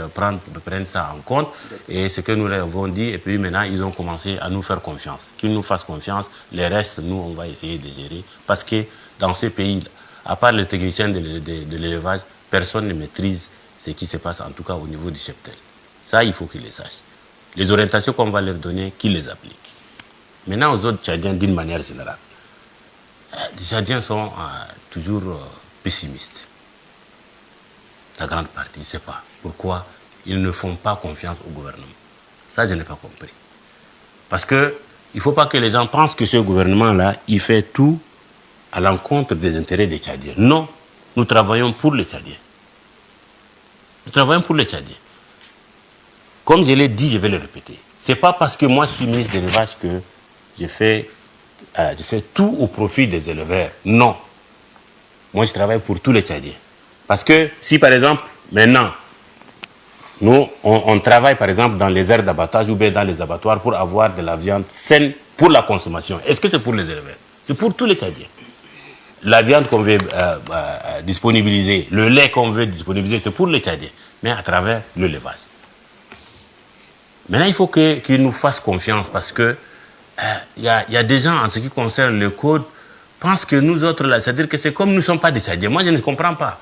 prennent ça en compte. Et ce que nous leur avons dit, et puis maintenant, ils ont commencé à nous faire confiance. Qu'ils nous fassent confiance. Les restes, nous, on va essayer de gérer. Parce que dans ces pays, à part les techniciens de l'élevage, personne ne maîtrise ce qui se passe, en tout cas au niveau du cheptel. Ça, il faut qu'ils les sachent. Les orientations qu'on va leur donner, qu'ils les appliquent. Maintenant, aux autres Tchadiens, d'une manière générale, les Tchadiens sont toujours pessimistes. La grande partie, je ne sais pas pourquoi ils ne font pas confiance au gouvernement. Ça, je n'ai pas compris. Parce qu'il ne faut pas que les gens pensent que ce gouvernement-là, il fait tout à l'encontre des intérêts des Tchadiens. Non, nous travaillons pour les Tchadiens. Nous travaillons pour les Tchadiens. Comme je l'ai dit, je vais le répéter. Ce n'est pas parce que moi je suis ministre de l'élevage que je fais tout au profit des éleveurs. Non. Moi je travaille pour tous les Tchadiens. Parce que si par exemple, maintenant, nous on travaille par exemple dans les aires d'abattage ou bien dans les abattoirs pour avoir de la viande saine pour la consommation. Est-ce que c'est pour les éleveurs? C'est pour tous les Tchadiens. La viande qu'on veut disponibiliser, le lait qu'on veut disponibiliser, c'est pour les Tchadiens, mais à travers l'élevage. Maintenant, il faut qu'ils nous fassent confiance parce que y a des gens, en ce qui concerne le code, pensent que nous autres, là, c'est-à-dire que c'est comme nous ne sommes pas des Tchadiens. Moi, je ne comprends pas.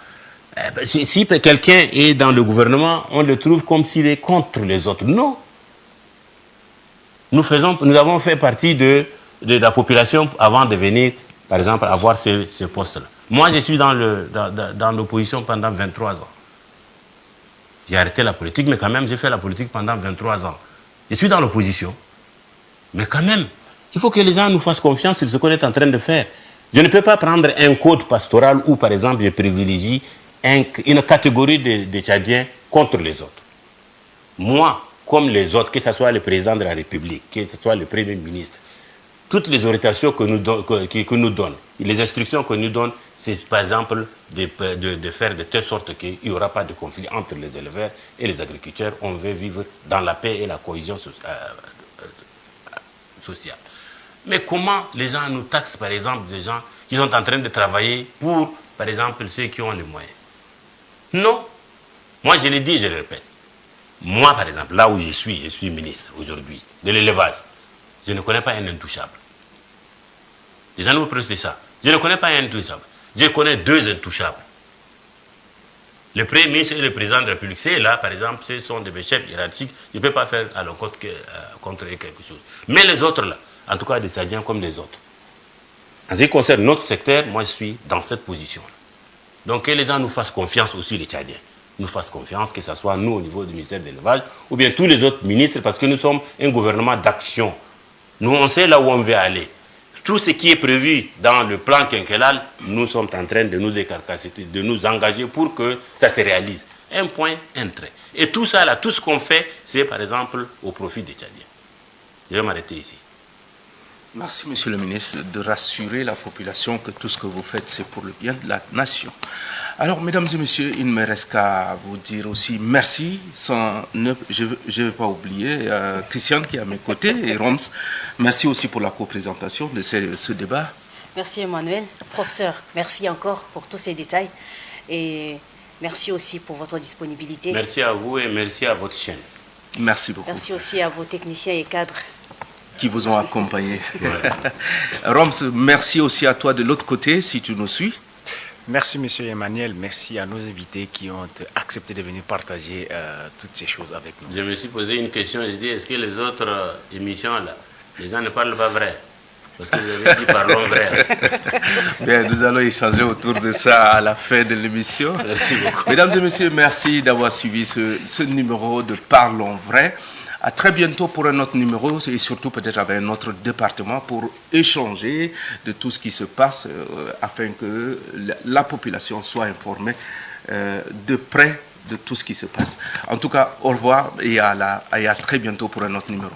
Si quelqu'un est dans le gouvernement, on le trouve comme s'il est contre les autres. Non. Nous avons fait partie de la population avant de venir, par exemple, avoir ce poste-là. Moi, je suis dans l'opposition pendant 23 ans. J'ai arrêté la politique, mais quand même, j'ai fait la politique pendant 23 ans. Je suis dans l'opposition. Mais quand même, il faut que les gens nous fassent confiance sur ce qu'on est en train de faire. Je ne peux pas prendre un code pastoral où, par exemple, je privilégie une catégorie de Tchadiens contre les autres. Moi, comme les autres, que ce soit le président de la République, que ce soit le Premier ministre, toutes les orientations que nous donnent, les instructions que nous donnent, c'est par exemple de faire de telle sorte qu'il n'y aura pas de conflit entre les éleveurs et les agriculteurs. On veut vivre dans la paix et la cohésion sociale. Mais comment les gens nous taxent, par exemple, des gens qui sont en train de travailler pour, par exemple, ceux qui ont les moyens? Non. Moi, je l'ai dit et je le répète. Moi, par exemple, là où je suis ministre aujourd'hui de l'élevage, je ne connais pas un intouchable. Les gens nous prêtent ça. Je ne connais pas un intouchable. Je connais deux intouchables. Le Premier ministre et le président de la République. C'est là, par exemple, ce sont des chefs hiérarchiques. Je ne peux pas faire à l'encontre contre eux quelque chose. Mais les autres, là, en tout cas des Tchadiens comme les autres. En ce qui concerne notre secteur, moi, je suis dans cette position-là. Donc, que les gens nous fassent confiance aussi, les Tchadiens. Nous fassent confiance, que ce soit nous au niveau du ministère de l'élevage, ou bien tous les autres ministres, parce que nous sommes un gouvernement d'action. Nous, on sait là où on veut aller. Tout ce qui est prévu dans le plan quinquennal, nous sommes en train de nous décarcasser, de nous engager pour que ça se réalise. Un point, un trait. Et tout ça, là, tout ce qu'on fait, c'est par exemple au profit des Tchadiens. Je vais m'arrêter ici. Merci, Monsieur le ministre, de rassurer la population que tout ce que vous faites, c'est pour le bien de la nation. Alors, mesdames et messieurs, il ne me reste qu'à vous dire aussi merci. Je ne vais pas oublier Christiane qui est à mes côtés et Roms. Merci aussi pour la co-présentation de ce débat. Merci Emmanuel. Professeur, merci encore pour tous ces détails. Et merci aussi pour votre disponibilité. Merci à vous et merci à votre chaîne. Merci beaucoup. Merci aussi à vos techniciens et cadres qui vous ont accompagné. Ouais. Roms, merci aussi à toi de l'autre côté, si tu nous suis. Merci, monsieur Emmanuel. Merci à nos invités qui ont accepté de venir partager toutes ces choses avec nous. Je me suis posé une question, je dis, est-ce que les autres émissions, là, les gens ne parlent pas vrai? Parce que vous avez dit, parlons vrai. Bien, nous allons échanger autour de ça à la fin de l'émission. Merci beaucoup. Mesdames et messieurs, merci d'avoir suivi ce numéro de Parlons vrai. À très bientôt pour un autre numéro et surtout peut-être avec un autre département pour échanger de tout ce qui se passe afin que la population soit informée de près de tout ce qui se passe. En tout cas, au revoir et à très bientôt pour un autre numéro.